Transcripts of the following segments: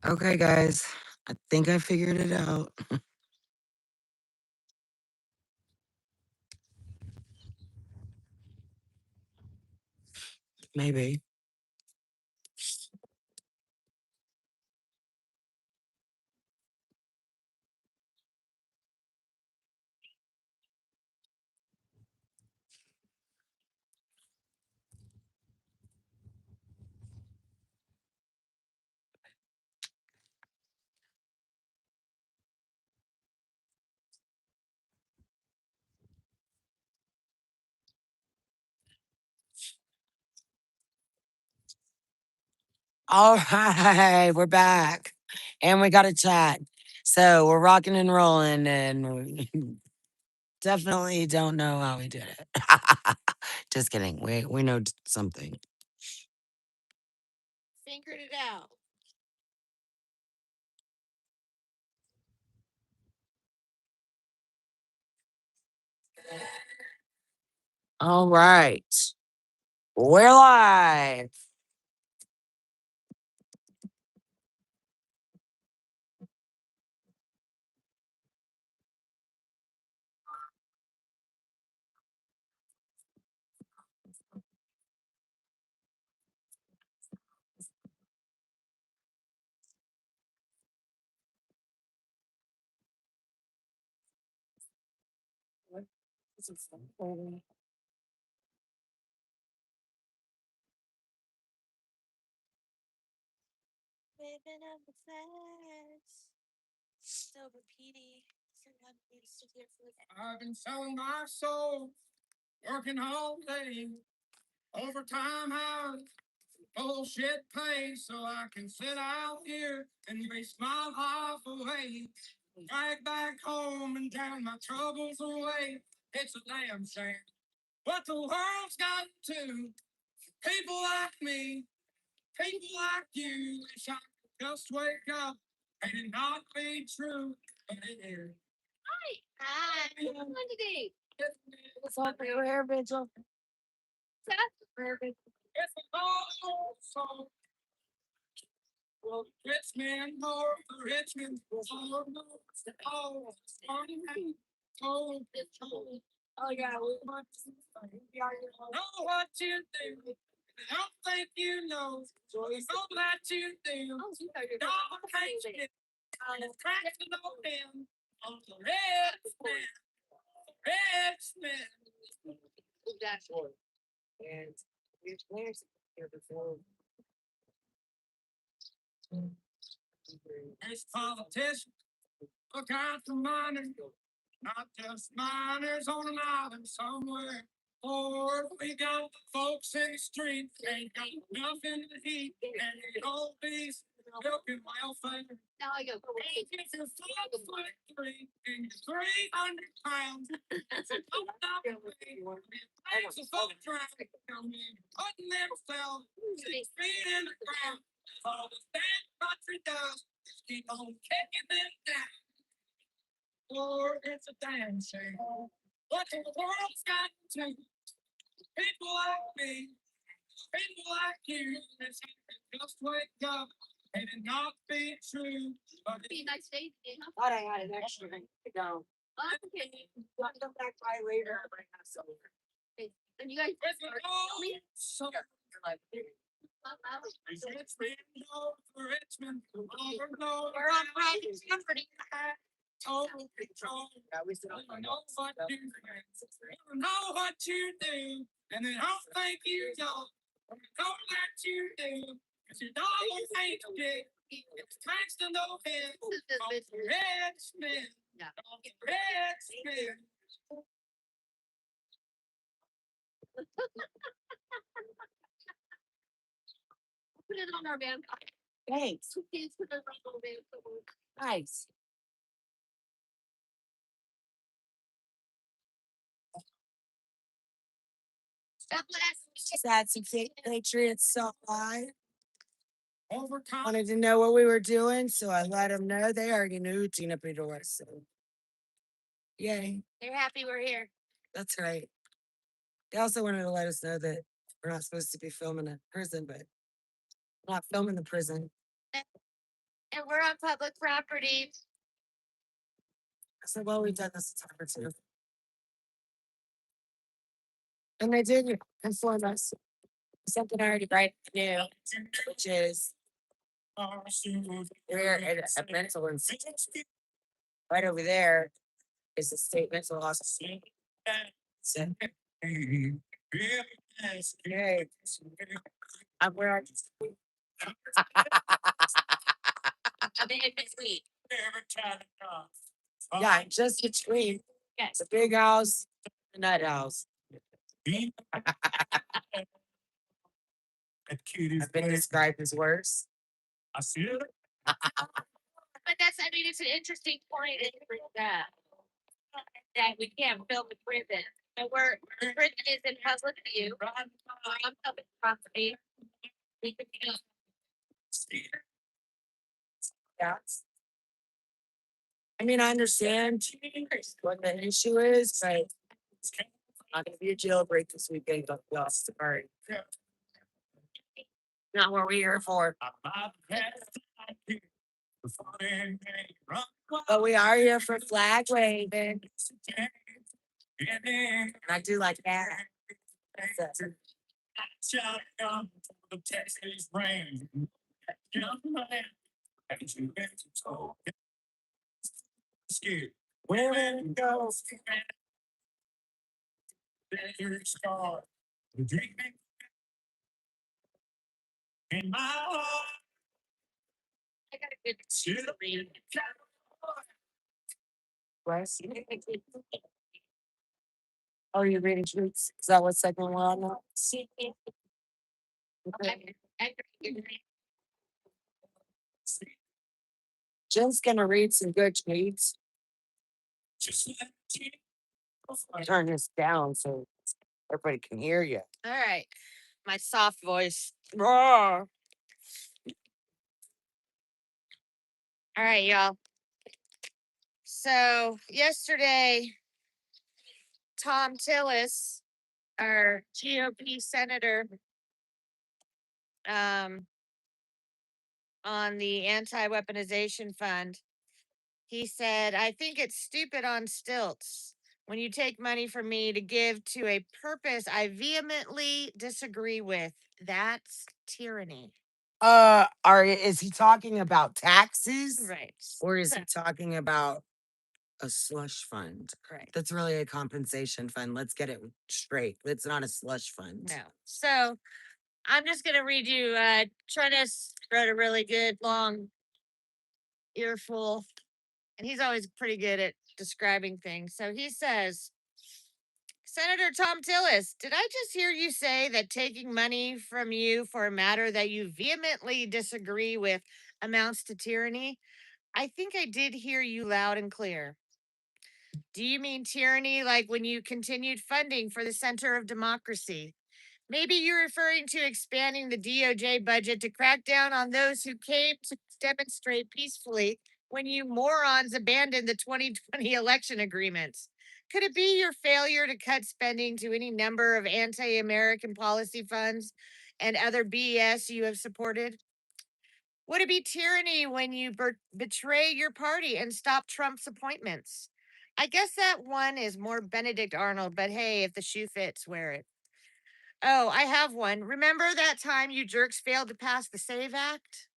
Okay, guys. I think I figured it out. Maybe. All right, we're back. And we got a chat. So we're rocking and rolling, and we definitely don't know how we did it. Just kidding. We know something. Figured it out. All right. We're live. Living on the fence. Still repeating. Someone needs to hear from I've been selling my soul, working all day, overtime hours, bullshit pay, so I can sit out here and waste my life away. Drag back home and drown my troubles away. It's a damn shame what the world's got to people like me, people like you. Wish I could just wake up and it not be true, but it is. Hi, how you doing today? What's up for your hair, Vigil? It's a long song. Well, Richmond, North Richmond, oh, yeah, know what you do. I don't think you know. So it's all that you do. Don't hate it. I'm cracking open on the Richmond. Exactly. And we've players here before. There's politicians, look out for miners, not just miners on an island somewhere. Or we got the folks in the street, ain't got nothing to eat, and the old beast milking welfare. Now I go. Ain't get your 5'3" and 300 pounds. So come up with me. Thanks to folk trying putting themselves 6 feet in the ground. All the damn country does is keep on kicking them down. Lord, it's a damn shame. What the world's got to people like me, people like you, that just wake up and it not be true. But Be a nice day today, huh? Thought I had an extra thing to go. Okay. I'll come back by later. I might have some. And you guys with are all me? so Richmond, overload, We're on private property. total control. I know what you do. I know what you do, and then I'll thank you, y'all. I know that you do, 'cause your dog ain't big. It's thanks to no head. Richmond. Yeah. Richmond. Put it on our van. Thanks. Please put it on our van. Nice. God bless. Just had some fake Patriots stop by. Overtime. Wanted to know what we were doing, so I let them know. They already knew who Tina Peter was. So, yay. They're happy we're here. That's right. They also wanted to let us know that we're not supposed to be filming a prison, but we're not filming the prison. And we're on public property. I said, well, we've done this a time or two. And they did inform us something I already knew, which is we're at a mental institution. Right over there is the state mental hospital. So, hey, I'm where I'm in between. yeah, just between the big house, the nut house. I've been described as worse. But that's, I mean, it's an interesting point that we can't film with prison. So prison is in public view. On public property. We can film. Yeah. I mean, I understand what the issue is, but it's not gonna be a jailbreak this weekend. Don't be lost. Sorry. Not what we're here for. But we are here for flag waving. And I do like that. Where it goes. I got a good read. West. Oh, you're reading tweets? Is that what segment we're on now? Okay. Jen's gonna read some good tweets. Turn this down so everybody can hear you. All right. My soft voice. Roar. All right, y'all. So yesterday, Tom Tillis, our GOP senator, on the anti-weaponization fund, he said, I think it's stupid on stilts when you take money from me to give to a purpose I vehemently disagree with. That's tyranny. Is he talking about taxes? Right. Or is he talking about a slush fund? Right. That's really a compensation fund. Let's get it straight. It's not a slush fund. No. So I'm just gonna read you. Trennis wrote a really good long earful, and he's always pretty good at describing things. So he says, Senator Tom Tillis, did I just hear you say that taking money from you for a matter that you vehemently disagree with amounts to tyranny? I think I did hear you loud and clear. Do you mean tyranny like when you continued funding for the Center of Democracy? Maybe you're referring to expanding the DOJ budget to crack down on those who came to demonstrate peacefully when you morons abandoned the 2020 election agreements. Could it be your failure to cut spending to any number of anti American policy funds and other BS you have supported? Would it be tyranny when you betray your party and stop Trump's appointments? I guess that one is more Benedict Arnold, but hey, if the shoe fits, wear it. Oh, I have one. Remember that time you jerks failed to pass the SAVE Act?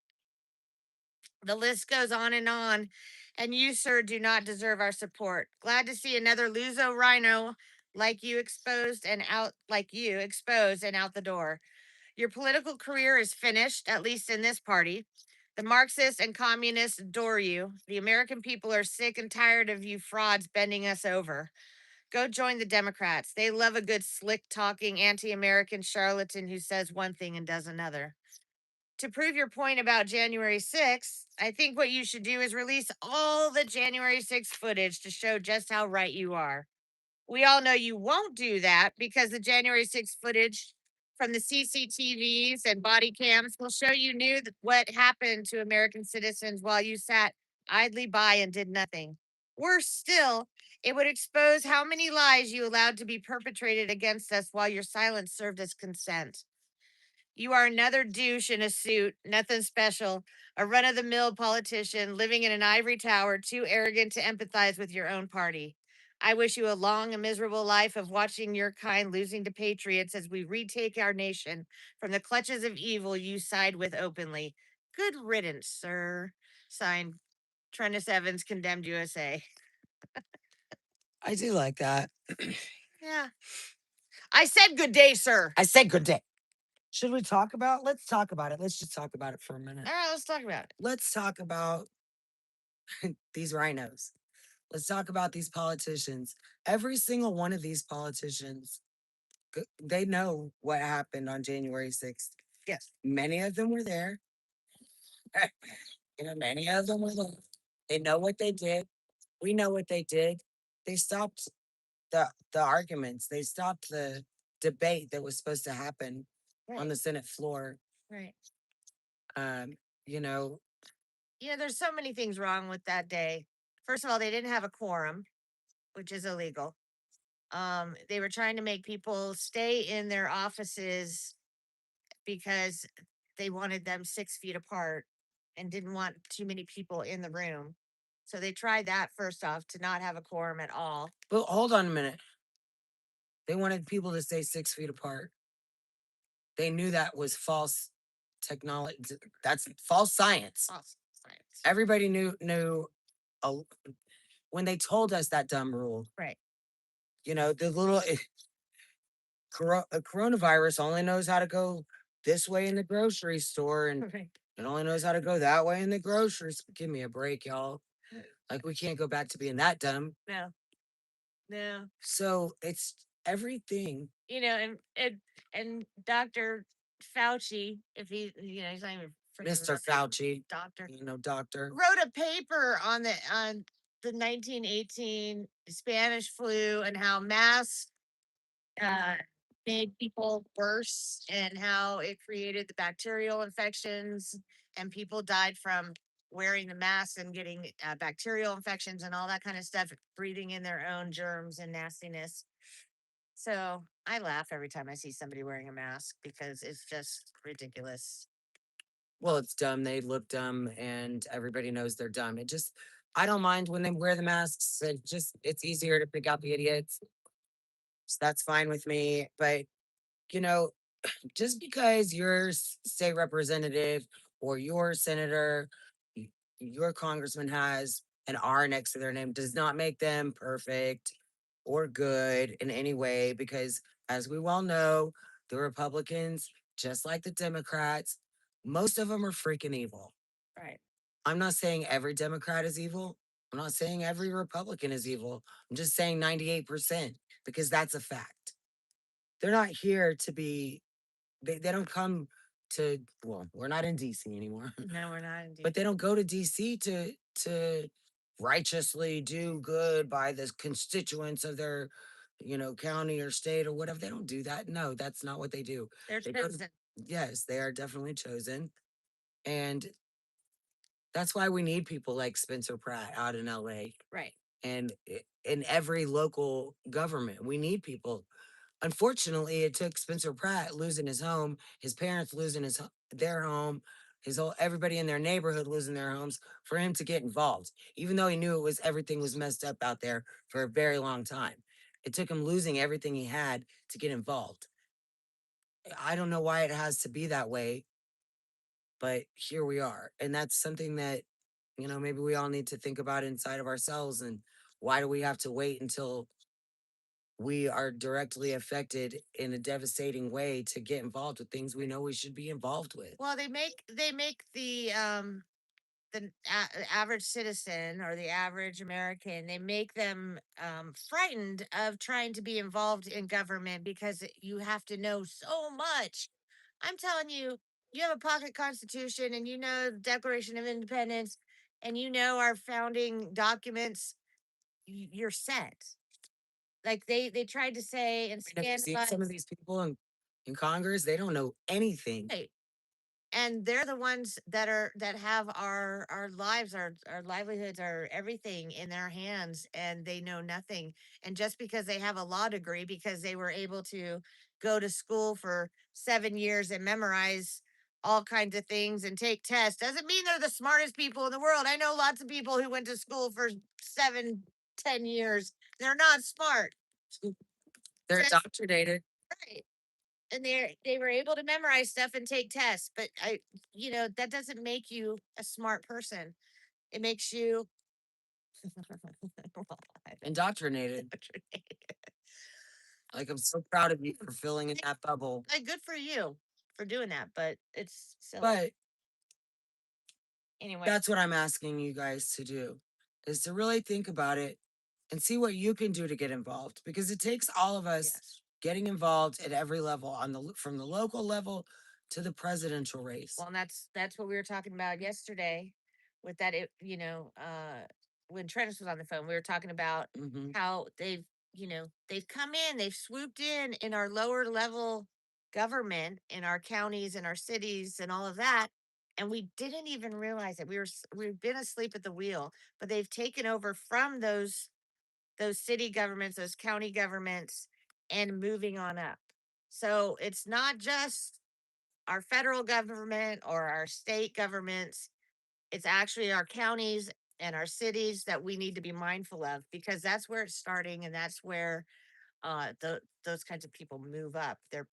The list goes on, and you, sir, do not deserve our support. Glad to see another Luso rhino like you exposed and out the door. Your political career is finished, at least in this party. The Marxists and communists adore you. The American people are sick and tired of you frauds bending us over. Go join the Democrats. They love a good slick talking anti American charlatan who says one thing and does another. To prove your point about January 6th, I think what you should do is release all the January 6th footage to show just how right you are. We all know you won't do that because the January 6th footage from the CCTVs and body cams will show you knew what happened to American citizens while you sat idly by and did nothing. Worse still, it would expose how many lies you allowed to be perpetrated against us while your silence served as consent. You are another douche in a suit, nothing special, a run of the mill politician living in an ivory tower, too arrogant to empathize with your own party. I wish you a long and miserable life of watching your kind losing to patriots as we retake our nation from the clutches of evil you side with openly. Good riddance, sir. Signed, Trennis Evans, Condemned USA. I do like that. Yeah. I said good day, sir. I said good day. Should we talk about? Let's talk about it. Let's just talk about it for a minute. All right, let's talk about it. Let's talk about these rhinos. Let's talk about these politicians. Every single one of these politicians, they know what happened on January 6th. Yes. Many of them were there. Many of them were there. They know what they did. We know what they did. They stopped the arguments. They stopped the debate that was supposed to happen on the Senate floor. Right. You know, There's so many things wrong with that day. First of all, they didn't have a quorum, which is illegal. They were trying to make people stay in their offices because they wanted them 6 feet apart and didn't want too many people in the room. So they tried that first off to not have a quorum at all. but hold on a minute. They wanted people to stay 6 feet apart. They knew that was false technology. That's false science. False science. Everybody knew when they told us that dumb rule. Right. The little coronavirus only knows how to go this way in the grocery store, and Right. it only knows how to go that way in the groceries. Give me a break, y'all. Like, we can't go back to being that dumb. No. No. So it's everything. And Dr. Fauci, if he's not even Mr. Fauci, doctor, doctor, wrote a paper on the 1918 Spanish flu and how masks made people worse and how it created the bacterial infections and people died from wearing the mask and getting bacterial infections and all that kind of stuff, breathing in their own germs and nastiness. So I laugh every time I see somebody wearing a mask because it's just ridiculous. Well, it's dumb. They look dumb, and everybody knows they're dumb. I don't mind when they wear the masks. It's easier to pick out the idiots. So that's fine with me. But, you know, just because your state representative or your senator, your congressman has an R next to their name does not make them perfect or good in any way. Because, as we well know, the Republicans, just like the Democrats, most of them are freaking evil. Right. I'm not saying every Democrat is evil. I'm not saying every Republican is evil. I'm just saying 98% because that's a fact. They're not here to be, they don't come to, well, we're not in DC anymore. No, we're not. But they don't go to DC to righteously do good by the constituents of their, county or state or whatever. They don't do that. No, that's not what they do. They're chosen. Yes, they are definitely chosen. And that's why we need people like Spencer Pratt out in LA. Right. And in every local government, we need people. Unfortunately, it took Spencer Pratt losing his home, his parents losing their home, everybody in their neighborhood losing their homes for him to get involved. Even though he knew everything was messed up out there for a very long time. It took him losing everything he had to get involved. I don't know why it has to be that way, but here we are. And that's something that, maybe we all need to think about inside of ourselves. And why do we have to wait until we are directly affected in a devastating way to get involved with things we know we should be involved with? Well, they make the average citizen or the average American, they make them frightened of trying to be involved in government because you have to know so much. I'm telling you, you have a pocket constitution and you know the Declaration of Independence and you know our founding documents, you're set. Like they tried to say and See some of these people in Congress, they don't know anything. Right. And they're the ones that have our lives, our livelihoods, our everything in their hands, and they know nothing. And just because they have a law degree, because they were able to go to school for 7 years and memorize all kinds of things and take tests doesn't mean they're the smartest people in the world. I know lots of people who went to school for 7, 10 years. They're not smart. They're indoctrinated. Right. And they were able to memorize stuff and take tests. But that doesn't make you a smart person. It makes you Indoctrinated. Like, I'm so proud of you for filling in that bubble. Like, good for you for doing that, but it's silly. But anyway, that's what I'm asking you guys to do, is to really think about it and see what you can do to get involved, because it takes all of us yes. getting involved at every level, from the local level to the presidential race. Well, and that's what we were talking about yesterday with that. When Trennis was on the phone, we were talking about how they've come in, they've swooped in our lower level government, in our counties and our cities and all of that, and we didn't even realize it. We've been asleep at the wheel, but they've taken over from those city governments, those county governments, and moving on up. So it's not just our federal government or our state governments. It's actually our counties and our cities that we need to be mindful of, because that's where it's starting, and that's where those kinds of people move up. They're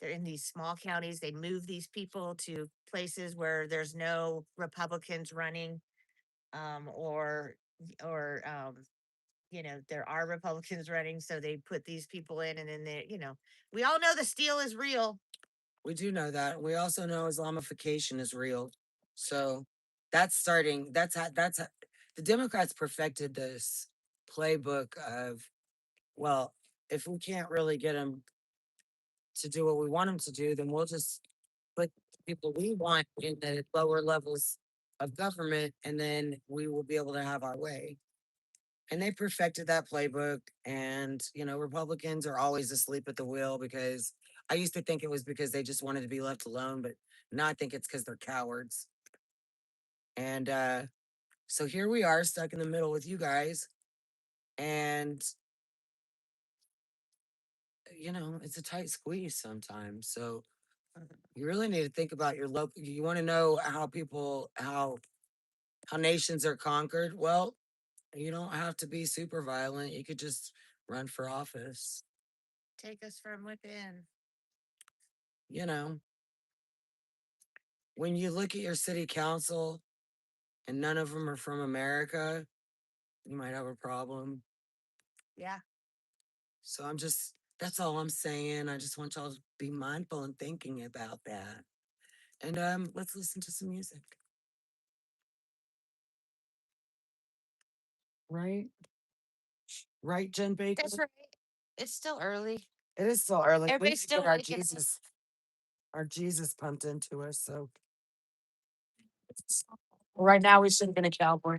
in these small counties. They move these people to places where there's no Republicans running, or or there are Republicans running, so they put these people in, and then we all know the steal is real. We do know that. We also know Islamification is real. So that's starting. That's how the Democrats perfected this playbook of, well, if we can't really get them to do what we want them to do, then we'll just put people we want in the lower levels of government, and then we will be able to have our way. And they perfected that playbook. And, Republicans are always asleep at the wheel, because I used to think it was because they just wanted to be left alone, but now I think it's because they're cowards. And so here we are, stuck in the middle with you guys. And, it's a tight squeeze sometimes. So you really need to think about your local. You want to know how nations are conquered? Well, you don't have to be super violent. You could just run for office. Take us from within. When you look at your city council and none of them are from America, you might have a problem. Yeah. So that's all I'm saying. I just want y'all to be mindful and thinking about that. And let's listen to some music. Right? Right, Jen Baker? That's right. It's still early. It is still early. We need Everybody's to still get our waking up. Jesus pumped into us. So right now we should have been a cowboy.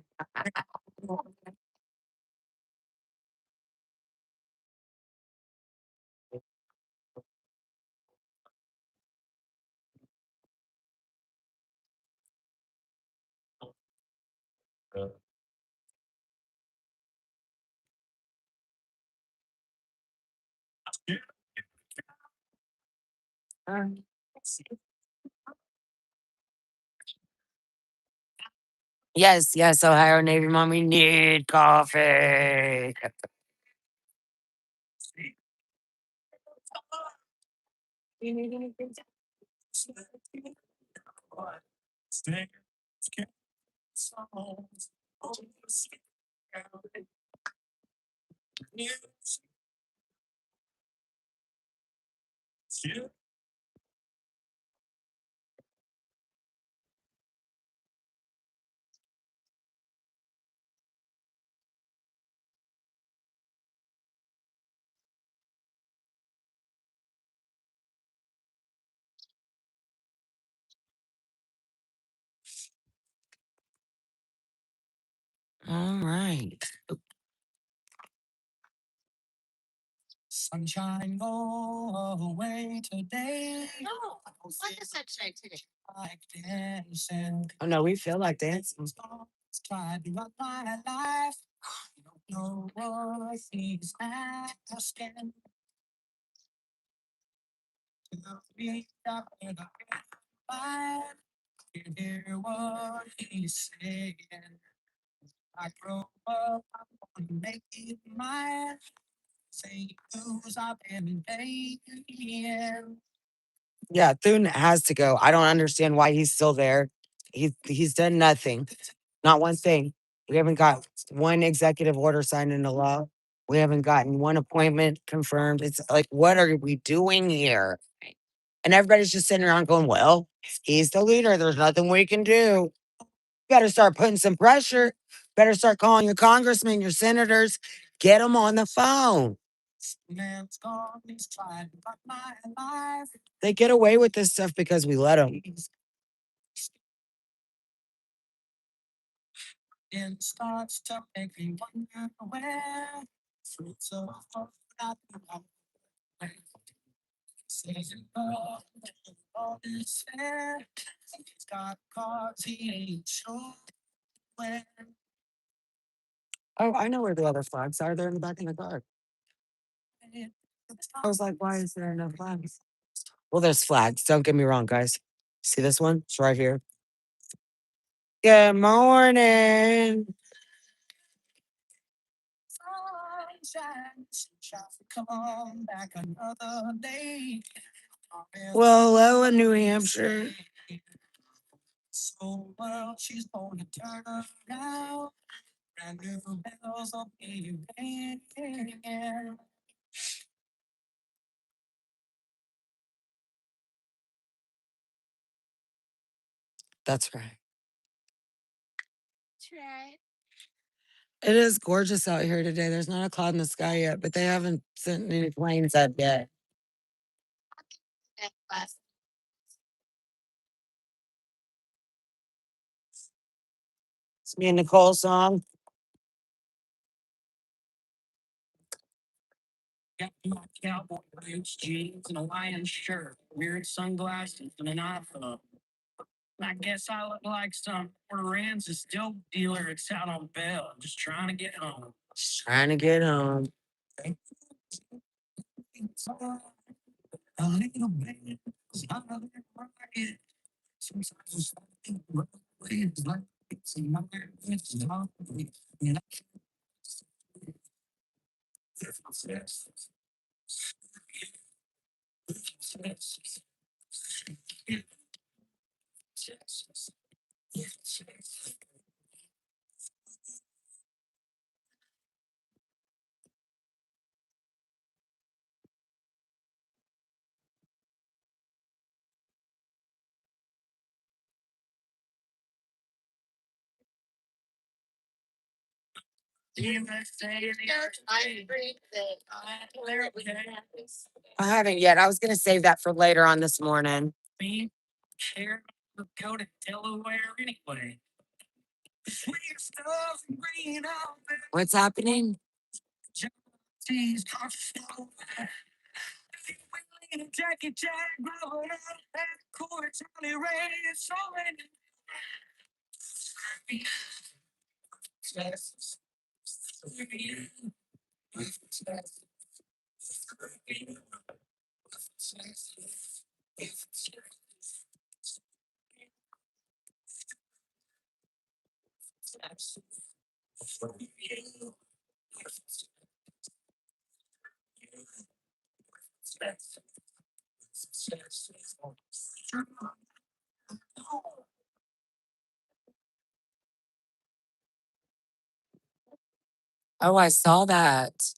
Yes, yes, Ohio Navy Mom, we need coffee. You need anything? All right. Sunshine go away today. No, why is that sunshine today? Like dancing. Oh no, we feel like dancing. Try to run my life. No what he's asking. Hear what he's saying. I grow up, I want to make it mine. Say who's I've been paying. Yeah, Thune has to go. I don't understand why he's still there. He's done nothing, not one thing. We haven't got one executive order signed into law. We haven't gotten one appointment confirmed. It's like, what are we doing here? And everybody's just sitting around going, "Well, he's the leader. There's nothing we can do." Better start putting some pressure. Better start calling your congressmen, your senators. Get them on the phone. They get away with this stuff because we let them. It starts to make me wonder where fruits of all this fair. He's got cars he ain't sure where. Oh, I know where the other flags are. They're in the back of the car. I was like, why is there no flags? Well, there's flags. Don't get me wrong, guys. See this one? It's right here. Good morning. Come on back another day. Well, hello in New Hampshire. So well, she's going to turn around. Brand new bells will be ringing. That's right. That's right. It is gorgeous out here today. There's not a cloud in the sky yet, but they haven't sent any planes up yet. It's me and Nicole's song. Got my cowboy boots, jeans, and a Hawaiian shirt, weird sunglasses, and an iPhone. I guess I look like some Aransas dope dealer that's out on bail, just trying to get home. Just trying to get home. A little bit, sometimes it's like it's another it's not you know. I haven't yet. I was gonna save that for later on this morning. Go to Delaware anyway. What's happening? Oh, I saw that.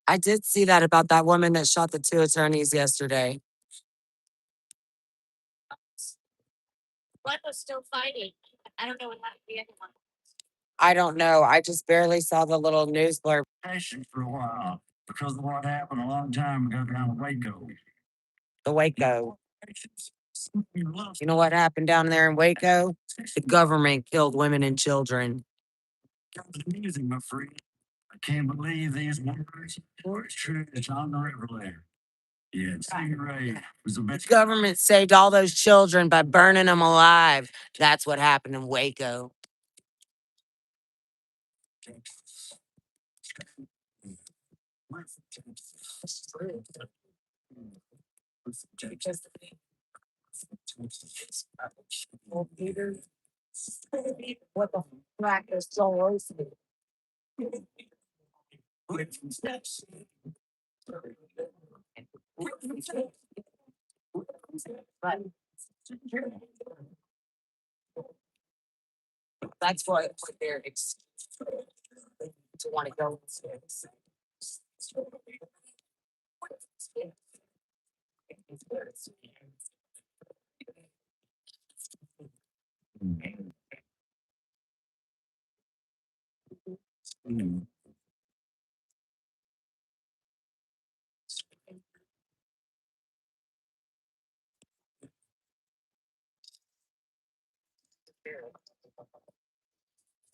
I did see that about that woman that shot the two attorneys yesterday. One was still fighting. I don't know what happened to the other one. I don't know. I just barely saw the little news blurb. For a while because of what happened a long time ago down in Waco. The Waco. You know what happened down there in Waco? The government killed women and children. Music, my friend. I can't believe these words. It's true. It's on the river there. Yeah, Ray was the The best. government saved all those children by burning them alive. That's what happened in Waco. What the frack is so roasted? That's what they're to want to go.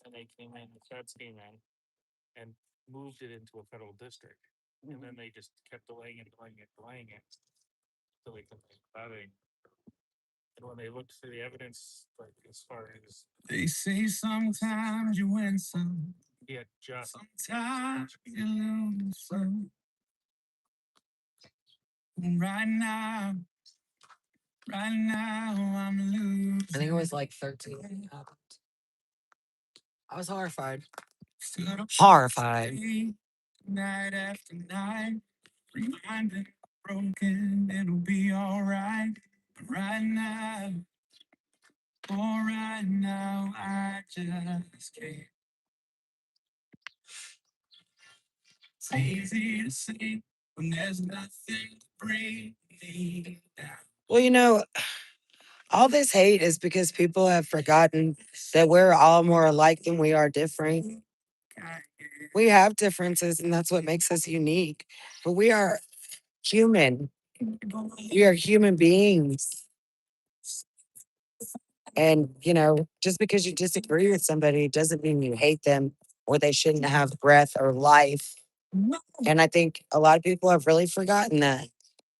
And they came in, the feds came in and moved it into a federal district. And then they just kept delaying it, delaying it, delaying it. Till they couldn't make about it. And when they looked for the evidence, like as far as they say sometimes you win some. He had just sometimes you lose some. And right now I'm losing. I think it was like 13. I was horrified. Horrified. Night after night, reminding broken, it'll be alright. But right now, I just can't. It's easy to say when there's nothing to bring me down. Well, all this hate is because people have forgotten that we're all more alike than we are different. We have differences, and that's what makes us unique. But we are human. We are human beings. And, just because you disagree with somebody doesn't mean you hate them or they shouldn't have breath or life. And I think a lot of people have really forgotten that.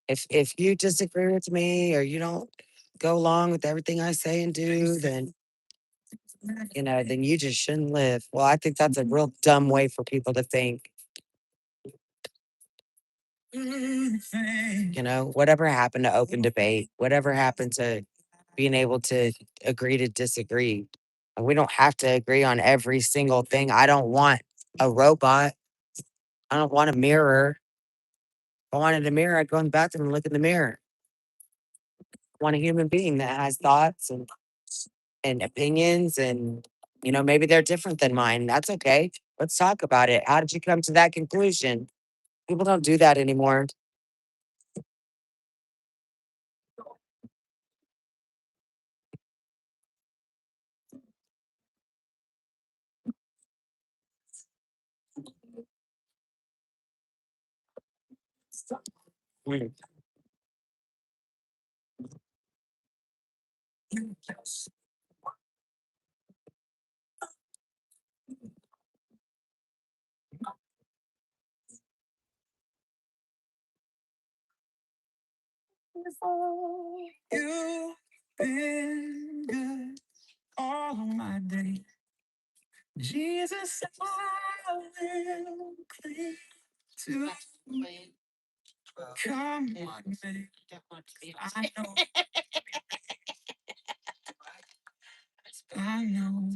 If you disagree with me or you don't go along with everything I say and do, then you just shouldn't live. Well, I think that's a real dumb way for people to think. Whatever happened to open debate? Whatever happened to being able to agree to disagree? And we don't have to agree on every single thing. I don't want a robot. I don't want a mirror. If I wanted a mirror, I'd go in the bathroom and look in the mirror. I want a human being that has thoughts and opinions and maybe they're different than mine. That's okay. Let's talk about it. How did you come to that conclusion? People don't do that anymore. Mm. You've been good all of my days. Jesus, I will cling to you. Come on, baby. I know. I know.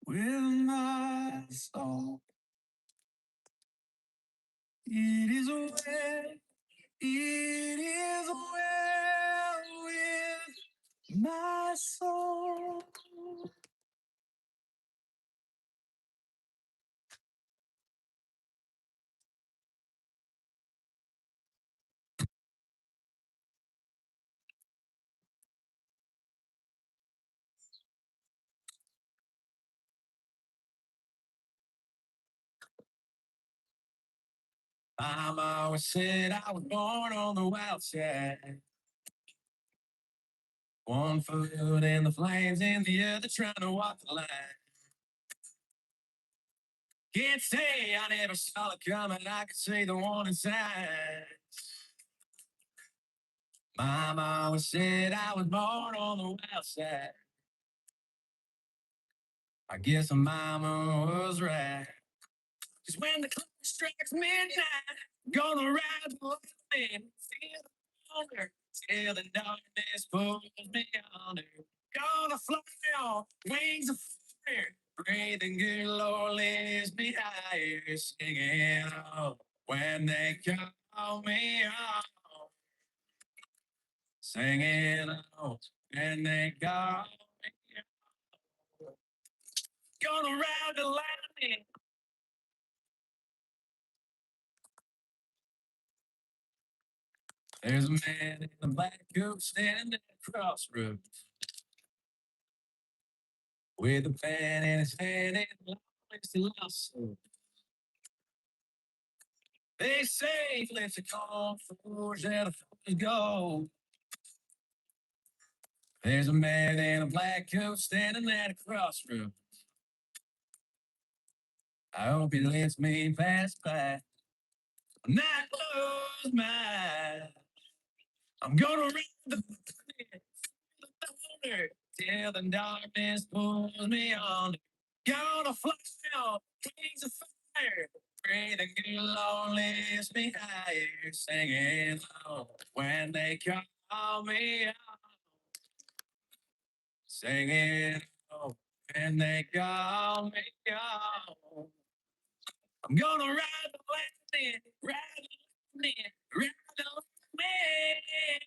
With my soul, it is well my soul. Mama always said I was born on the wild side. One foot in the flames and the other trying to walk the line. Can't say I never saw it coming. I could see the warning signs. Mama always said I was born on the wild side. I guess my mama was right. 'Cause when the clock strikes midnight, gonna ride the line, feel the hunger, till the darkness pulls me under. Gonna fly on wings of fire, breathing good, Lord, lifts me higher, singing oh, when they call me home, singing oh, when they call me home. Gonna ride the lightning. There's a man in a black coat standing at the crossroads with a pen in his hand and a long lost soul. They say he lets a call forge that a fool's gold. There's a man in a black coat standing at a crossroads. I hope he lets me pass by. When I close my eyes, I'm gonna ride the thunder till the darkness pulls me on. Gonna fly on wings of fire. Pray the good Lord lifts me higher. Singing oh, when they call me out. Singing oh, when they call me out. I'm gonna ride the lightning, ride the lightning, ride the lightning.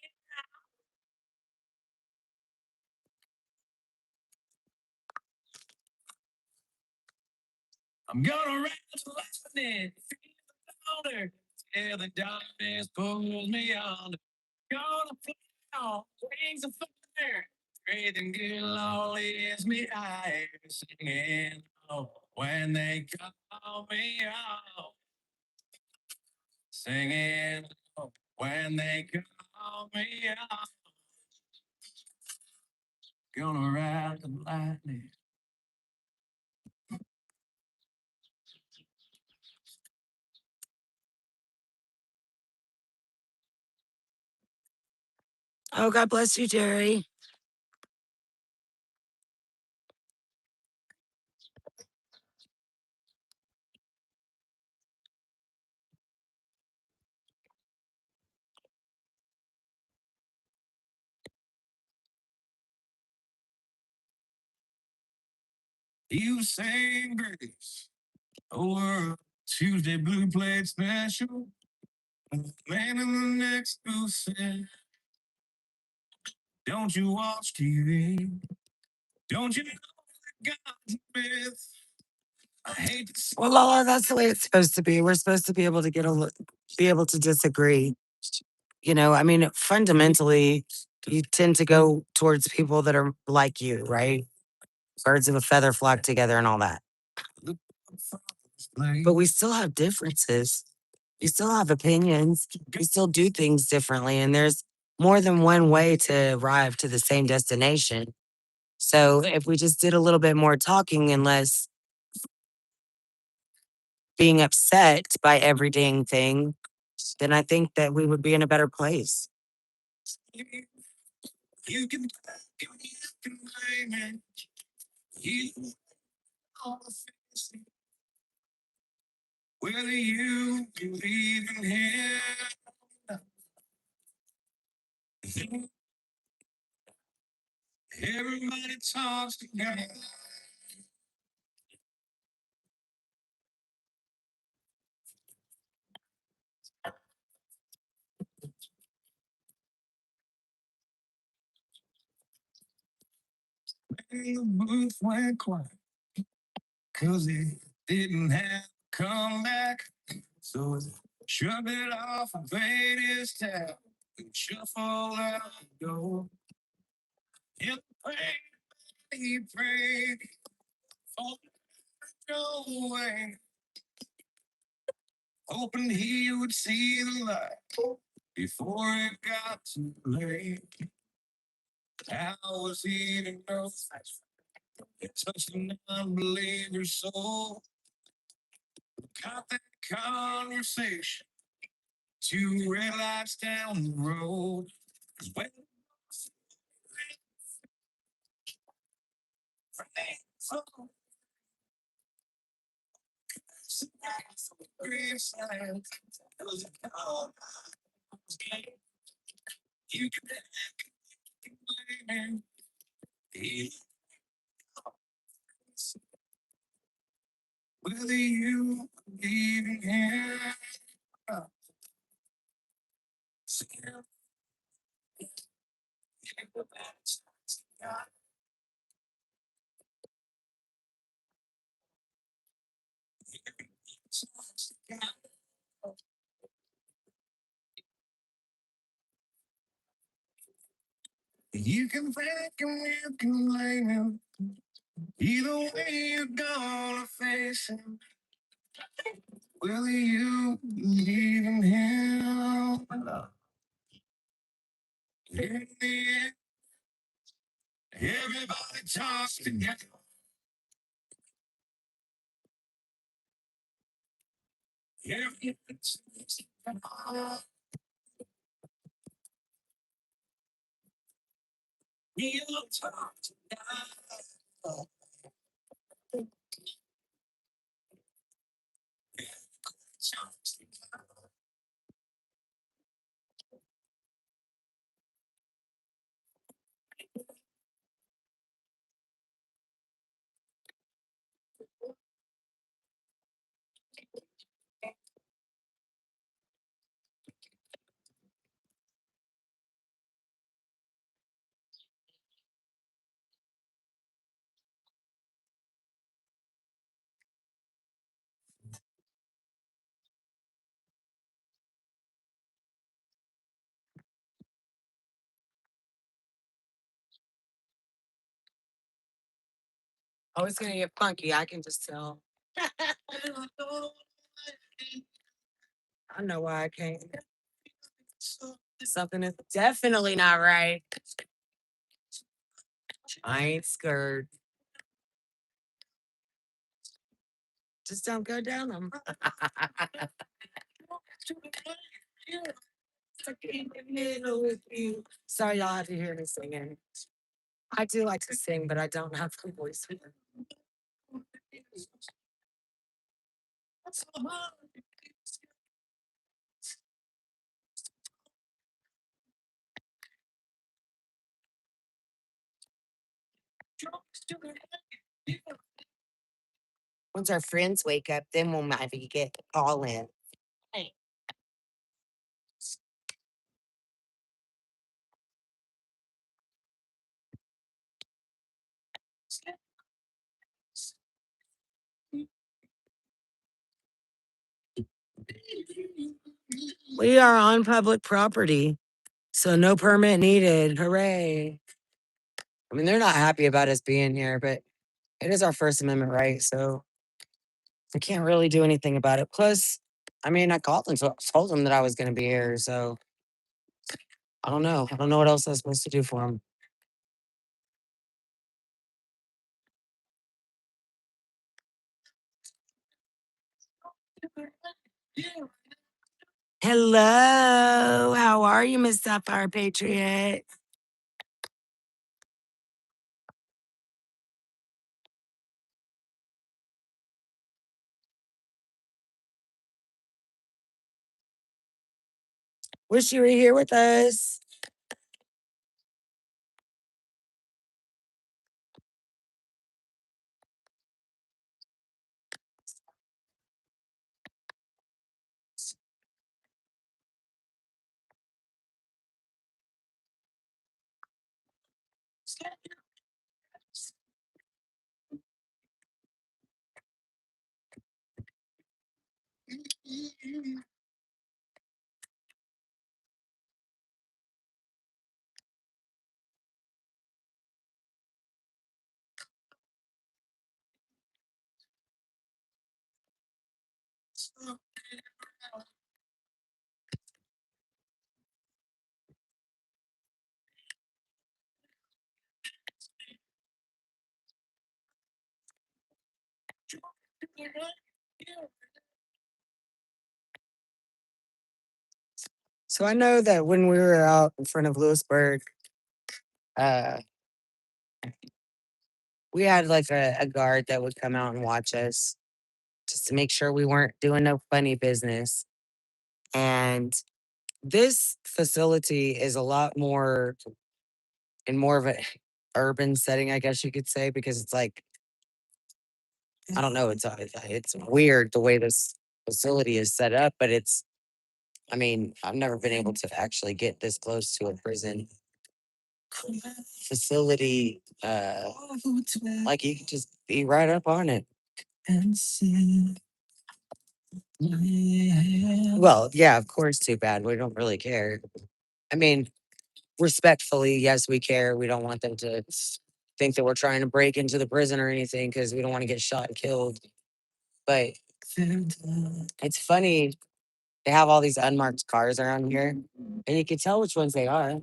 I'm gonna ride the lightning, feel the thunder, till the darkness pulls me on. Gonna fly on wings of fire, breathing good, Lord lifts me higher, singing oh, when they call me out, singing oh, when they call me out. Gonna ride the lightning. Oh, God bless you, Jerry. You sang grace over Tuesday Blue Plate Special. Man in the next booth said, don't you watch TV? Don't you know that God's a myth? I hate to say Well, Lola, that's the way it's supposed to be. We're supposed to be able to be able to disagree. You know, I mean, fundamentally, you tend to go towards people that are like you, right? Birds of a feather flock together and all that. the play. But we still have differences. We still have opinions. We still do things differently. And there's more than one way to arrive to the same destination. So if we just did a little bit more talking and less being upset by every dang thing, then I think that we would be in a better place. You can blame it. You all face it. Whether you believe in him, everybody talks together. And the booth went quiet, 'cause he didn't have to come back. So he shrugged it off and paid his tab and shuffled out the door. In the pain, he prayed for to go away, hoping he would see the light before it got too late. How was he to know it touched an unbeliever's soul? Got that conversation 2 red lights down the road. 'Cause when you can blame him, whether you believe in him. You can thank him, you can blame him. Either way, you're gonna face him. Whether you believe in him or not. In the end, everybody talks together. Everything's real talk together. Oh, it's gonna get funky. I can just tell. I know why I can't. Something is definitely not right. I ain't scared. Just don't go down them. Sorry, y'all have to hear me singing. I do like to sing, but I don't have the voice for it. Once our friends wake up, then we'll maybe get all in. We are on public property, so no permit needed. Hooray. I mean, they're not happy about us being here, but it is our First Amendment right, so I can't really do anything about it. Plus, I mean, I called and told them that I was going to be here, so I don't know. I don't know what else I'm supposed to do for them. Hello, how are you, Miss Sapphire Patriot? Wish you were here with us. So I know that when we were out in front of Lewisburg, uh, we had like a guard that would come out and watch us just to make sure we weren't doing no funny business. And this facility is a lot more in more of a urban setting, I guess you could say, because it's like I don't know, it's weird the way this facility is set up, but it's I mean, I've never been able to actually get this close to a prison facility. Like you can just be right up on it. Well, yeah, of course, too bad. We don't really care. I mean, respectfully, yes, we care. We don't want them to think that we're trying to break into the prison or anything because we don't want to get shot and killed. But it's funny. They have all these unmarked cars around here, and you can tell which ones they are.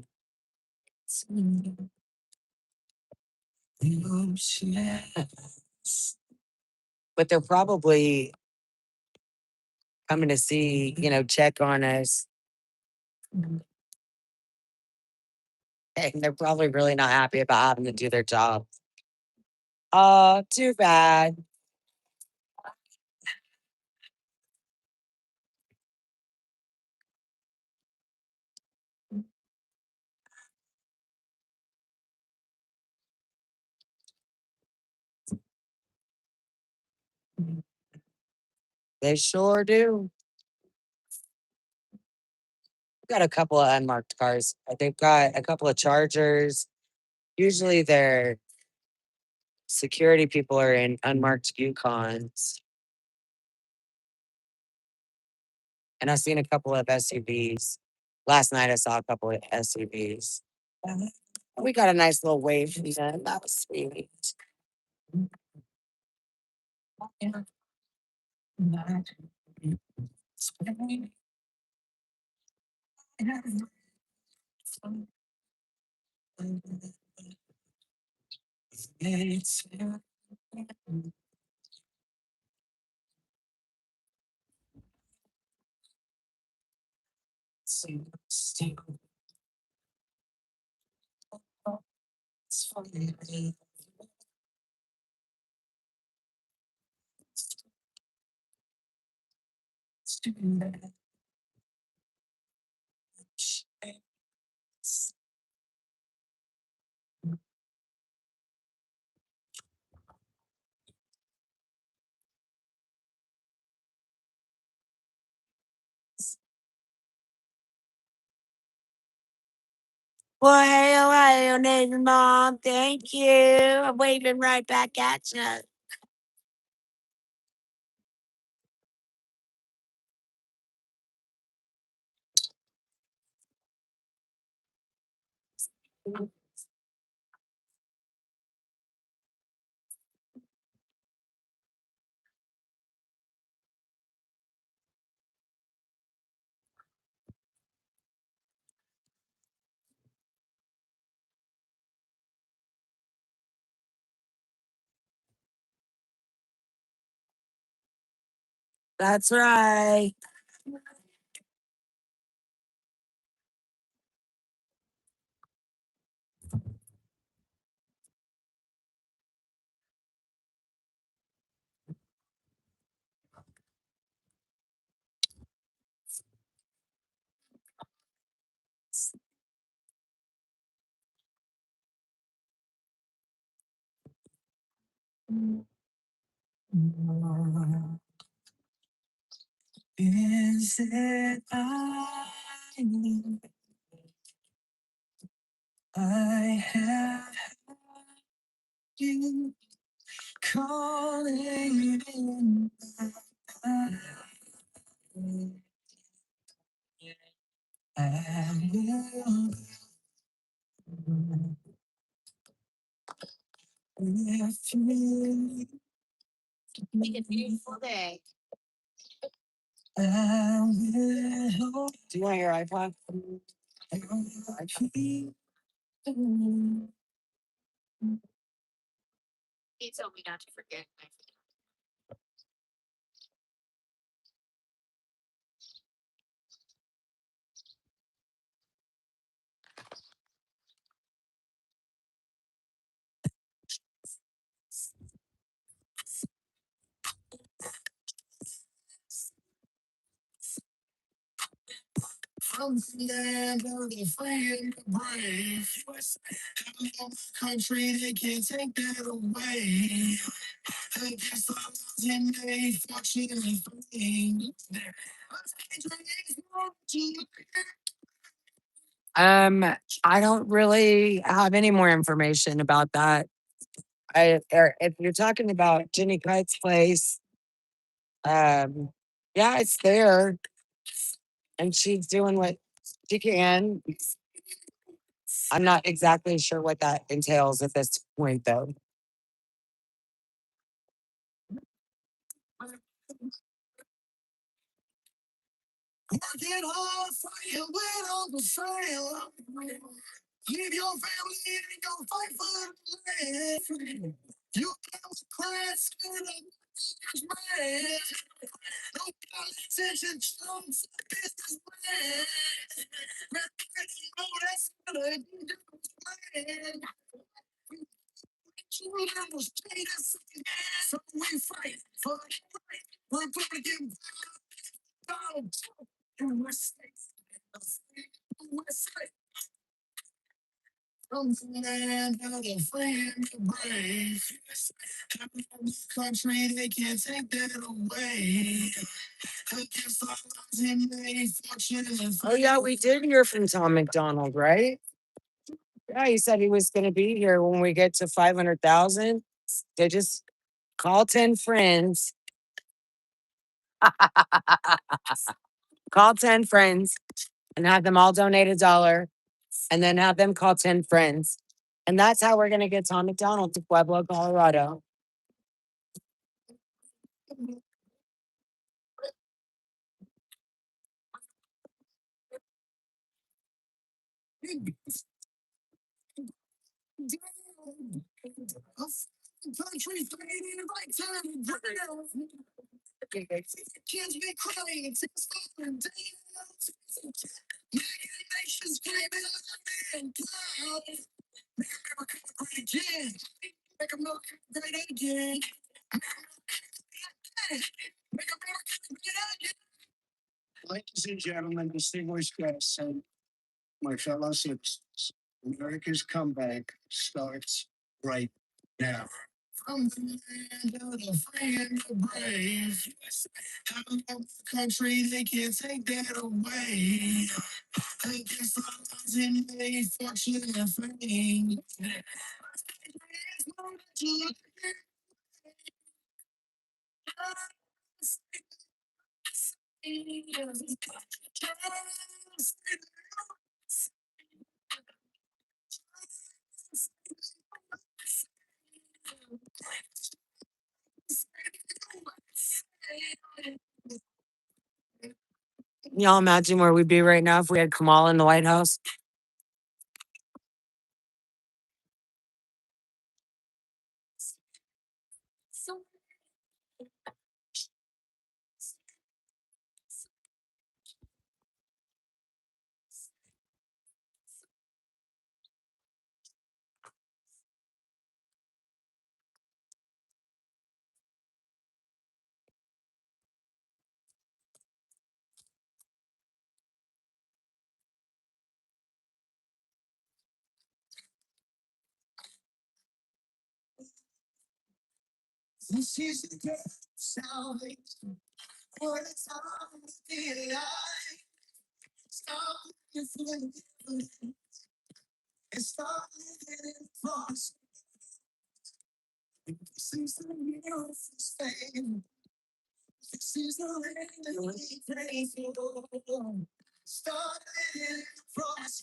But they're probably coming to see, check on us. And they're probably really not happy about having to do their job. Oh, too bad. They sure do. Got a couple of unmarked cars. They've got a couple of Chargers. Usually their security people are in unmarked Yukons. And I've seen a couple of SUVs. Last night I saw a couple of SUVs. We got a nice little wave from them. That was sweet. Well, hey, oh, hey, oh, neighbor mom. Thank you. I'm waving right back at you. That's right. Is it I have you calling in my I will if you Make a beautiful day. Do you want your iPod? He told me not to forget. From the land of the free and the brave, having a country, they can't take that away. Against all odds and they fortune and fame. I don't really have any more information about that. If you're talking about Jenny Kite's place, yeah, it's there, and she's doing what she can. I'm not exactly sure what that entails at this point, though. Working hard, fighting with Uncle Sam. Leave your family and go fight for the land. You come class and a man. No politician, Trump's a businessman. No, that's what I do, man. Children was paid us. So we fight for the Republican Donald Trump. USA. USA. From the land of the free and the brave. Having a country, they can't take that away. Against all odds and they fortune and Oh yeah, we did hear from Tom McDonald, right? Yeah, he said he was going to be here when we get to 500,000. They just call 10 friends. Call 10 friends and have them all donate $1 and then have them call 10 friends. And that's how we're going to get Tom McDonald to Pueblo, Colorado. country fading like time ground. Kids be crying, it's fucking damn. Nations screaming and proud. Make America great again. Make America great again. Make America great again. Ladies and gentlemen, distinguished guests, and my fellow citizens, America's comeback starts right now. From the land of the free and the brave, having a country, they can't take that away. Against all odds and they fortune and fame. Y'all imagine where we'd be right now if we had Kamala in the White House? This is the day of salvation. For the time to be alive. Stop looking for the heaven and start living in the cross. This is the miracle fame. This is the land that we pray for. Start living in the cross.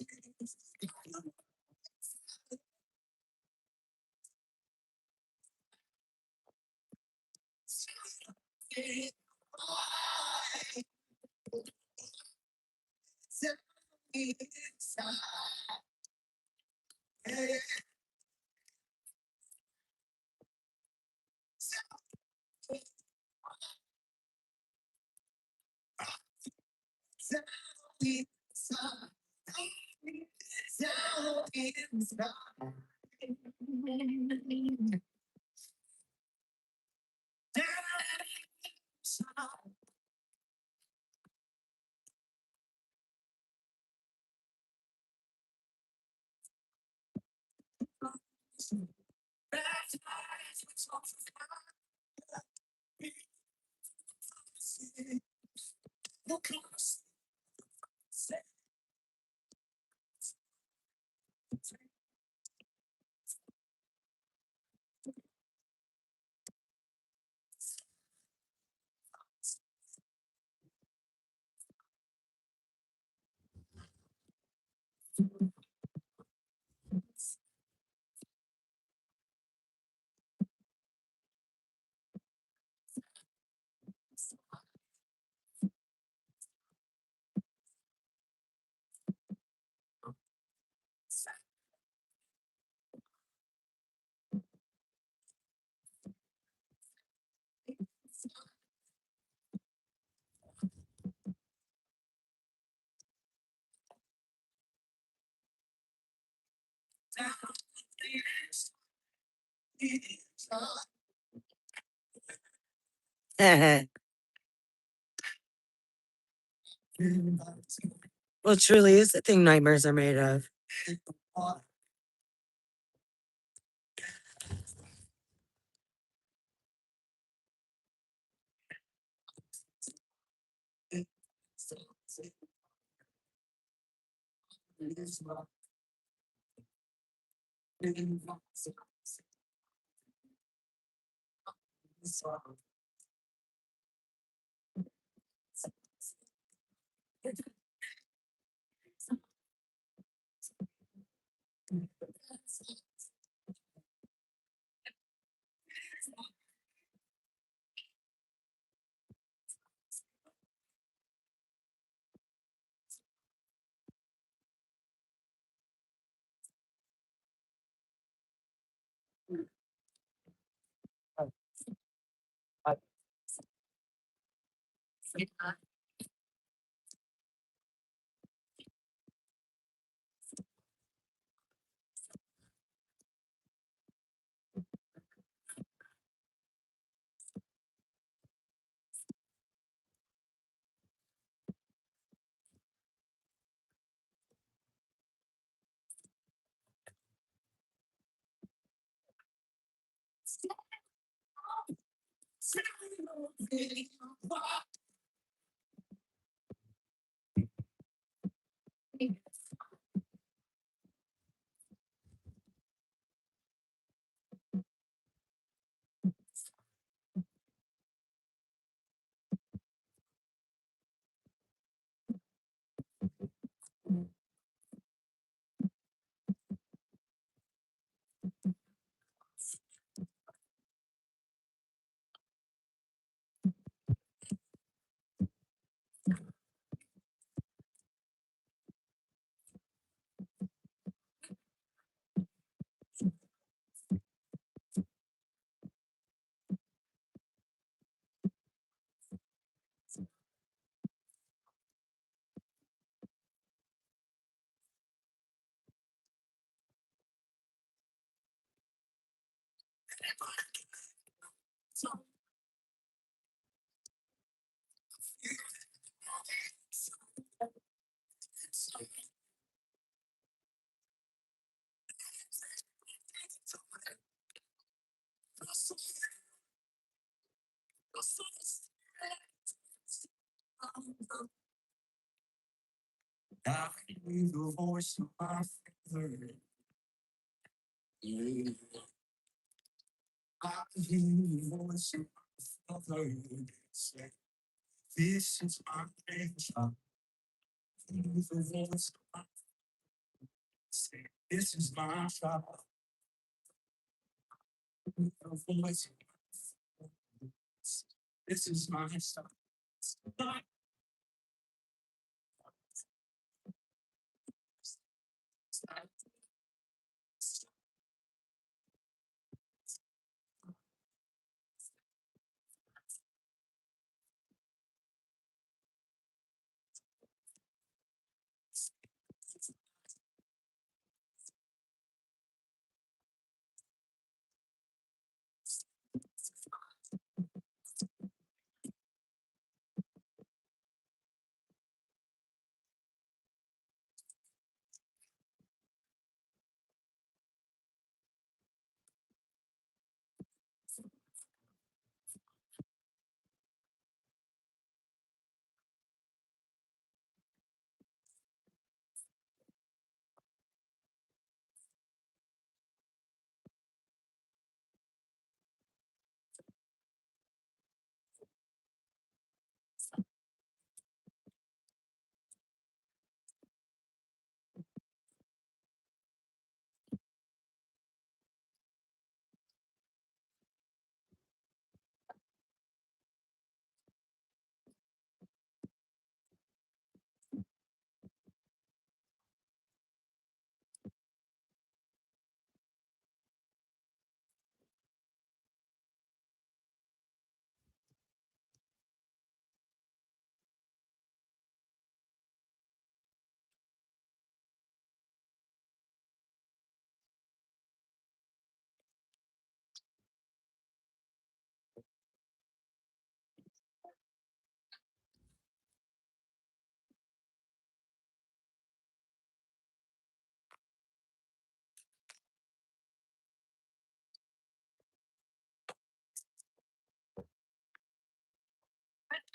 Well, truly is the thing nightmares are made of.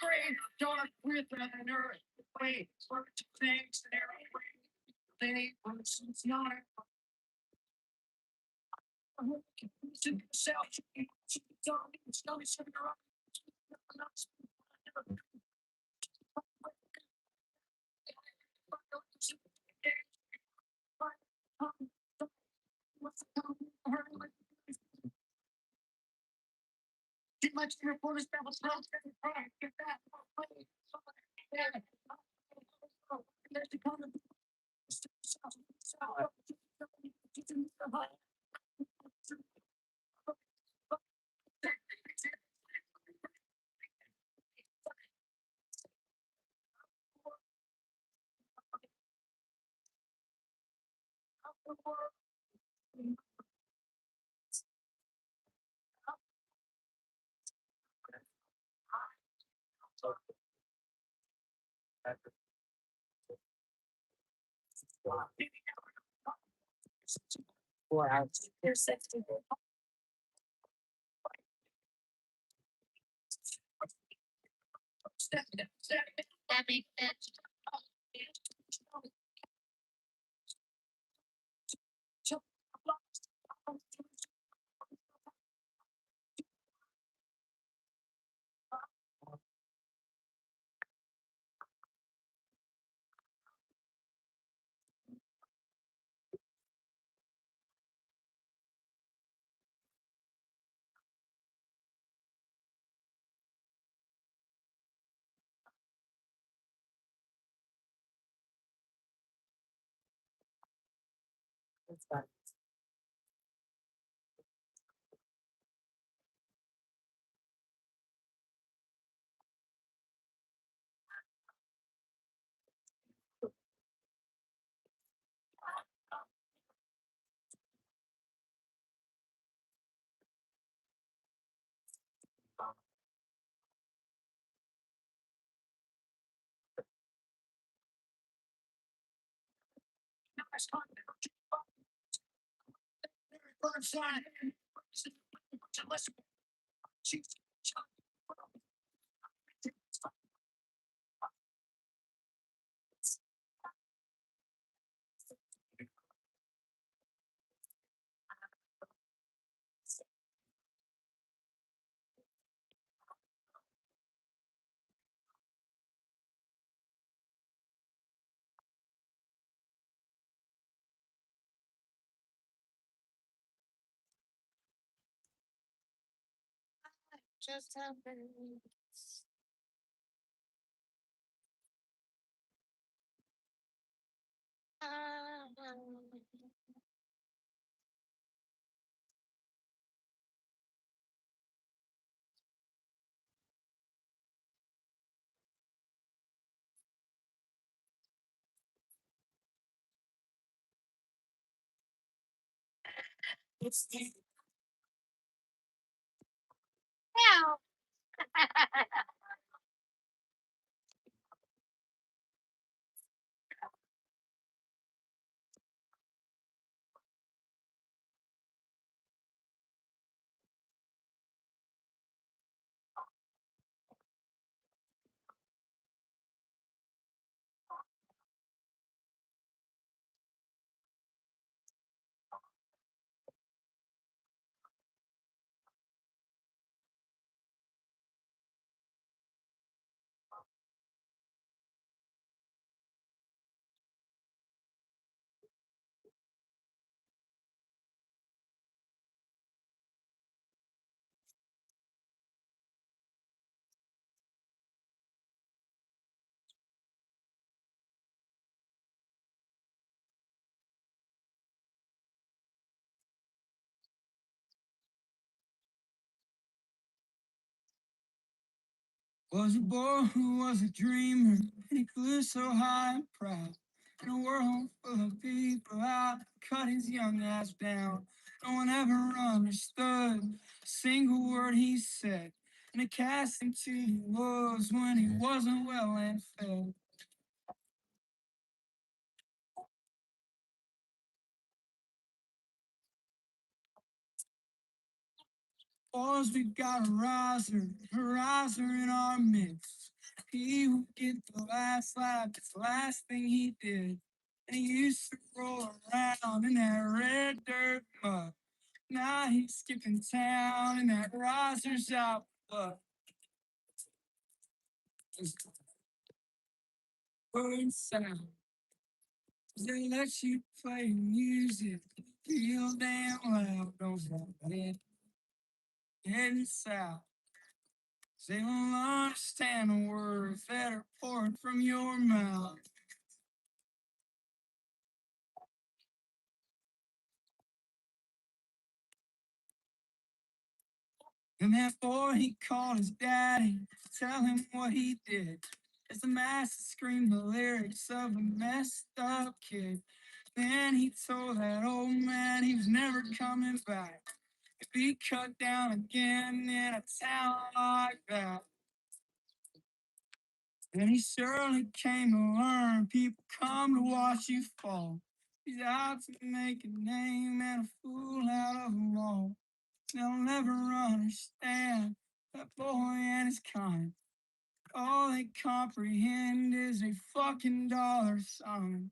Great, dark with an earth. Wait, for things there. They person's not. Self, too much reporters that was wrong. Get that. That makes sense. Just happens. Now. Was a boy who was a dreamer, and he flew so high and proud. In a world full of people out, cut his young ass down. No one ever understood a single word he said, and it cast him to the wolves when he wasn't well and fed. Boys, we got a riser in our midst. He would get the last laugh, it's the last thing he did. And he used to roll around in that red dirt mud. Now he's skipping town in that riser's out blood. Bird sound. They let you play music, feel damn loud, don't stop it. Heading south. They won't understand the words that are pouring from your mouth. And that boy, he called his daddy to tell him what he did. As the master screamed the lyrics of a messed up kid. Then he told that old man he was never coming back. If he cut down again in a town like that. And he surely came to learn people come to watch you fall. He's out to make a name and a fool out of them all. They'll never understand that boy and his kind. All they comprehend is a fucking dollar sign.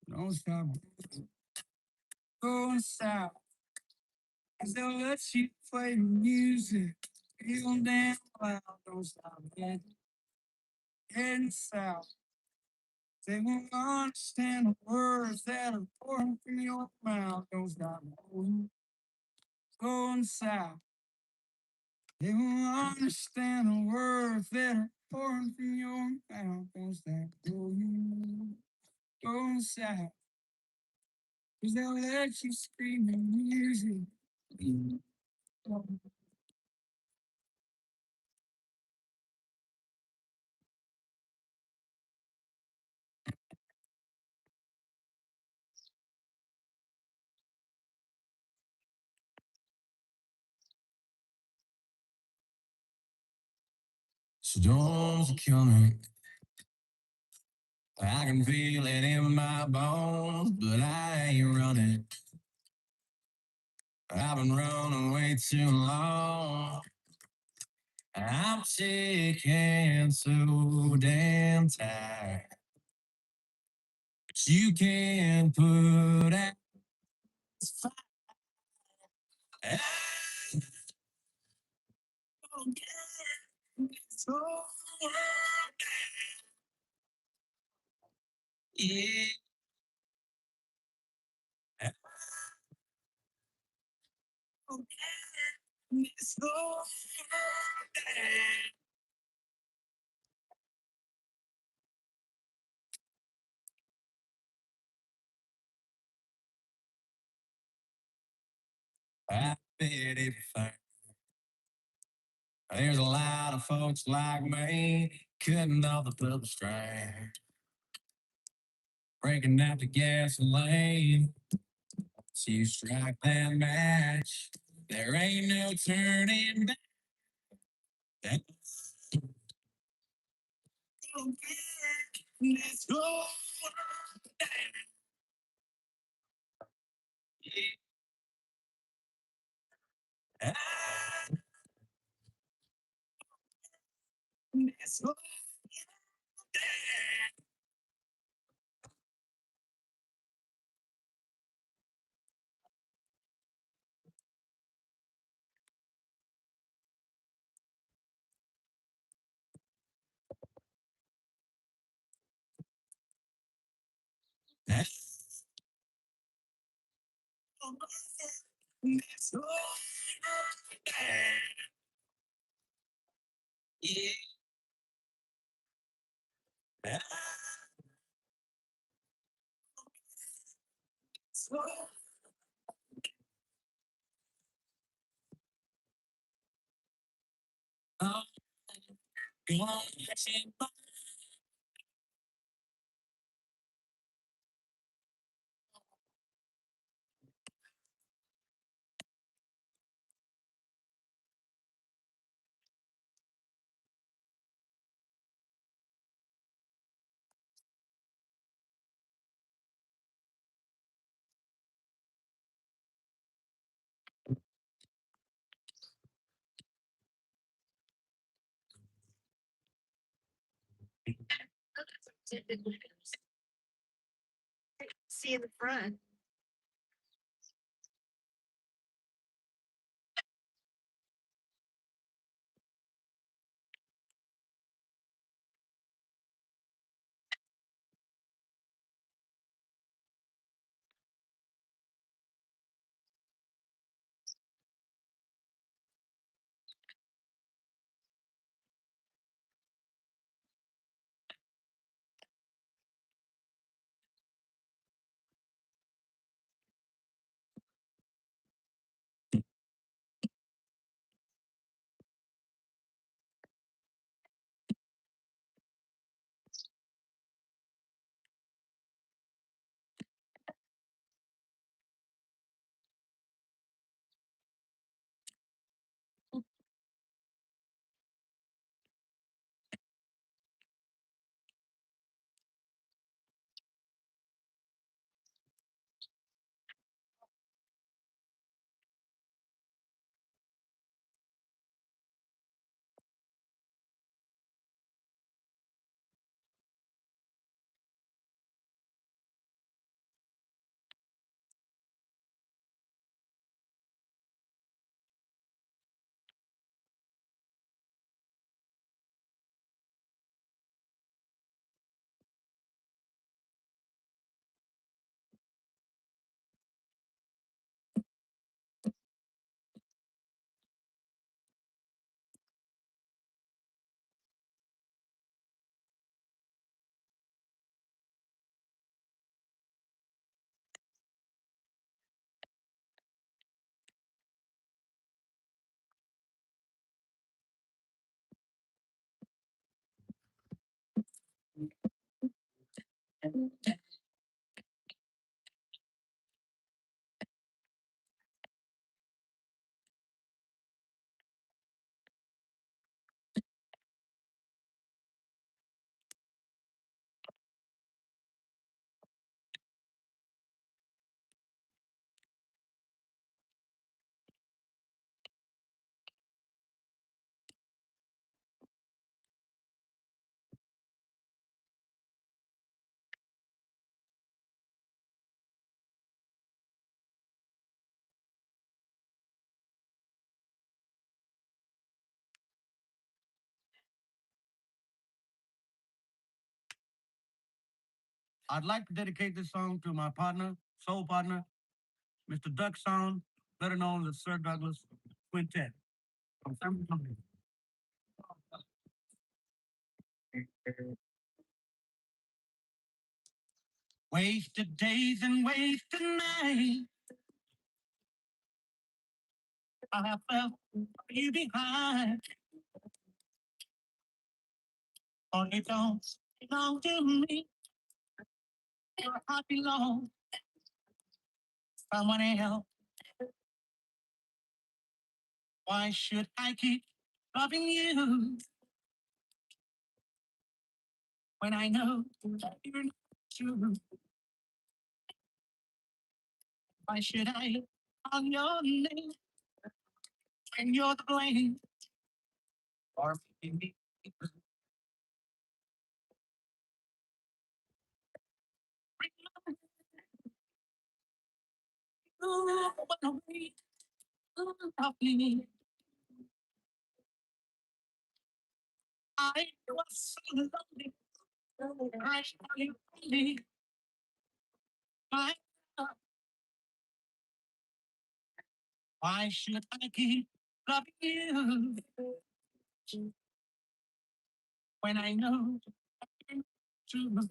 Don't stop going south, 'cause they'll let you play the music. Feel damn loud, don't stop heading south. They won't understand the words that are pouring from your mouth. Don't stop going south. They won't understand the words that are pouring from your mouth. Don't stop going south. 'Cause they'll let you scream the music. Storms are coming. I can feel it in my bones, but I ain't running. I've been running way too long. I'm sick and so damn tired. But you can put out this fire. I don't care. It's over. Yeah. I don't care. It's over. I bet if there's a lot of folks like me cutting off the puppet string, breaking out the gasoline. So you strike that match. There ain't no turning back. That don't care. Let's go. Yeah. Let's go. Let's go. Yeah. Let's go. I'm gonna take my See in the front. I'd like to dedicate this song to my partner, soul partner, Mr. Duck Sound, better known as Sir Douglas Quintet. From Family Company. Wasted days and wasted nights, I have left you behind. For you don't belong to me, your heart belongs to someone else. Why should I keep loving you when I know that you're not true? Why should I call your name when you're the blame for me? You went away of me. I was so lonely. I saw you only. My love, why should I keep loving you when I know you're not true?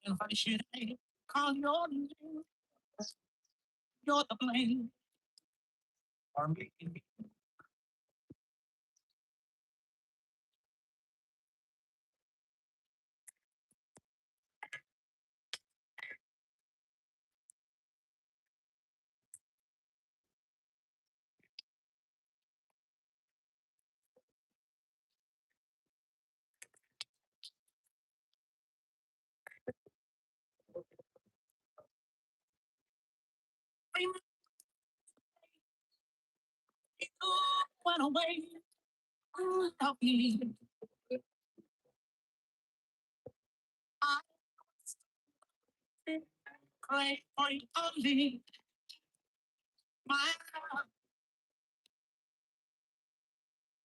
And why should I call your name? You're the blame for making me. You went away of me. pray for you only. My love.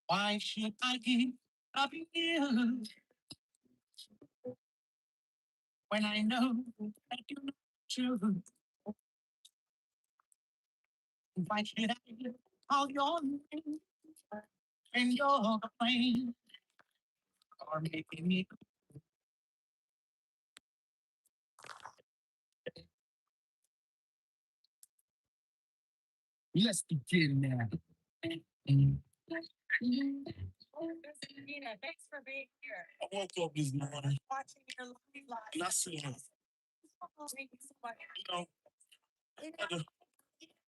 Why should I give up you when I know that you're not true? Why should I call your name when you're afraid or making me? Let's begin now. Thanks for being here. I woke up this morning Watching your live and I seen, Thank you so much. I've been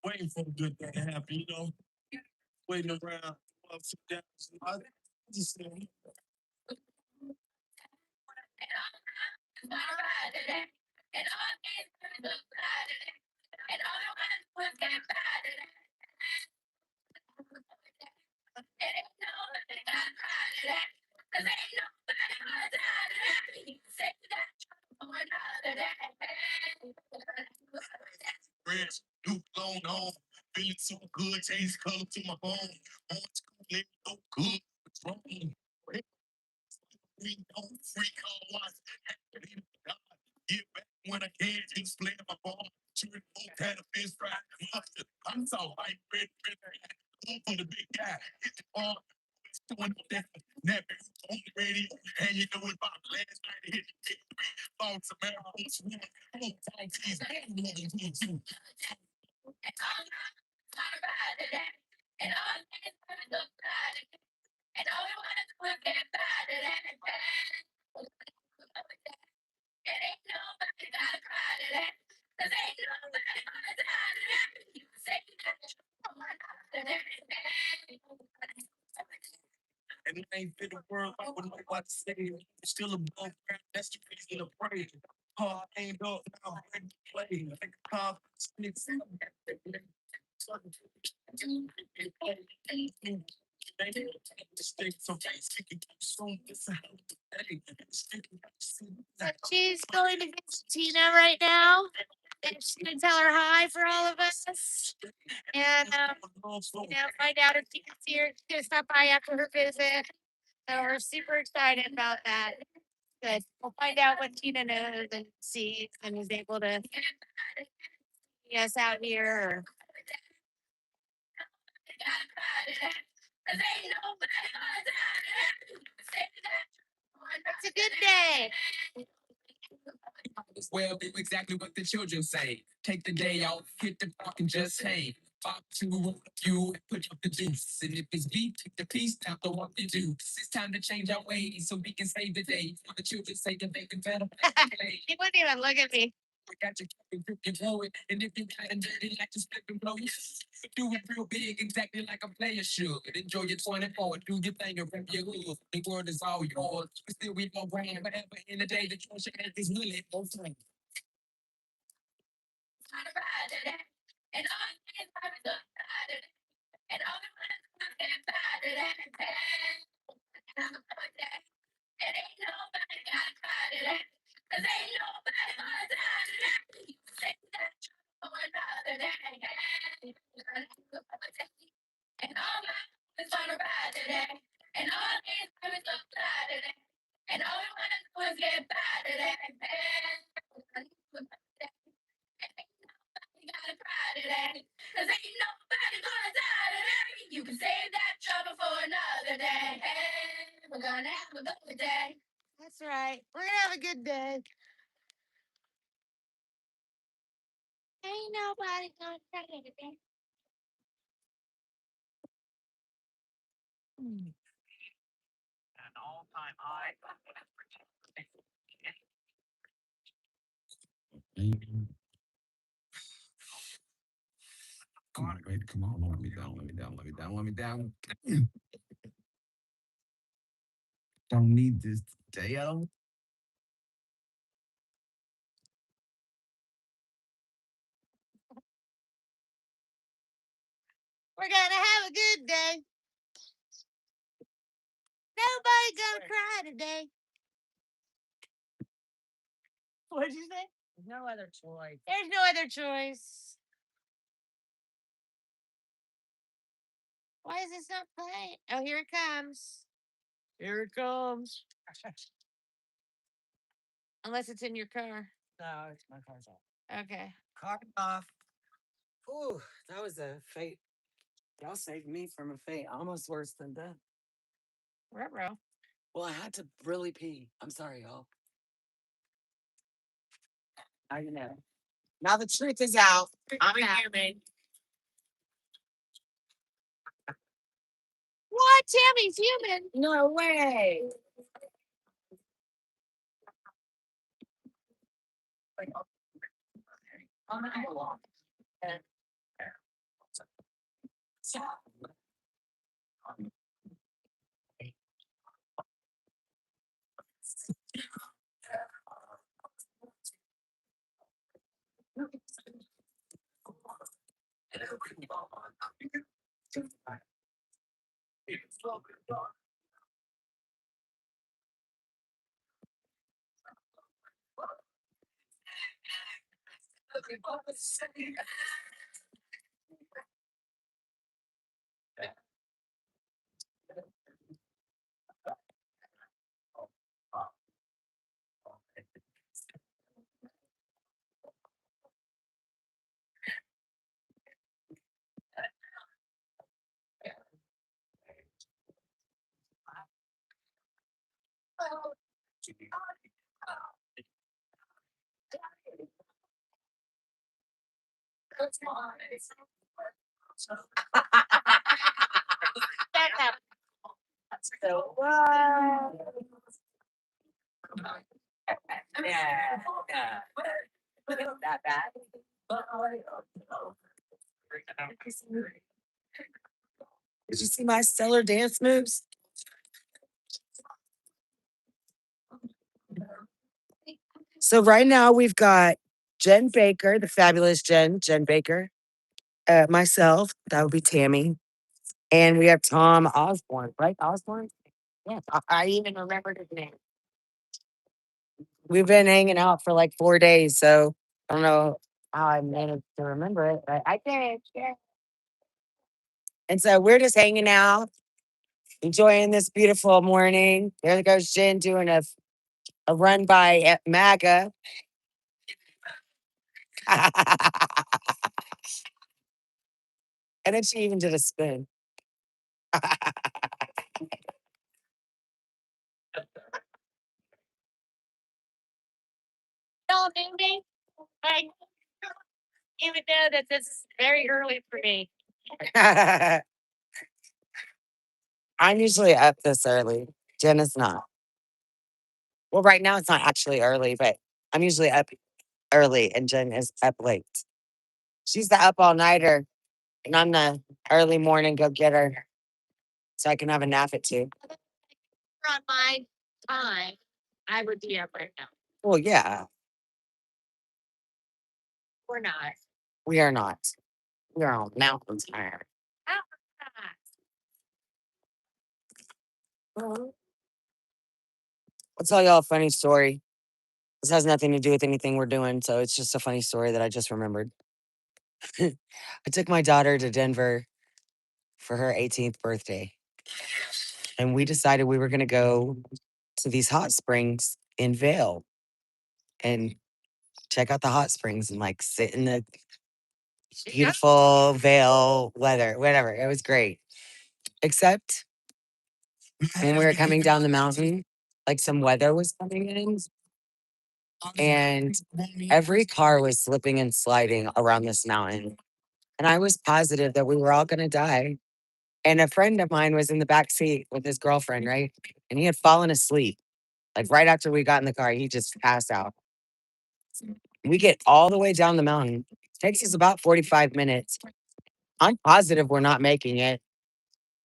waiting for the good thing to happen, waiting around ups and downs. I just said, friends, new blown on, feeling so good, taste color to my bone. Want to let so good, what's wrong? Free, don't free, call once. Get back when I can, just play my ball. Chewing both had a fish fry and mustard. I'm so hype, red, go for the big guy. Hit the ball. Doing that, never on the radio, and you know about last night. Hit the big three, thoughts of marathon swim. Full time teas, and loving too. And I ain't fit the world, I wouldn't know what to say. Still above ground, that's the reason to pray. Hard ain't up, now I'm ready to play. Like a cop, it's So she's going to visit Tina right now. And she's going to tell her hi for all of us. And find out if Tina's here. She's going to stop by after her visit. So we're super excited about that. Good. We'll find out what Tina knows and sees and is able to see us out here. It's a good day. well, do exactly what the children say. Take the day off, hit the park and just hang. Pop to you and put up the juice. And if it's beef, take the piece down, throw up the juice. It's time to change our ways so we can save the day. For the children's sake and make a better place. He wouldn't even look at me. We got your and grip and blow it. And if you got a dirty, like just flip and blow it. Do it real big, exactly like a player should. Enjoy your 24, do your thing and rep your hood. The world is all yours. But still we don't brand, whatever in the day, the choice you make is really both things. That's right. We're gonna have a good day. Ain't nobody gonna try anything. An all-time high. Come on, wait, come on, let me down, let me down, let me down, let me down. Don't need this Dale. We're gonna have a good day. Nobody's gonna cry today. What'd you say? No other choice. There's no other choice. Why is this not playing? Oh, here it comes. Here it comes. Unless it's in your car. No, it's my car's off. Okay. Car off. Ooh, that was a fate. Y'all saved me from a fate almost worse than death. Ruh-roh. Well, I had to really pee. I'm sorry, y'all. Now you know. Now the truth is out. I'm a human. What? Tammy's human. No way. So what? Yeah, yeah. That bad. Did you see my stellar dance moves? So right now we've got Jen Baker, the fabulous Jen Baker, myself, that would be Tammy, and we have Tom Osborne, right? Osborne? Yeah, I even remembered his name. We've been hanging out for like 4 days, so I don't know how I managed to remember it, but I did. Yeah. And so we're just hanging out, enjoying this beautiful morning. There goes Jen doing a run by at MAGA. And then she even did a spin. No, baby. I even know that this is very early for me. I'm usually up this early. Jen is not. Well, right now it's not actually early, but I'm usually up early and Jen is up late. She's the up all nighter, and I'm the early morning go getter. So I can have a nap at 2. On my time, I would be up right now. Well, yeah, We're not. we are not. We are on mountain time. How I'll tell y'all a funny story. This has nothing to do with anything we're doing, so it's just a funny story that I just remembered. I took my daughter to Denver for her 18th birthday, and we decided we were going to go to these hot springs in Vail and check out the hot springs and like sit in the beautiful Vail weather, whatever. It was great. Except when we were coming down the mountain, like some weather was coming in, and every car was slipping and sliding around this mountain. And I was positive that we were all going to die. And a friend of mine was in the back seat with his girlfriend, right? And he had fallen asleep. Like right after we got in the car, he just passed out. We get all the way down the mountain. Takes us about 45 minutes. I'm positive we're not making it.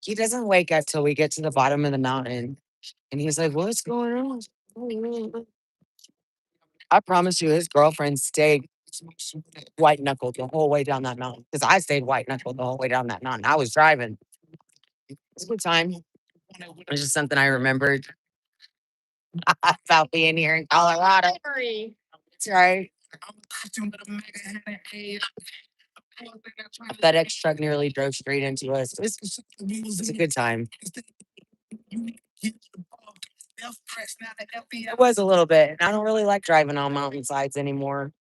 He doesn't wake up till we get to the bottom of the mountain. And he's like, what's going on? I promise you, his girlfriend stayed white knuckled the whole way down that mountain. Because I stayed white knuckled the whole way down that mountain. I was driving. It's a good time. It's just something I remembered about being here in Colorado. memory. That's right. A FedEx truck nearly drove straight into us. It's a good time. It was a little bit. I don't really like driving on mountainsides anymore.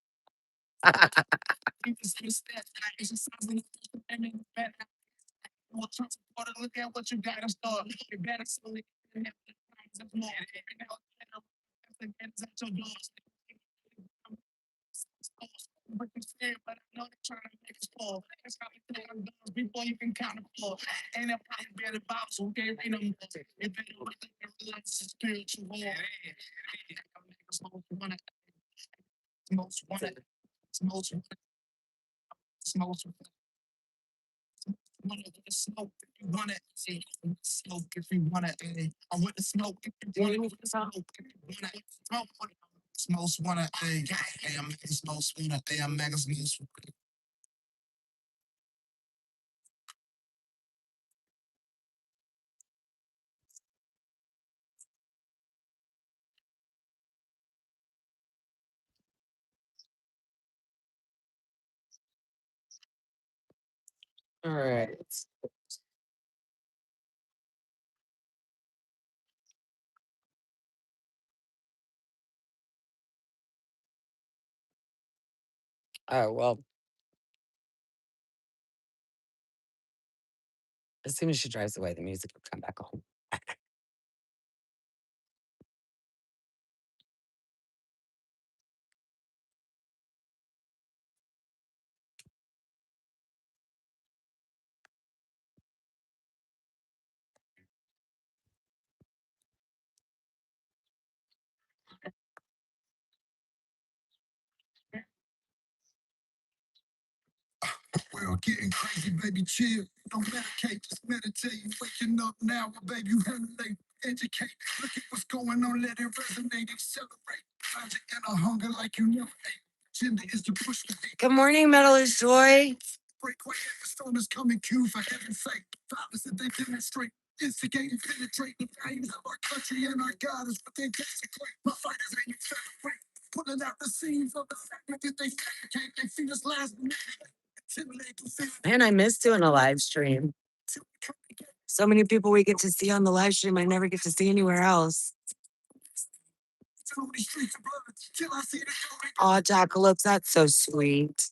All right. Oh, well, as soon as she drives away, the music will come back on. Well, getting crazy, baby, chill. Don't medicate, just meditate. You waking up now, baby, you relate, educate. Look at what's going on, let it resonate, accelerate. Logic and a hunger like you never ate. Agenda is to push the hate. Good morning, Metalist Joy. Break quiet, the storm is coming, cue for heaven's sake. Violence that they demonstrate. Instigate and penetrate the values of our country and our God is what they desecrate. My fighters ain't accelerate. Pulling out the seams of the fabric that they fabricate. They feed us lies. Man, I miss doing a live stream. So many people we get to see on the live stream I never get to see anywhere else. Oh, Jackalopes, that's so sweet.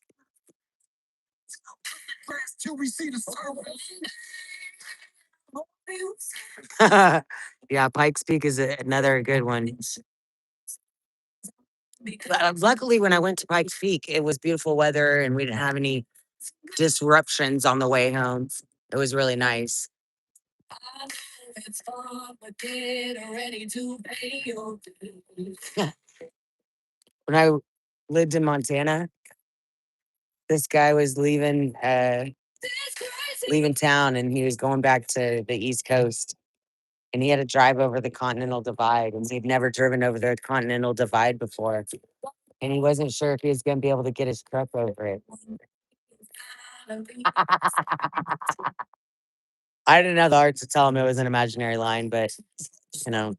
Yeah, Pikes Peak is another good one. Luckily, when I went to Pikes Peak, it was beautiful weather and we didn't have any disruptions on the way home. It was really nice. When I lived in Montana, this guy was leaving town and he was going back to the East Coast. And he had to drive over the Continental Divide, and he'd never driven over the Continental Divide before. And he wasn't sure if he was going to be able to get his truck over it. I didn't have the heart to tell him it was an imaginary line, but you know.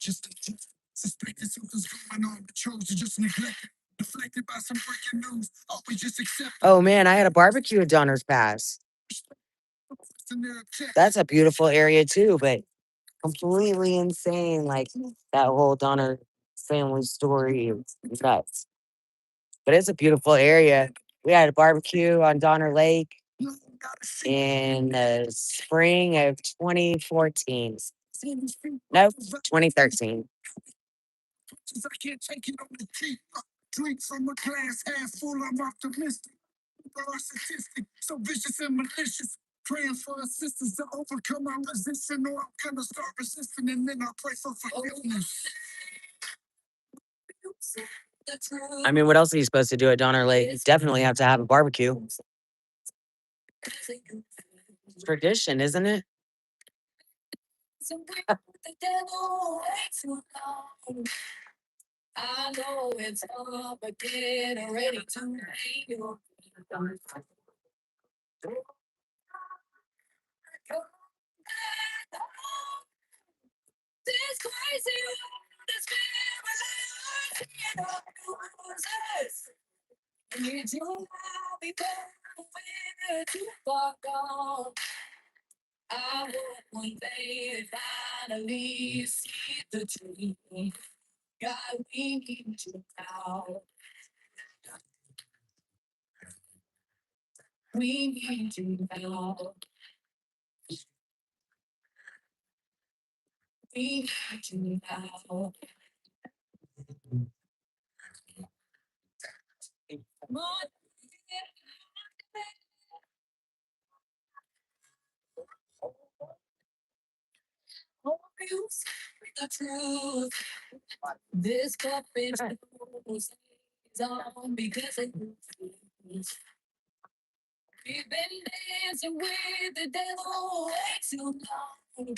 Oh man, I had a barbecue at Donner's Pass. That's a beautiful area too, but completely insane. Like that whole Donner family story is nuts. But it's a beautiful area. We had a barbecue on Donner Lake in the spring of 2014. Nope, 2013. I can't take it on the cheap. Drink from a glass half full, I'm optimistic. Narcissistic, so vicious and malicious. Praying for assistance to overcome our resistance, or I'm gonna start resisting and then I'll pray for forgiveness. I mean, what else are you supposed to do at Donner Lake? You definitely have to have a barbecue. It's tradition, isn't it? I know it's up, but get ready to make you. This crazy world is You'll be there to walk on. I hope one day to finally see the truth. God, we need you now. We need you now. We need you now. More news, the truth. This cup is on because of you. We've been dancing with the devil way too long.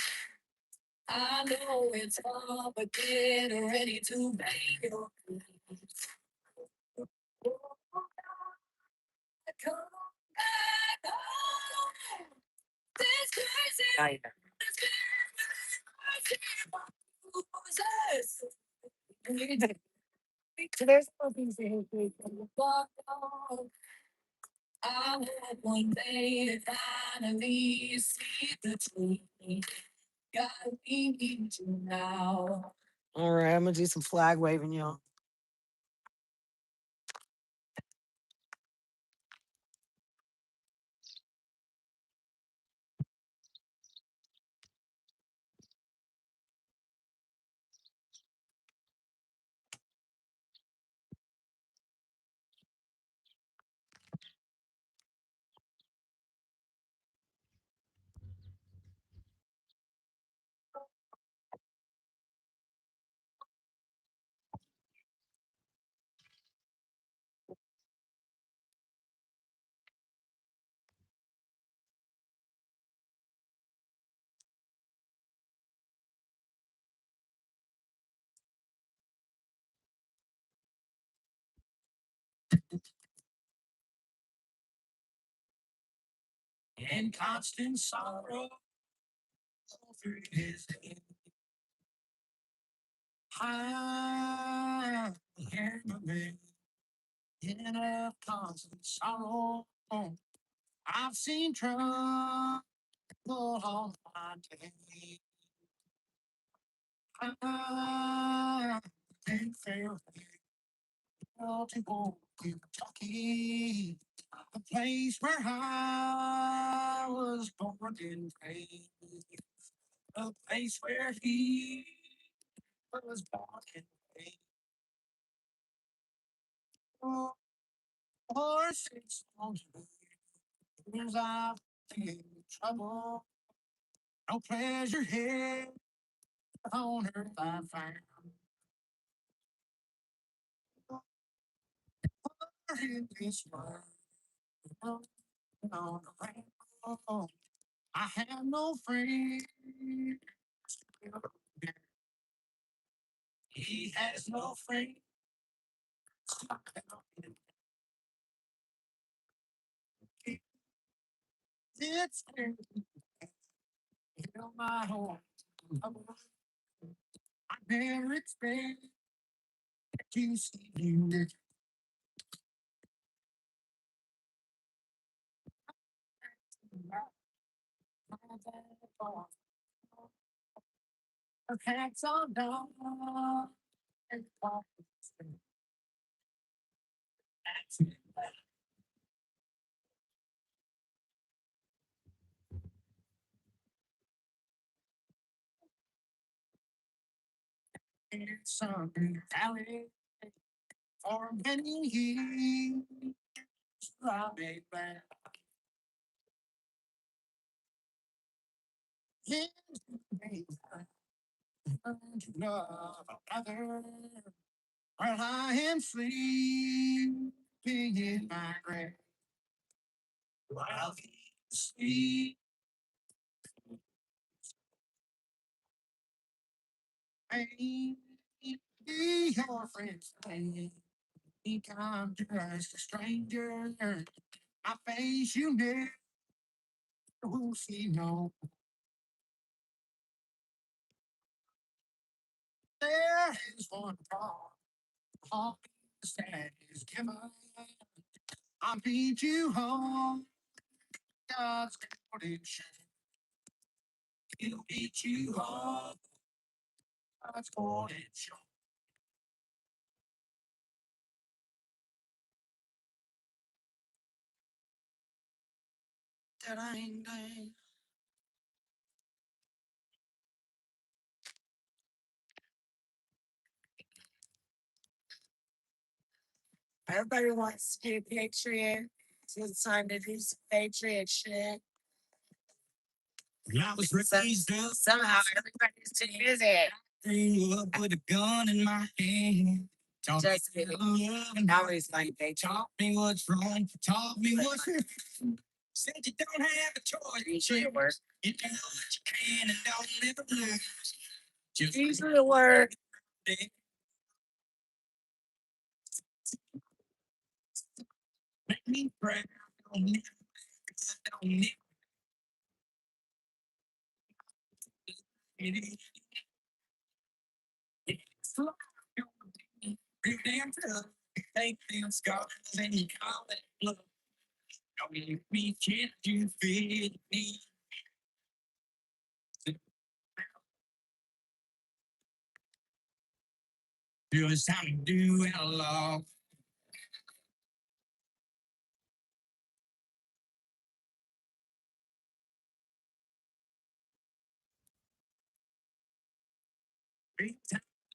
I know it's hard, but get ready to make your peace. Come back home. This crazy. So there's no things that walk on. I hope one day to finally see the truth. God, we need you now. All right, I'm gonna do some flag waving, y'all. In constant sorrow through his head. I hear my name in a constant sorrow. I've seen trouble all my day. I can't fail to go Kentucky, a place where I was born and raised, a place where he was born and raised. Oh, for 6 years I've been in trouble, no pleasure here on earth I found. In this world, on the rainbow, I have no friend. He has no friend. It's in my home. I never expect to see you. Her pants on down and some valley for many years. I made back his name. To love another, while I am sleeping in my grave. While he sleeps, be your friend. He come just a stranger. My face you never will see no. There is one call. All that is given. I beat you home, God's cottage. He'll beat you home, God's cottage. Dang, dang. Everybody wants to do Patriot. So it's time to do some Patriot shit. I was raised up, Somehow everybody's too busy. grew up with a gun in my hand. Taught me Just kidding. love and Now he's like Patriot. taught me what's wrong, taught me what's right. Said you don't have a choice. Usually it works. You do what you can and don't live lose. Just Usually it works. make me proud. Don't live, don't live it. It's like real damn tough. Take them scars and you call it love. Don't make me can't you feel me? Do it's time to do it alone.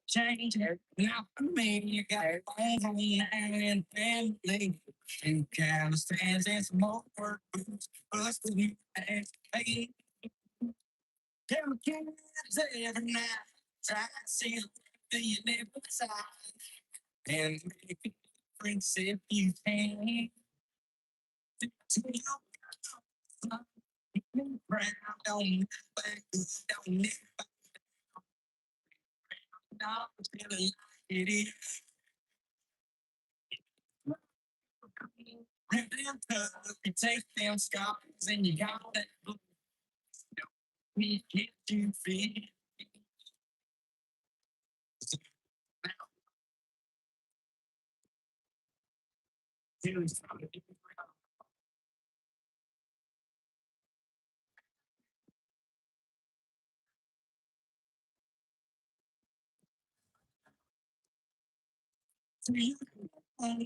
Change it. Now for me, you got phones on now and family. And calisthenics and some more work boots. Plus the new ass. Hey, tell me kids every night. Try to see the never side. And make a difference if you can. To you, proud, don't back, don't not feeling it is. Rip them tough, you take them scars and you got that blue. We get you feel.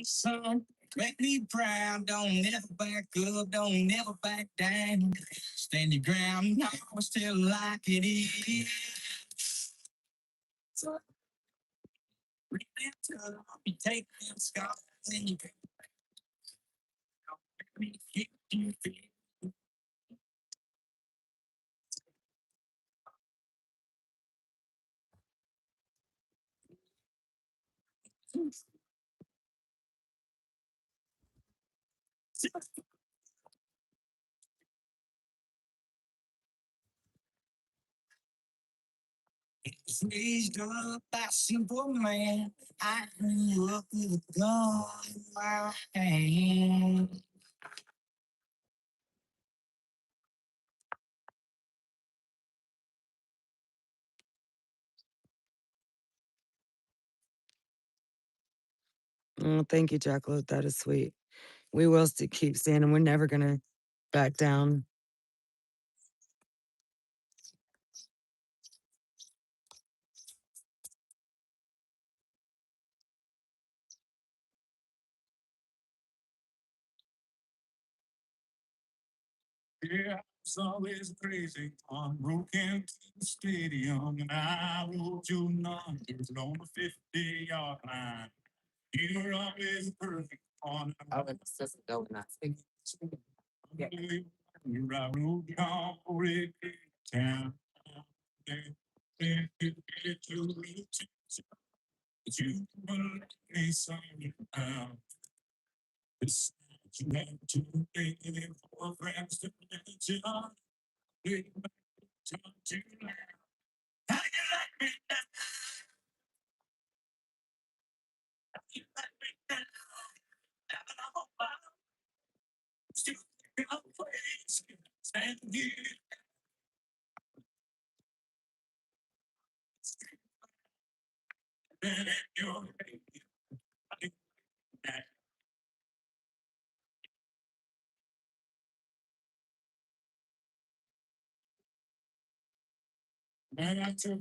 Son, make me proud. Don't never back up. Don't never back down. Stand your ground. No, I still like it is. So, rip them tough, you take them scars and you get you feel. Raised up by a simple man. I grew up with a gun in my hand. Oh, thank you, Jackalope. That is sweet. We will keep standing. We're never gonna back down. Yeah, it's always crazy. I'm broken to the stadium, and I wrote your numbers on the 50-yard line. You were always perfect on Oh, it's just going nuts. Yeah. I rode your red town. But you were me somehow. This you had to make it for friends to mention. We talk too loud. How you like me now? You like me now? Now that I'm on my own, still in a place. Stand here and your And I took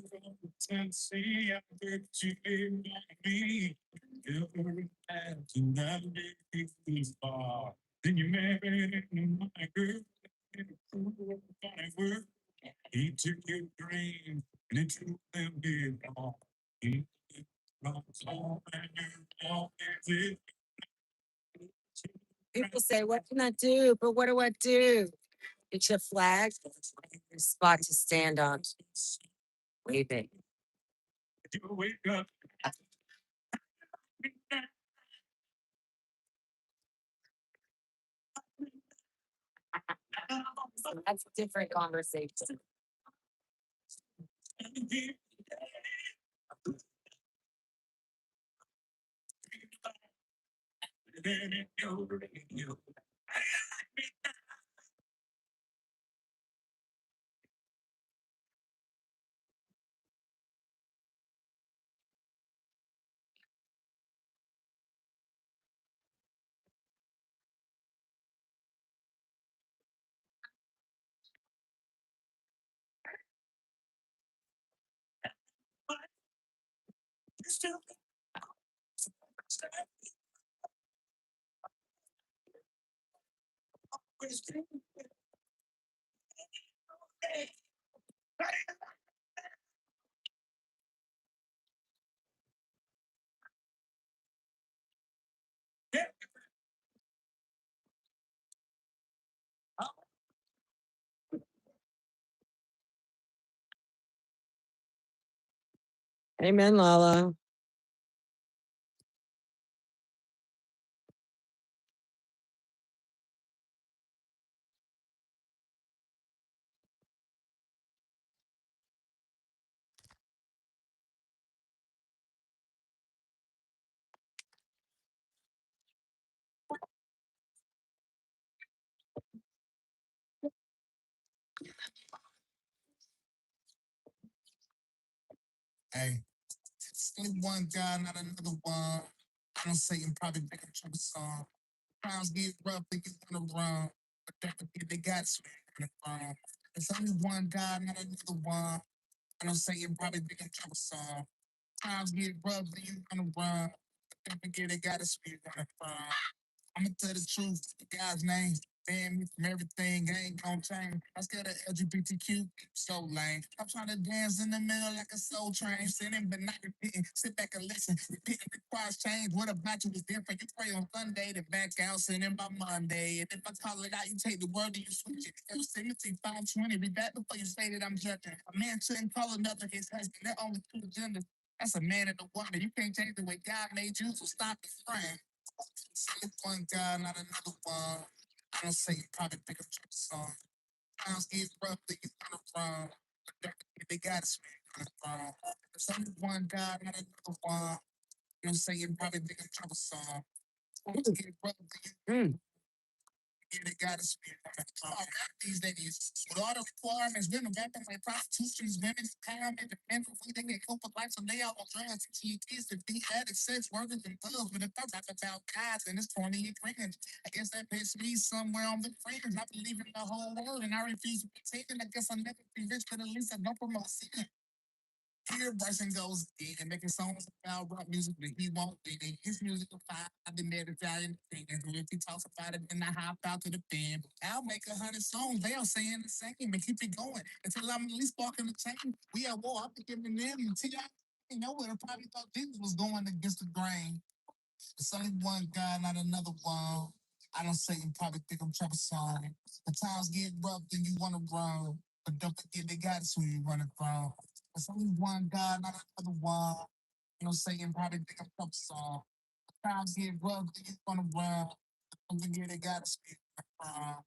Tennessee, I bet you didn't like me. You had to navigate this far. Then you married into my girl. In a cruel, funny world. He took your dreams and he took them big off. He brought home and you all it. People say, "What can I do?" But what do I do? It's a flag, a spot to stand on. Waving. You wake up. So that's a different conversation. Amen, Lala. Hey, it's only one guy, not another one. I don't say I'm probably making trouble song. Times get rough, they get on the run. But don't forget they got sweet on the phone. There's only one guy, not another one. I don't say I'm probably making trouble song. Times get rough, they get on the run. But don't forget they got a sweet on the phone. I'ma tell the truth, the guy's name. Ban me from everything, I ain't gon' change. I scared of LGBTQ, so lame. I'm trying to dance in the middle like a soul train. Sitting but not repeating, sit back and listen. Repeating requires change. What about you is different? You pray on Sunday, then back out, sitting by Monday. And if I call it out, you take the word and you switch it. Every Timothy 5:20, read that before you say that I'm judging. A man shouldn't call another his husband. There are only two agendas. That's a man and a woman. You can't change the way God made you, so stop the frame. Say one guy, not another one. I don't say you probably think I'm trying to song. Times get rough, they get on the run. But don't forget they got a sweet on the phone. There's only one guy, not another one. You don't say you probably think I'm trying to song. Times get rough, they get Mm. they got a sweet on the phone. These days, with all the requirements, women rapping like prostitutions, women's empowerment, the men who they get cope with life, so they all on drugs, teaching your kids to be addicts, sex workers, and thugs. But if I rap about guys, then it's 20 year cringe. I guess that puts me somewhere on the fringe. I believe in the whole world, and I refuse to be taken. I guess I'll never be rich, but at least I don't promote sin. Here, Bryson goes and making songs about rock music, but he won't dig it. His music will fire. I've been there Italian thing. And if he talks about it, then I hop out to the band. I'll make 100 songs. They all saying the same and keep it going until I'm at least walking the chain. We at war. I'm giving them and T.I. You know what? I probably thought Jesus was going against the grain. It's only one guy, not another one. I don't say you probably think I'm trying to sign. The times get rough, then you want to run. But don't forget they got us when you running from. It's only one guy, not another one. You know, saying probably think I'm trying to sign. The times get rough, then you want to run. But don't forget they got us when you running from.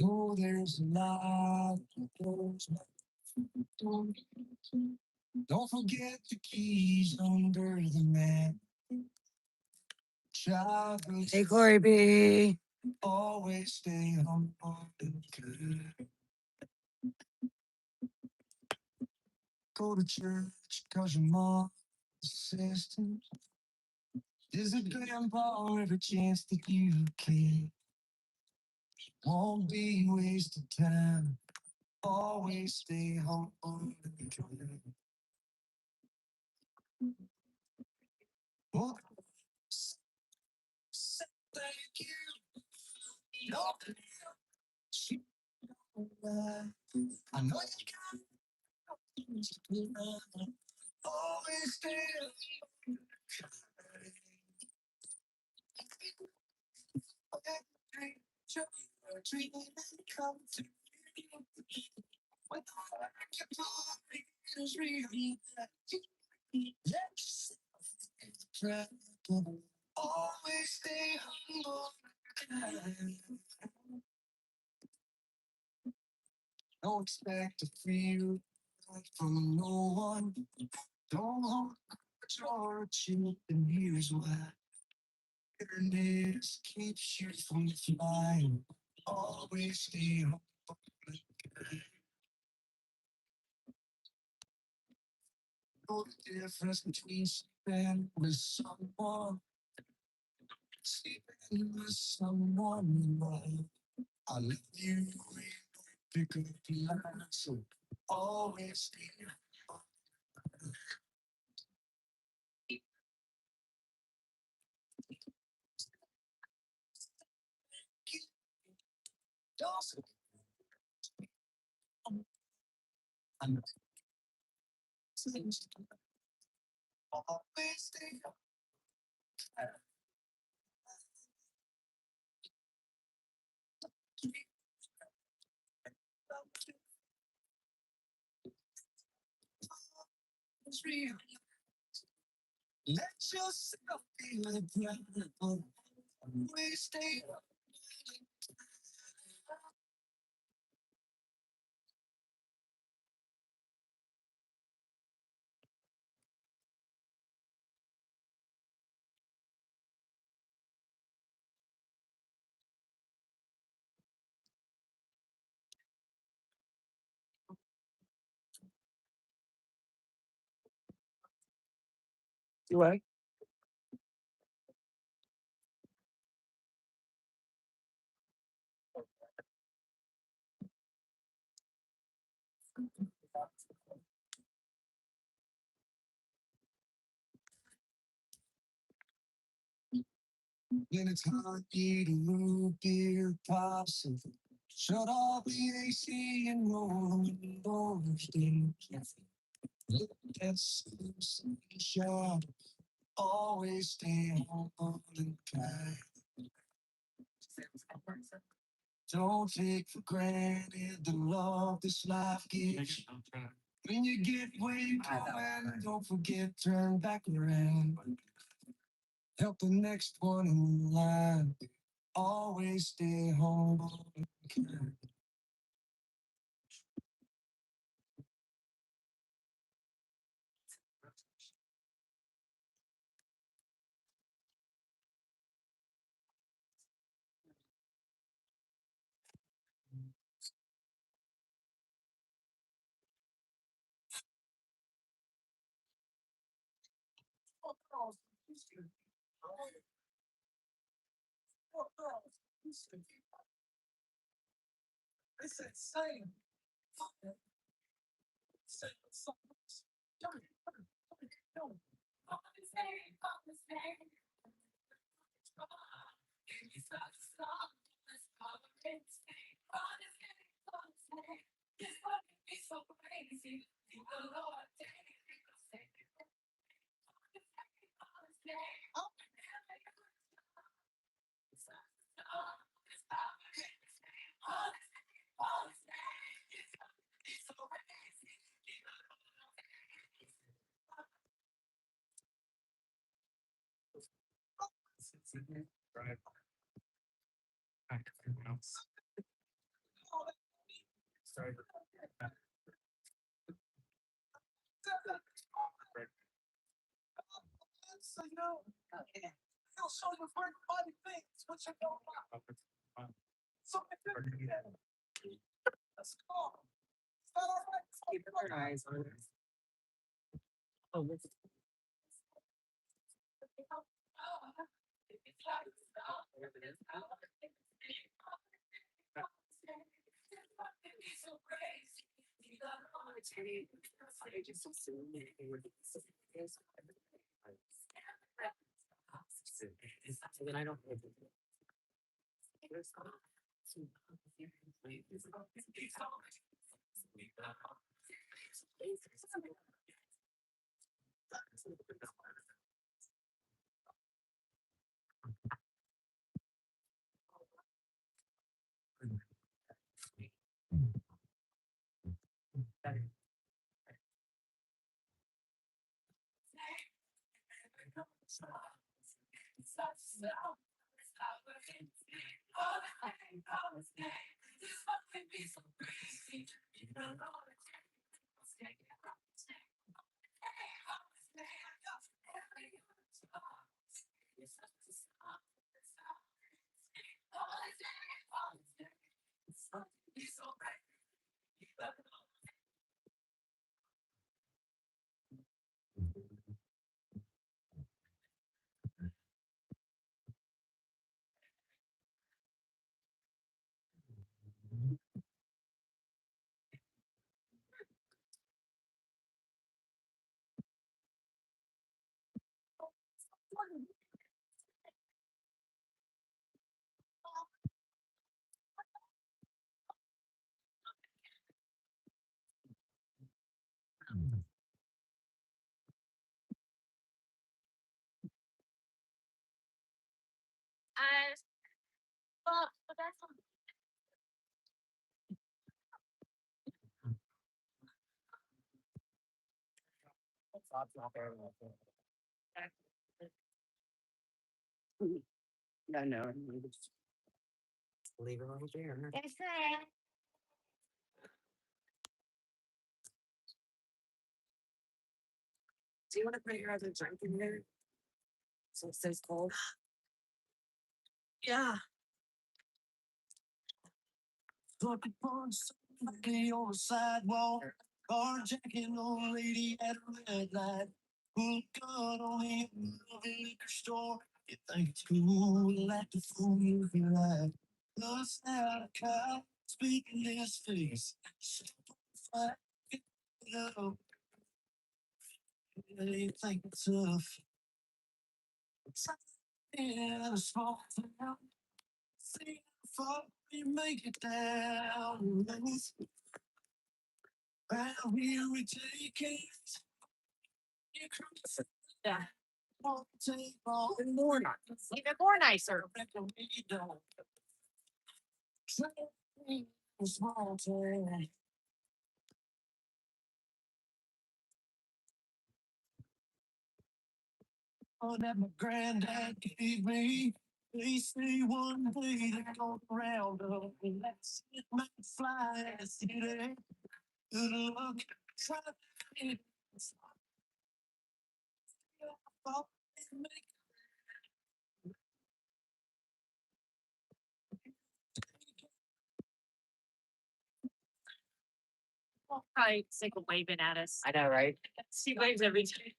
Oh, there's a lot of doors. Don't forget the keys under the mat. Hey, Corey B. Always stay humble and good. Go to church cause your mom's assistant. There's a grandpa every chance that you can. Won't be wasted time. Always stay humble and good. Oh, thank you. No, I know you can. Always stay dream come to when the work is really yes, always stay humble. Don't expect to feel from no one. Don't hold your chin, and here's why. Bitterness keeps you from flying. Always stay humble. Know the difference between sleeping with someone, sleeping with someone you love. I love you, pick up the line, so always stay humble. Don't I'm always stay humble. Let yourself be the brother. Always stay what? When it's hard, eat a root beer, pops, and shut off the AC and roll over things. That's shot. Always stay humble and kind. Don't take for granted the love this life gives. When you get where you're going, don't forget, turn back around. Help the next one in line. Always stay humble and kind. It's insane. Right. Sorry. Keep your eyes on her. Oh, this- So then I don't. I but that's I know. Leave her over there. that's right. Do you want to put your other drink in there? So it says cold. Yeah. Fucking on Sunday on the sidewalk, carjacking old lady at a red light. Pull a gun on the end of a liquor store. You think it's cool, like the fool you can like. Bust out a cop, speaking his face. Fight it up. They think it's tough. In a small town, see how far you make it down. Round here we take it. You cross Yeah. won't take all and more not. Even more nicer. We don't. Train a small town. Oh, that my granddad gave me. They say one day they're going around up. Let's it might fly in the city. Good luck. Try to make Probably sick of waving at us. I know, right? She waves every time.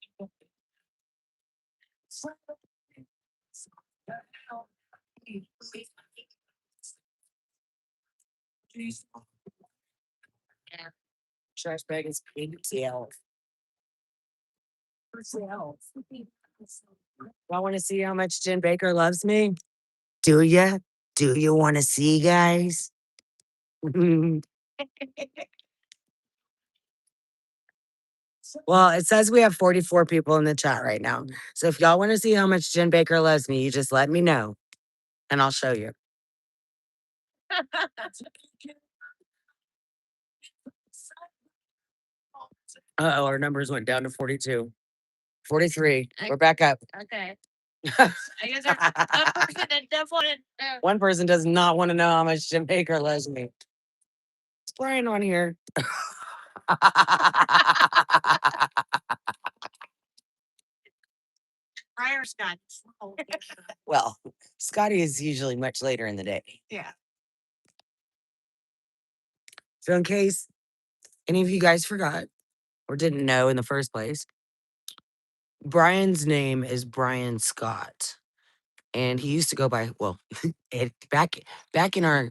Trash bag is PTL. I want to see how much Jen Baker loves me. Do ya? Do you want to see, guys? Well, it says we have 44 people in the chat right now. So if y'all want to see how much Jen Baker loves me, you just let me know and I'll show you. Uh-oh, our numbers went down to 42. 43. We're back up. Okay. I guess there's one person that does want to know. One person does not want to know how much Jen Baker loves me. It's Brian on here. Brian or Scott? Well, Scotty is usually much later in the day. Yeah. So, in case any of you guys forgot or didn't know in the first place, Brian's name is Brian Scott, and he used to go by back in our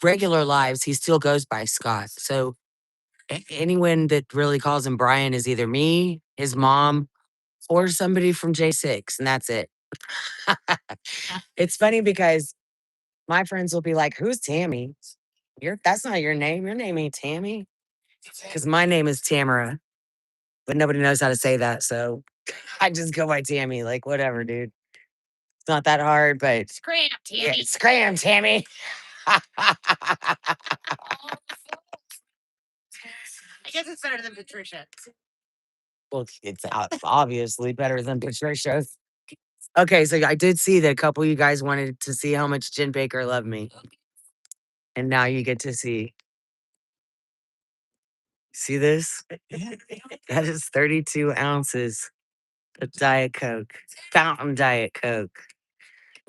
regular lives, he still goes by Scott. So, anyone that really calls him Brian is either me, his mom, or somebody from J6, and that's it. It's funny because my friends will be like, "Who's Tammy? That's not your name. Your name ain't Tammy." Because my name is Tamara, but nobody knows how to say that. So I just go by Tammy. Like, whatever, dude. It's not that hard, but Scram, Tammy. yeah, scram, Tammy. I guess it's better than Patricia. Well, it's obviously better than Patricia's. Okay, so I did see that a couple of you guys wanted to see how much Jen Baker loved me. And now you get to see. See this? That is 32 ounces of Diet Coke, fountain Diet Coke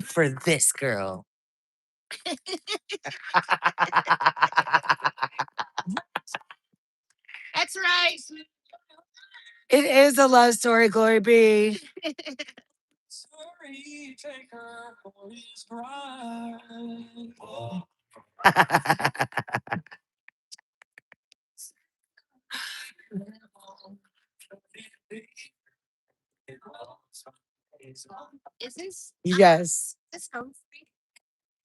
for this girl. That's right. It is a love story, Glory be. Sorry, take her for his bride. Is Yes. this home free?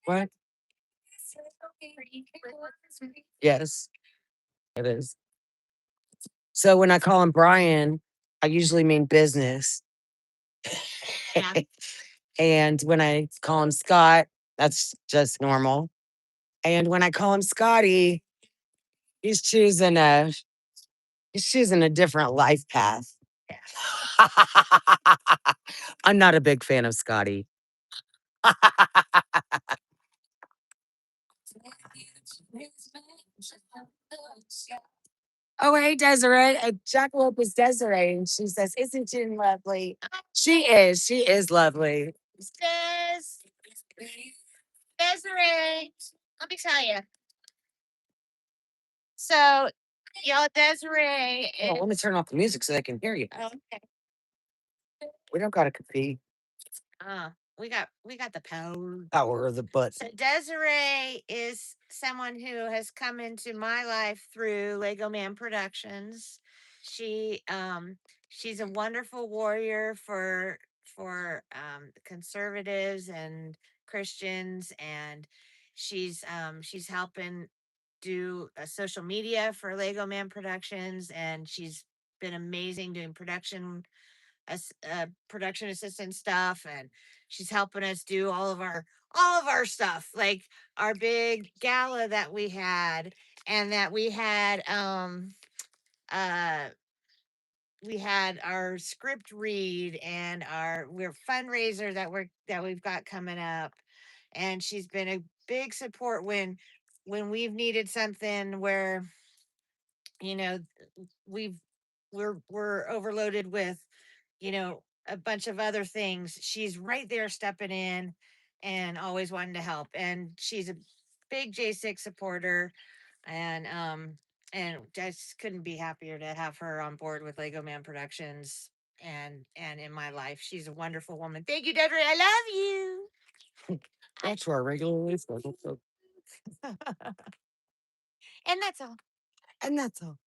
What? Yes, it is. So when I call him Brian, I usually mean business. Yeah. And when I call him Scott, that's just normal. And when I call him Scotty, he's choosing a different life path. I'm not a big fan of Scotty. Oh, hey, Desiree. Jackalope is Desiree. And she says, "Isn't Jen lovely?" She is. She is lovely. Desiree. Let me tell you. So, y'all, Desiree. Oh, let me turn off the music so they can hear you. Oh, okay. We don't got to compete. We got the power. Power of the butt. So Desiree is someone who has come into my life through Lego Man Productions. She's a wonderful warrior for conservatives and Christians, and she's helping do social media for Lego Man Productions, and she's been amazing doing as production assistant stuff, and she's helping us do all of our stuff, like our big gala that we had, and that uh we had our script read and we're fundraiser that we've got coming up. And she's been a big support when we've needed something where, you know, we've we're overloaded with, a bunch of other things. She's right there stepping in and always wanting to help. And she's a big J6 supporter, and just couldn't be happier to have her on board with Lego Man Productions and in my life. She's a wonderful woman. Thank you, Desiree. I love you. That's our regular life. And that's all. And that's all.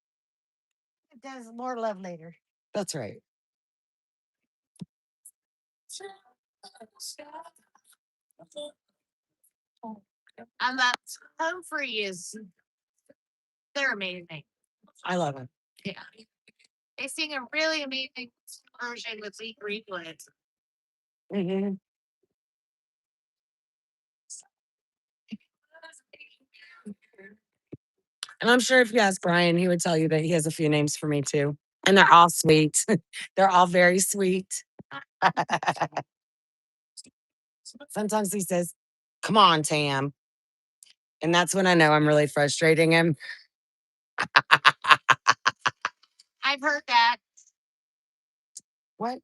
There's more love later. That's right. I'm not home free they're amazing. I love it. Yeah. They sing a really amazing version with Lee Greenwood. Mhm. And I'm sure if you ask Brian, he would tell you that he has a few names for me too. And they're all sweet. They're all very sweet. Sometimes he says, "Come on, Tam." And that's when I know I'm really frustrating him. I've heard that. What?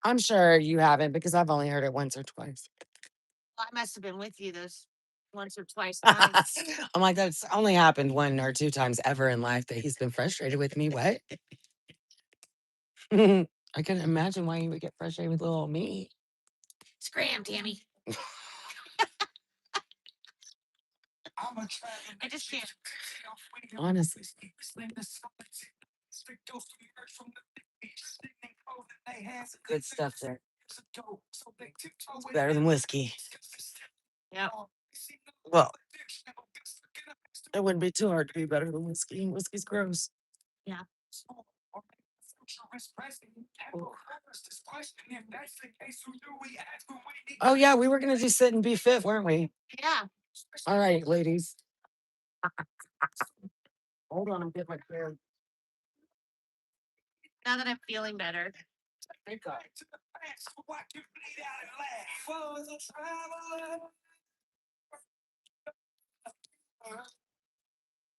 I'm sure you haven't because I've only heard it once or twice. I must have been with you those once or twice times. I'm like, that's only happened 1 or 2 times ever in life that he's been frustrated with me. What? I can imagine why you would get frustrated with little me. Scram, Tammy. I just can't. Honestly. Good stuff there. It's better than whiskey. Yeah. Well, it wouldn't be too hard to be better than whiskey. Whiskey's gross. Yeah. Oh yeah, we were gonna do sit and be fit, weren't we? Yeah. All right, ladies. Hold on, I'm getting my hair. Now that I'm feeling better. Thank God.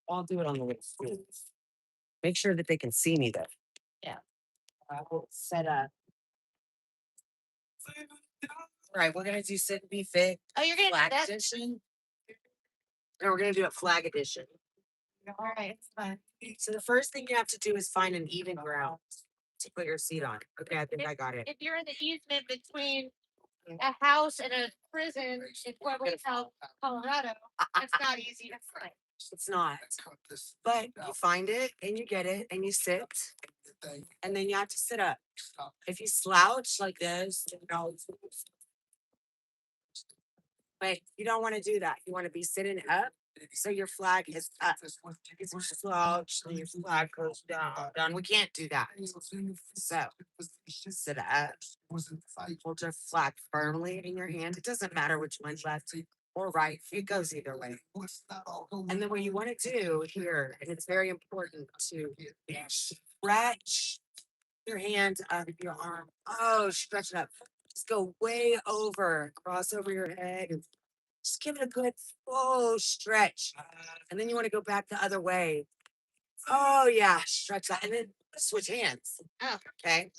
I'll do it on the way. Make sure that they can see me though. Yeah. I will set up. All right, we're gonna do sit and be fit. Oh, you're gonna do Flag that? edition. And we're gonna do it flag edition. All right, it's fine. So the first thing you have to do is find an even ground to put your seat on. Okay, I think I got it. If you're in the easement between a house and a prison in Pueblo, Colorado, it's not easy to find. It's not. But you find it and you get it and you sit. And then you have to sit up. If you slouch like this, but you don't want to do that. You want to be sitting up. So your flag is up. If you slouch, then your flag goes down. We can't do that. So sit up. Hold your flag firmly in your hand. It doesn't matter which one's left or right. It goes either way. And then what you want to do here, and it's very important to stretch your hand up your arm. Oh, stretch it up. Just go way over, cross over your head, and just give it a good full stretch. And then you want to go back the other way. Oh yeah, stretch that, and then switch hands. Oh. Okay.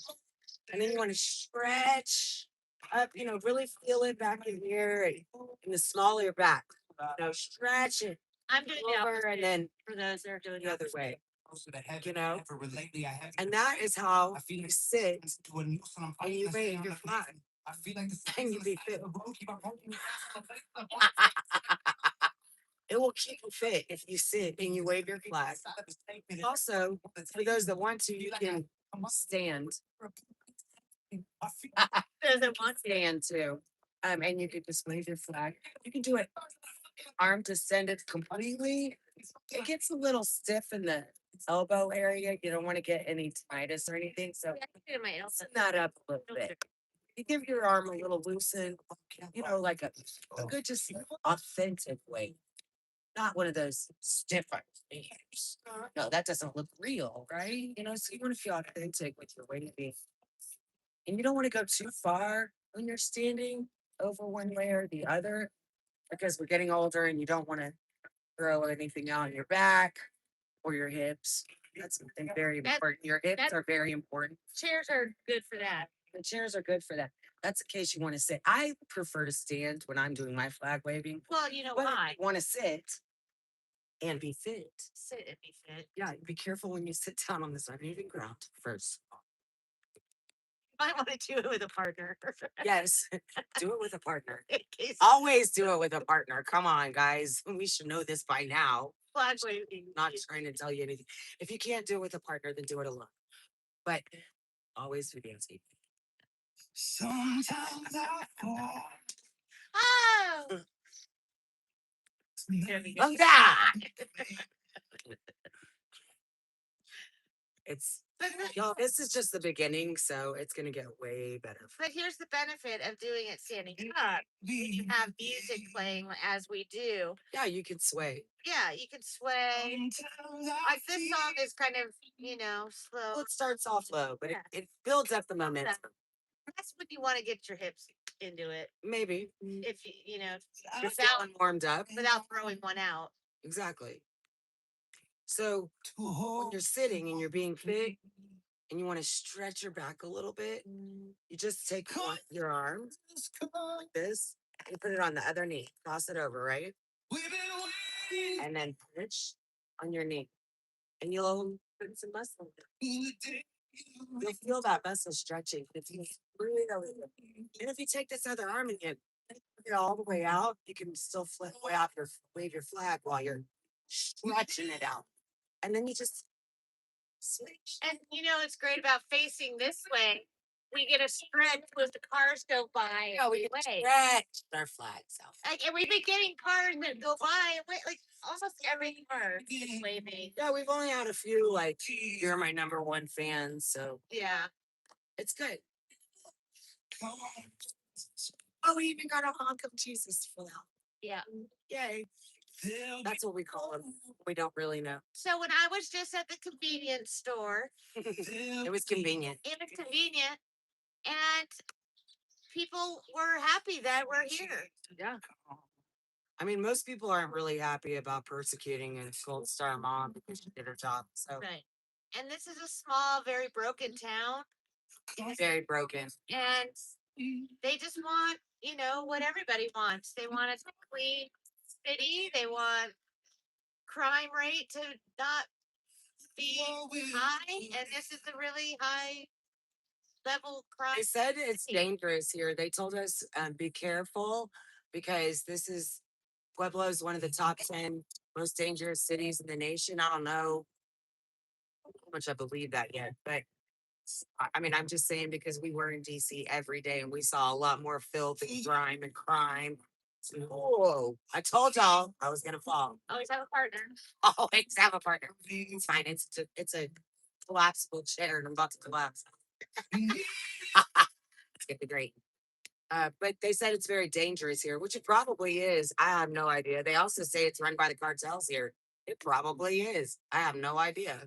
And then you want to stretch up, really feel it back in here in the small of your back. Stretch it I'm doing the over opposite and then for those that are doing the other way. And that is how you sit and you wave your flag. And you be fit. It will keep you fit if you sit and you wave your flag. Also, for those that want to, you can stand. Those that want to stand too. And you can just wave your flag. You can do it arm descended completely. It gets a little stiff in the elbow area. You don't want to get any tinnitus or anything. So loosen that up a little bit. You give your arm a little loosen, like a good, just authentic way. Not one of those stiff arms. No, that doesn't look real, right? So you want to feel authentic with your waving. And you don't want to go too far when you're standing over one way or the other because we're getting older and you don't want to throw anything out on your back or your hips. That's something very important. Your hips are very important. Chairs are good for that. The chairs are good for that. That's in case you want to sit. I prefer to stand when I'm doing my flag waving. Well, you know But why? if you want to sit and be fit. Sit and be fit. Yeah, be careful when you sit down on this uneven ground first. I want to do it with a partner. Yes, do it with a partner. In case Always do it with a partner. Come on, guys. We should know this by now. flag waving. Not trying to tell you anything. If you can't do it with a partner, then do it alone. But always videotape. Sometimes I fall. Oh! Oh, God. Y'all, this is just the beginning, so it's gonna get way better. But here's the benefit of doing it standing up. You have music playing as we do. Yeah, you can sway. Yeah, you can sway. Like this song is kind of, slow. Well, it starts off low, but it builds up the momentum. That's when you want to get your hips into it. Maybe. If you without warmed up. Without throwing one out. Exactly. So when you're sitting and you're being fit, and you want to stretch your back a little bit, you just take your arm like this and put it on the other knee. Cross it over, right? And then push on your knee. And you'll put some muscle. You'll feel that muscle stretching. If you really, and if you take this other arm and you put it all the way out, you can still wave your flag while you're stretching it out. And then you just switch. And you know, it's great about facing this way. We get a stretch as the cars go by. Yeah, we can stretch our flags out. Like, and we've been getting cars that go by, and like almost every car is waving. Yeah, we've only had a few. Like, you're my number one fan, so Yeah, it's good. Oh, we even got a honk of Jesus for that. yeah. Yay. That's what we call them. We don't really know. So when I was just at the convenience store, It was convenient. it was convenient, and people were happy that we're here. Yeah. I mean, most people aren't really happy about persecuting a Gold Star mom because she did her job. So Right. And this is a small, very broken town, very broken. and they just want, you know, what everybody wants. They want a clean city. They want crime rate to not be high, and this is a really high level crime. They said it's dangerous here. They told us be careful because Pueblo is one of the top 10 most dangerous cities in the nation. I don't know how much I believe that yet, but I mean, I'm just saying because we were in DC every day and we saw a lot more filth and grime and crime. Whoa, I told y'all I was gonna fall. Always have a partner. Always have a partner. It's fine. It's a collapsible chair and I'm about to collapse. It's gonna be great. But they said it's very dangerous here, which it probably is. I have no idea. They also say it's run by the cartels here. It probably is. I have no idea.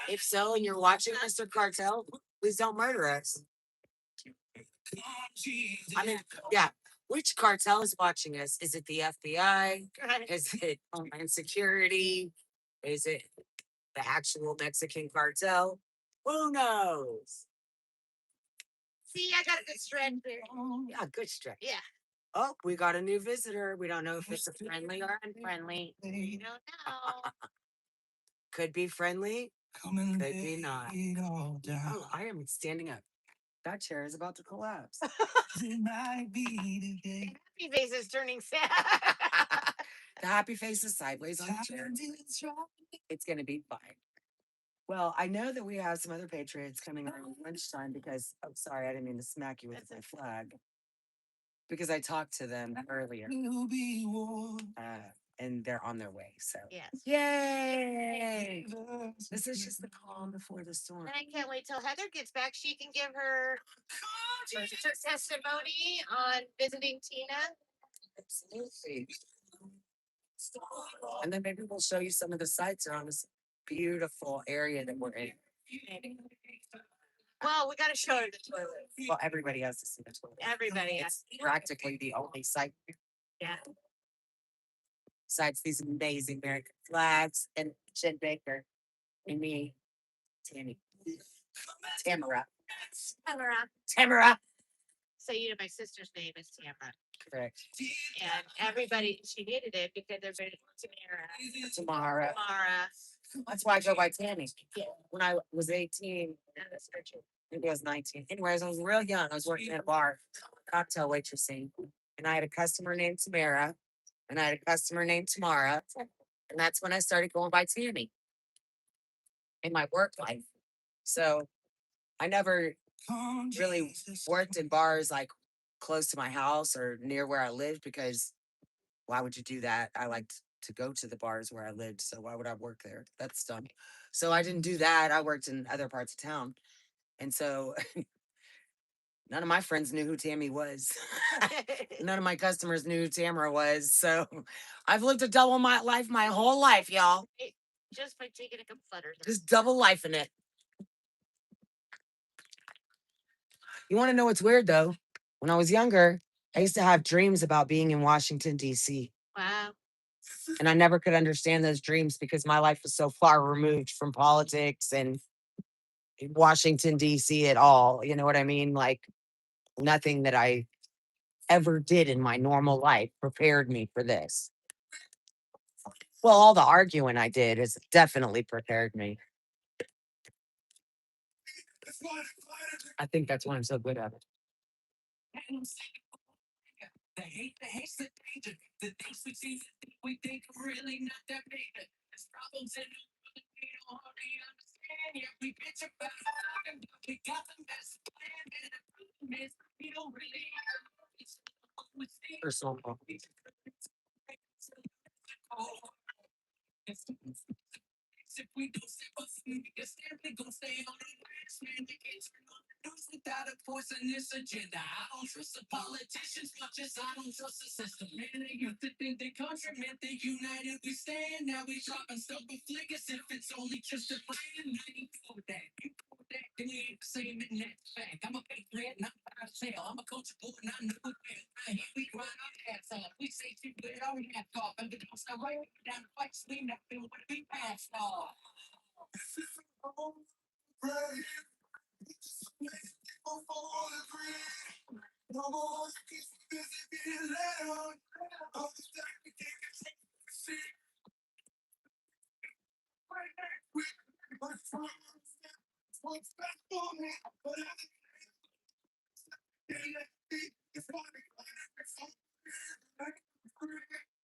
If so, and you're watching Mr. Cartel, please don't murder us. I mean, yeah. Which cartel is watching us? Is it the FBI? Is it Homeland Security? Is it the actual Mexican cartel? Who knows? See, I got a good stretch here. Yeah, good stretch. Yeah. Oh, we got a new visitor. We don't know if it's a friendly or unfriendly. You don't know. Could be friendly, could be not. Oh, I am standing up. That chair is about to collapse. Happy face is turning sad. The happy face is sideways on the chair. It's going to be fine. Well, I know that we have some other Patriots coming around lunchtime because, oh, sorry, I didn't mean to smack you with my flag. Because I talked to them earlier. And they're on their way. So, Yes. yay! This is just the calm before the storm. And I can't wait till Heather gets back. She can give her testimony on visiting Tina. Absolutely. And then maybe we'll show you some of the sights around this beautiful area that we're in. Well, we got to show her the toilet. Well, everybody has to see the toilet. Everybody. It's practically the only site. Yeah. Besides these amazing American flags and Jen Baker and me, Tamara. So you know my sister's name is Tamara. Correct. And everybody, she needed it because everybody Tamara. That's why I go by Tammy. When I was 18, maybe I was 19. Anyways, I was real young. I was working at a bar, cocktail waitressing, and I had a customer named Tamara, and I had a customer named Tamara, and that's when I started going by Tammy in my work life. So I never really worked in bars like close to my house or near where I lived because why would you do that? I liked to go to the bars where I lived, so why would I work there? That's dumb. So I didn't do that. I worked in other parts of town. And so none of my friends knew who Tammy was. None of my customers knew who Tamara was. So I've lived a double my life my whole life, y'all. Just by taking a couple letters. Just double life in it. You want to know what's weird though? When I was younger, I used to have dreams about being in Washington, D.C. Wow. And I never could understand those dreams because my life was so far removed from politics and Washington, D.C. at all. You know what I mean? Like nothing that I ever did in my normal life prepared me for this. Well, all the arguing I did has definitely prepared me. I think that's why I'm so good at it. The hate, the danger. The things we see, we think are really not that major. There's problems in the world that we don't hardly understand. Yeah, we bitch about them, but we got the best plan. And the problem is, we don't really have it's Personal. if we don't step up, we simply gonna stay on the last man. They can't turn on the news without a poisonous agenda. I don't trust the politicians much as I don't trust the system. Man, they used to think they country meant they united we stand. Now we dropping stuff and flick as if it's only just a plan. I ain't for that. You for that, then we ain't the same in that fact. I'm a patriot, not by sale. I'm a coachable and I know it well. Right here we grind our hats off. We say shit with our hats off. And we don't stop right down the fight, swing that feel what we passed off.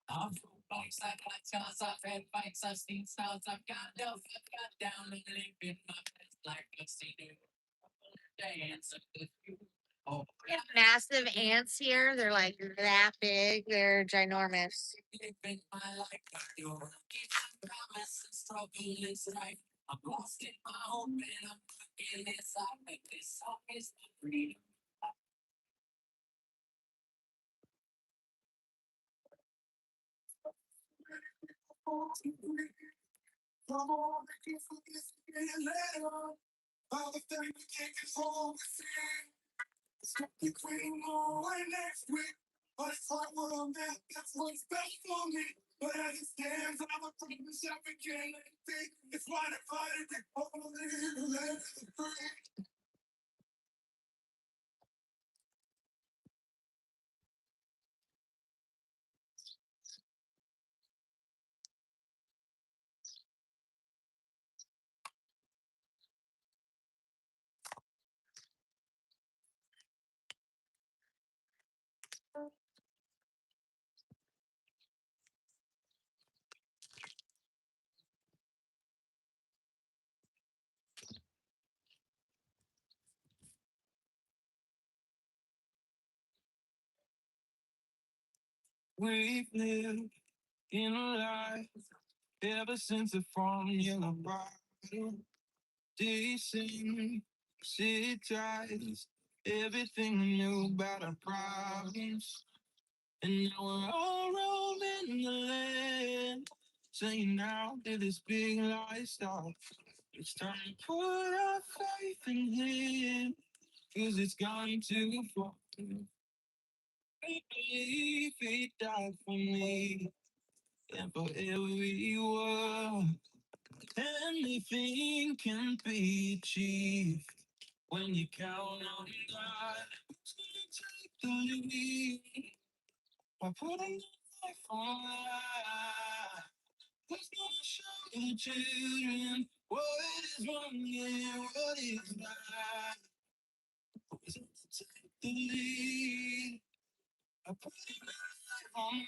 I've fights, I've had scars, I've had fights, I've seen styles, I've got love, I've got down and living my best life, I've seen it. Dance with you. Oh, We have massive ants here. They're like that big. They're ginormous. living my life, you're promise and struggle is right. I'm lost in my home and I'm looking inside. Like this song is the freedom. We've lived in a life ever since the formula bottle. Decent, city ties, everything we knew about our problems. And now we're all roaming the land, saying how did this big lie start? It's time to put our faith in him, cause it's gone too far. I believe he died for me, and for every word. Anything can be achieved when you count on God. Who's gonna take the lead by putting life on life? Who's gonna show the children what is wrong and what is right? Who's gonna take the lead by putting life on life?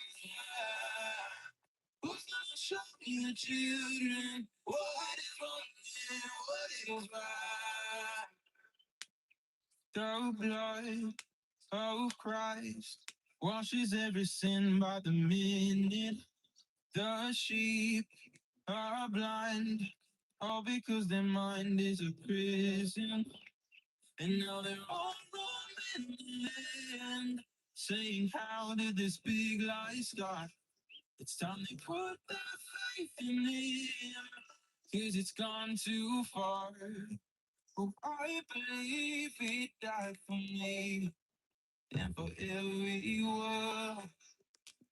Who's gonna show the children what is wrong and what is right? The blood of Christ washes every sin by the minute. The sheep are blind, all because their mind is a prison. And now they're all roaming the land, saying, how did this big lie start? It's time they put their faith in him, cause it's gone too far. Oh, I believe he died for me, and for every word.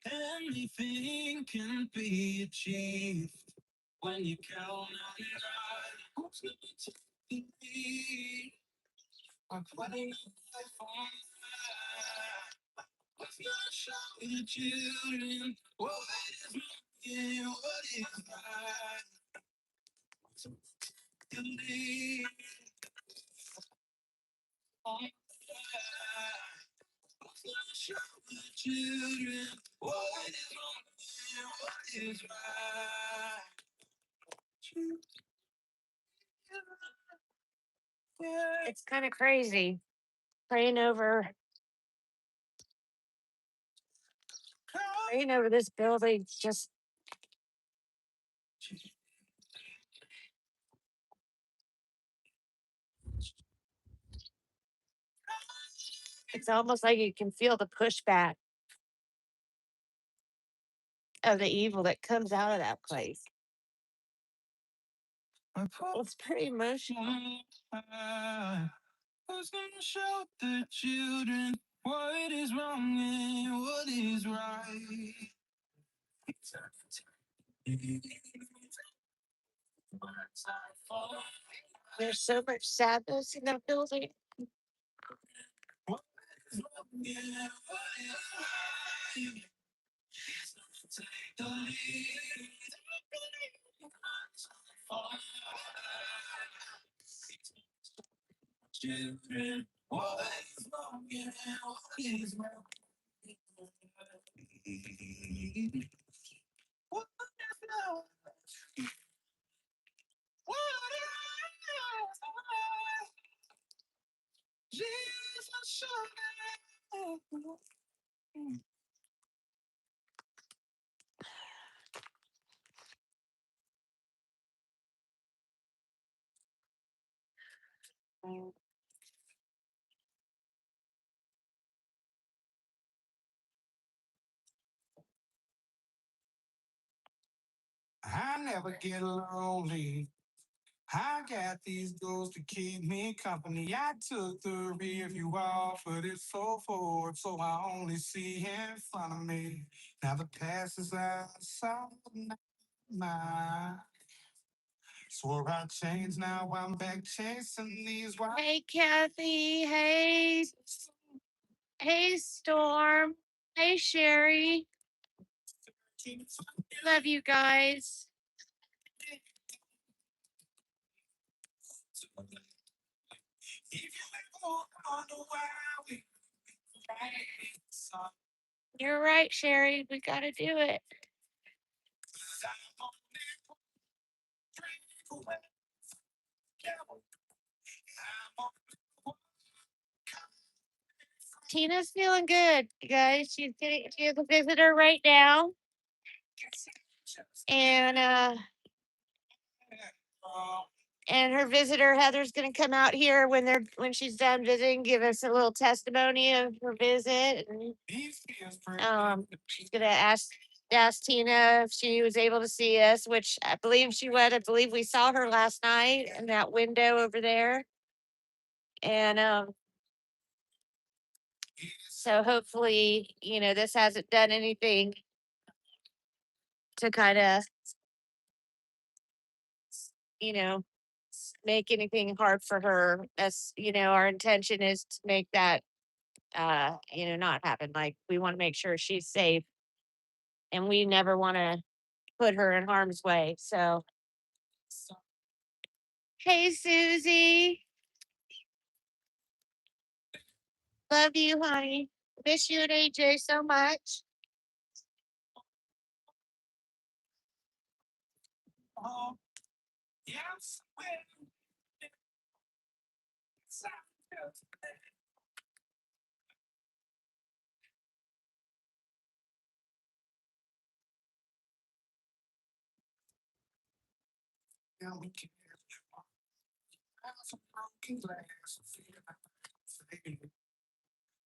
Anything can be achieved when you count on God. Who's gonna take I'm putting my phone. What's gonna show the children what is right, what is right? What's gonna show the children what is wrong, what is right? It's kind of crazy praying over this building. Just it's almost like you can feel the pushback of the evil that comes out of that place. It's pretty emotional. Who's gonna show the children what is wrong and what is right? There's so much sadness in that building. What is wrong and what is right? Take the lead. Children, what is wrong and what is right? What is love? What is love? Jesus, show me. I never get lonely. I got these ghosts to keep me company. I took the rear view off, but it's so forward, so I only see in front of me. Now the past is outside my. Swore I changed, now I'm back chasing these wild. Hey, Kathy. Hey, Storm. Hey, Sherry. Love you guys. If you ever wonder why we You're right, Sherry. We got to do it. Tina's feeling good, you guys. She has a visitor right now. And her visitor Heather's going to come out here when she's done visiting, give us a little testimony of her visit. And she's going to ask Tina if she was able to see us, which I believe she would. I believe we saw her last night in that window over there. And so hopefully, this hasn't done anything to kind of, make anything hard for her. As our intention is to make that not happen. Like, we want to make sure she's safe, and we never want to put her in harm's way. So, hey, Susie, love you, honey. Miss you and AJ so much. yes, now we can have some broken glass.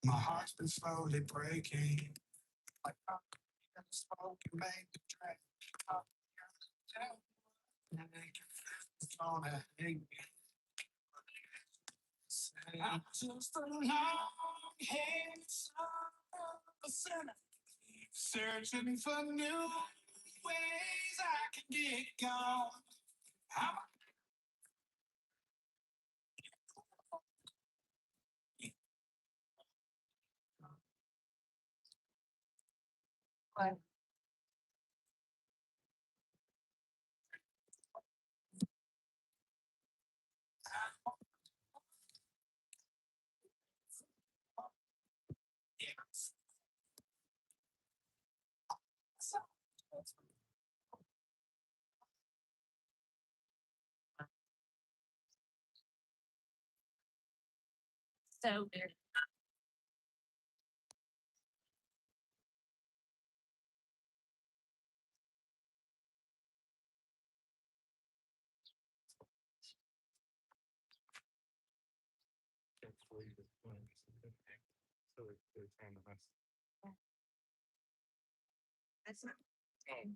My heart's been slowly breaking. Like I'm spoken, make the track. I'm just a long haired son of a sinner, searching for new ways I can get gone. I'm So weird. That's not okay.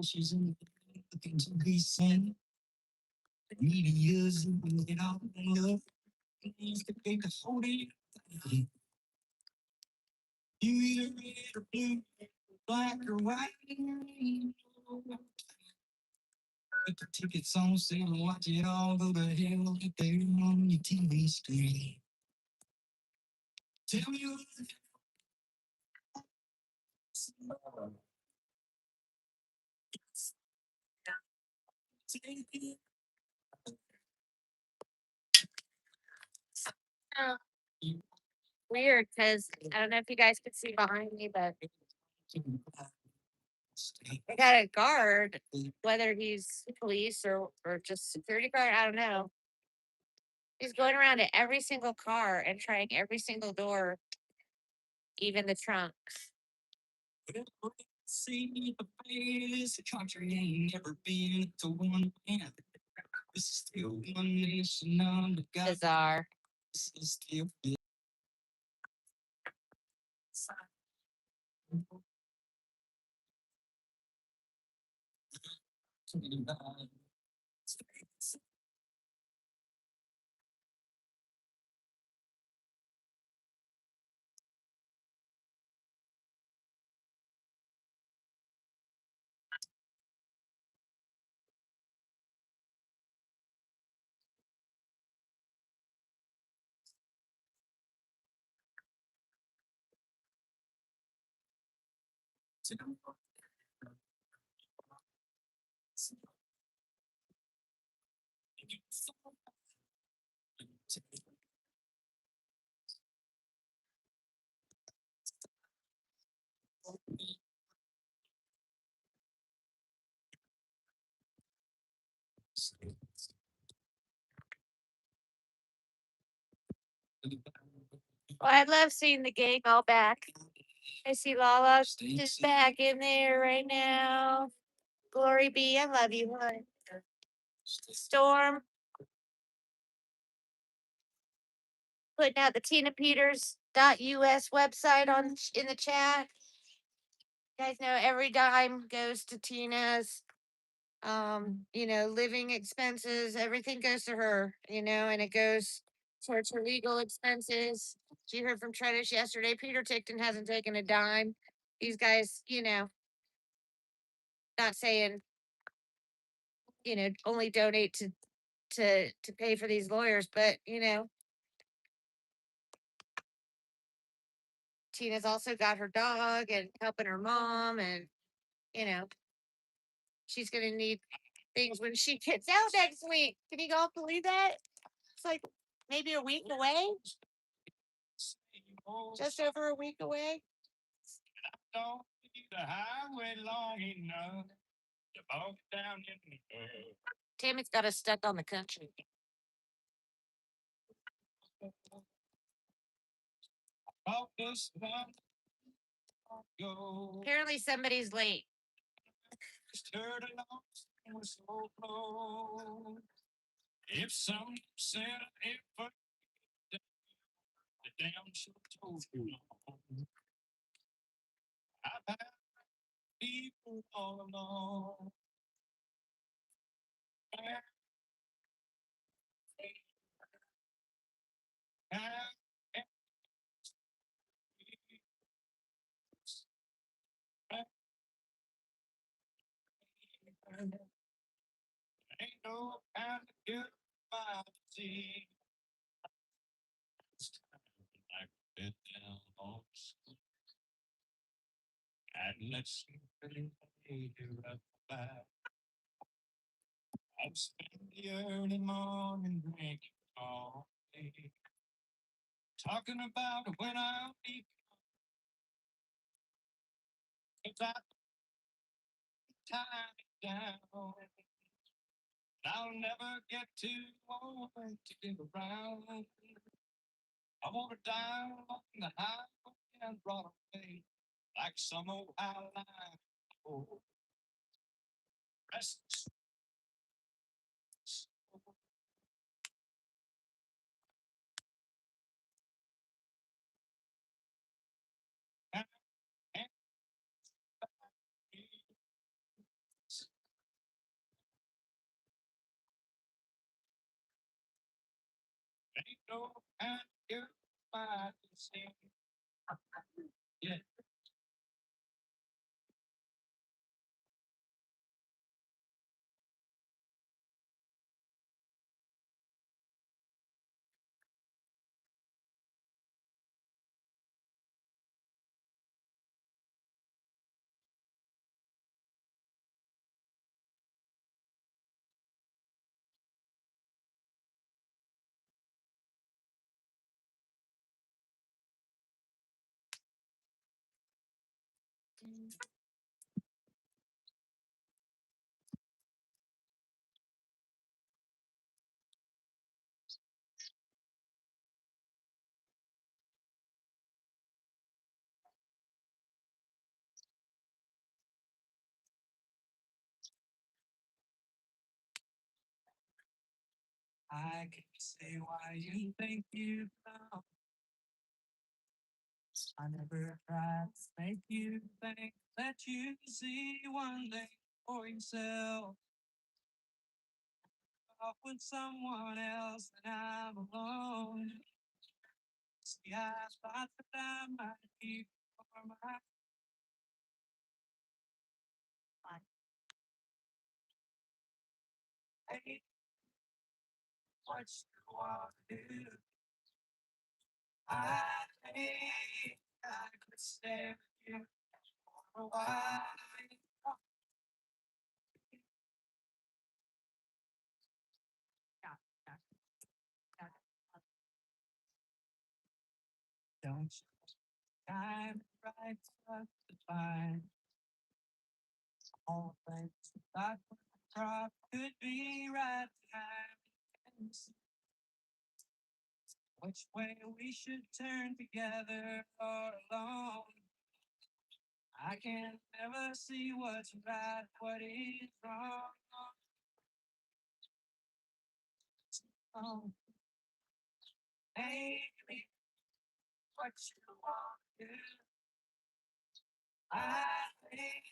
She's looking to be seen. The media's it all love. Needs to take a hold of you. You either red or blue, black or white. Put the tickets on sale and watch it all go to hell up there on your TV screen. Tell me what. Oh, weird, because I don't know if you guys can see behind me, but I got a guard, whether he's police or just security guard, I don't know. He's going around to every single car and trying every single door, even the trunks. See the face, the country ain't never been to one end. This is still one nation under God. Bizarre. This is still Well, I love seeing the gang all back. I see Lala's just back in there right now. Glory be, I love you, hon. Storm putting out the TinaPeters.us website on in the chat. You guys know every dime goes to Tina's. Living expenses, everything goes to her, and it goes towards her legal expenses. She heard from Tredish yesterday. Peter Tickton hasn't taken a dime. These guys, not saying, only donate to pay for these lawyers, but Tina's also got her dog and helping her mom, and you know, she's gonna need things when she gets out next week. Can you all believe that? It's like maybe a week away. Just over a week away. don't see the highway long enough to walk down in the mud. Tammy's got us stuck on the country. Walk this one, go. Apparently somebody's late. Stirred along, and was so close. If some said if the damn should told you long. I've had people all along. Ain't no kind of goodbye to see. It's time I bed down on sleep. And let's something here at the back. I've spent the early morning drinking all day, talking about when I'll be about time down. I'll never get too old to get around. I wanna die on the highway and run away like some old outline. Oh, restless. And ain't no kind of goodbye to say. Yeah. I can't say why you think you know. I never tried to make you think that you see one thing for yourself. Off with someone else and I'm alone. See, I thought that I might keep for my hate. What you want to do? I think I could stay with you for a while. Don't you time right for us to find all things that would drop could be right time and see which way we should turn together or alone. I can never see what's right, what is wrong. Oh, baby, what you want to do? I think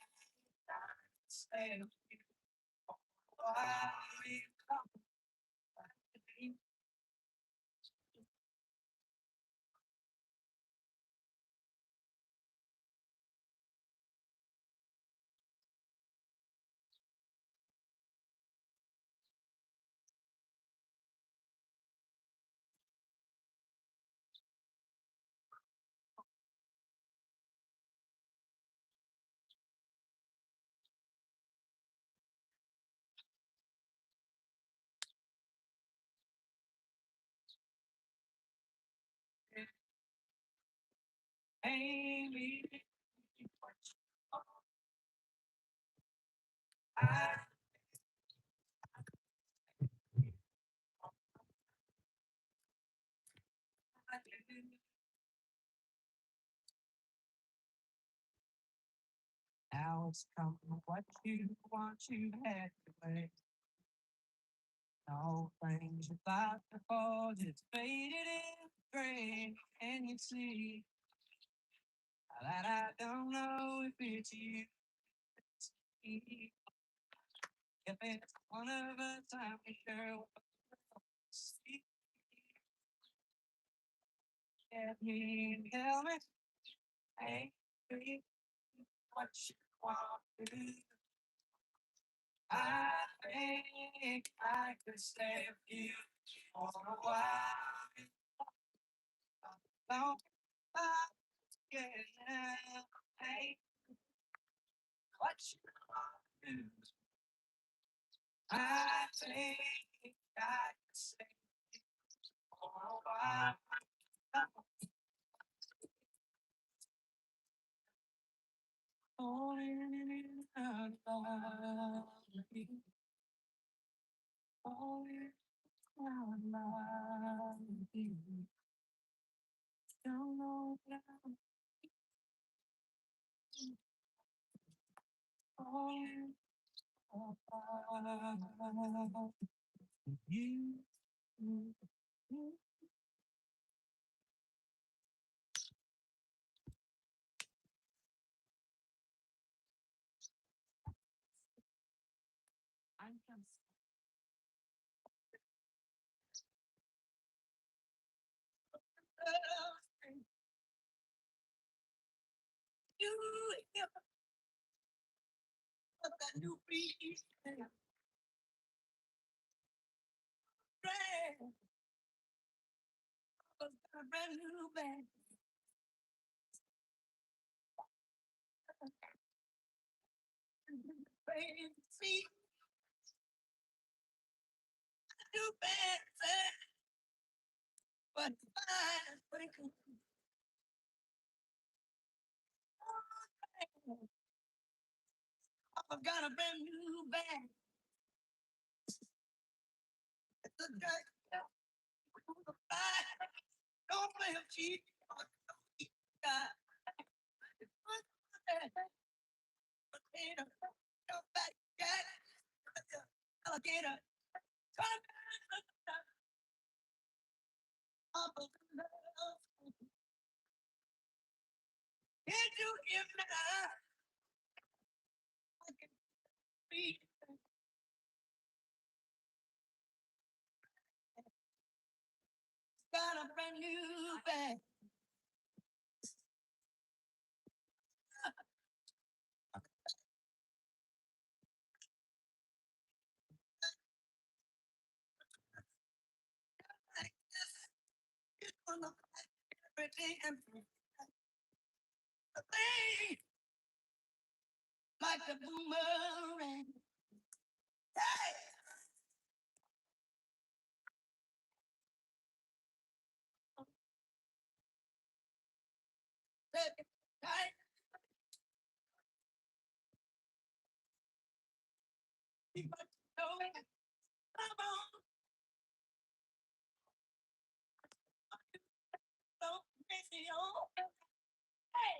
I can stay with you for a while. You come back to me. Baby, what you want? I do. Now it's come what you want, you had to wait. All things you thought before just faded in gray. And you see that I don't know if it's you. It's me. If it's one of us, I'm sure we'll see. Can you tell me, hey, baby, what you want to do? I think I could stay with you for a while. Long yeah, hey, what you do? I think I could stay for a while. Falling out of love with you. Falling out of love with you. Don't know what I'm falling apart. You. I'm just you. Got that new beat. Brand. Got a brand new band. See, new band. But fine. But it could. I've got a brand new band. It's a guy. Don't play a cheat. Alligator. Can't you hear me now? I can be got a brand new bag. It's gonna everything and thing like a boomerang. Hey, baby, hey, you got to know it. Come on, don't miss it all. Hey,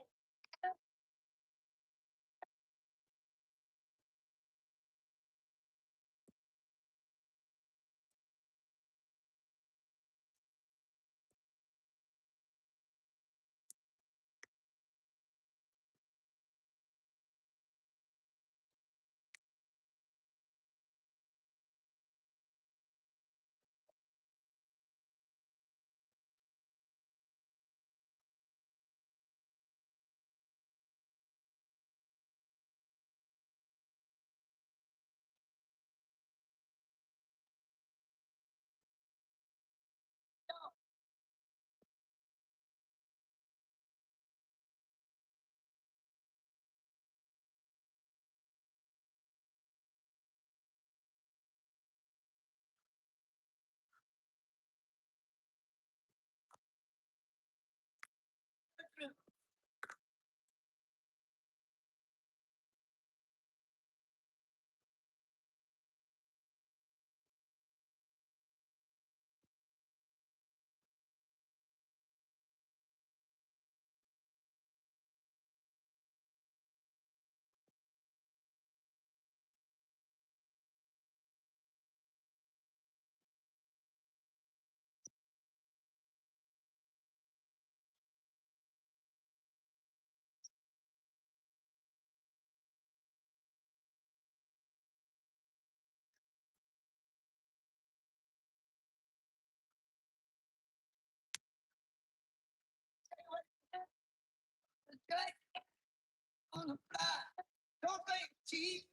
good on the fly. Don't play cheap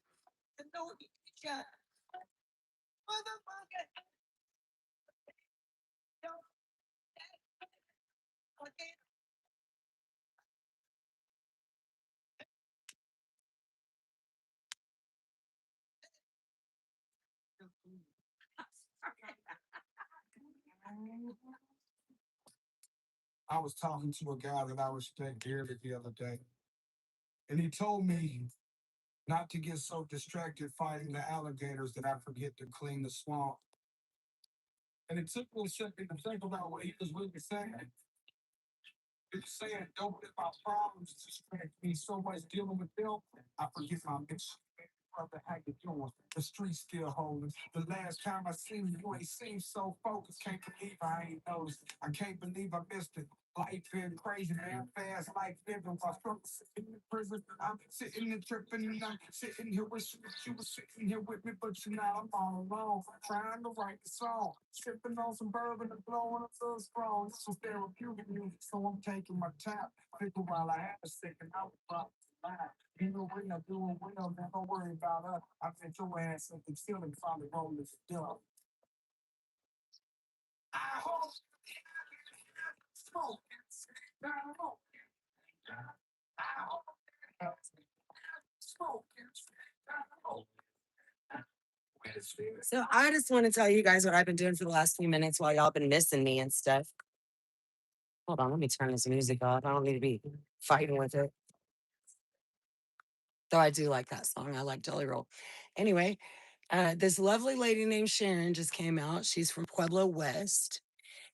and don't eat shot. I was talking to a guy that I respect dearly the other day, and he told me not to get so distracted fighting the alligators that I forget to clean the swamp. And it took me a second to think about what he was really saying. He was saying, don't let my problems distract me so much dealing with them, I forget my mission. Brother, how you doing? The street still holding. The last time I seen you, you ain't seemed so focused. Can't believe I ain't noticed. I can't believe I missed it. Life been crazy, man. Fast life living while struggling sitting in prison. I'm sitting and tripping and I'm sitting here wishing that you were sitting here with me, but you know I'm all alone. Trying to write the song. Sipping on some bourbon and blowing a little strong. This was therapeutic music, so I'm taking my time. Figure while I have a second, I was about to lie. You know what I'm doing well, man. Don't worry about us. I bet your ass up and still and finally roll this stuff. I hope smoke. I hope smoke. So I just want to tell you guys what I've been doing for the last few minutes while y'all been missing me and stuff. Hold on, let me turn this music off. I don't need to be fighting with it. Though I do like that song. I like Jelly Roll. Anyway, this lovely lady named Sharon just came out. She's from Pueblo West,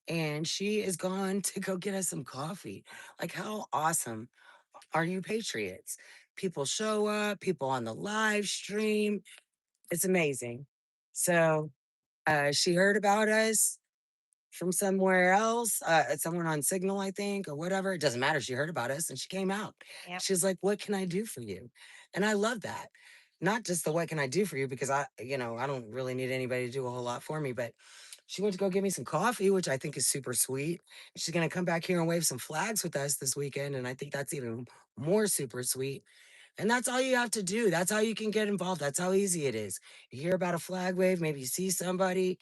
and she is gone to go get us some coffee. Like, how awesome are you patriots? People show up, people on the live stream. It's amazing. So she heard about us from somewhere else, someone on Signal, I think, or whatever. It doesn't matter. She heard about us and she came out. Yep. She's like, "What can I do for you?" And I love that. Not just the "what can I do for you," because I don't really need anybody to do a whole lot for me, but she went to go get me some coffee, which I think is super sweet. She's gonna come back here and wave some flags with us this weekend, and I think that's even more super sweet. And that's all you have to do. That's how you can get involved. That's how easy it is. You hear about a flag wave, maybe you see somebody.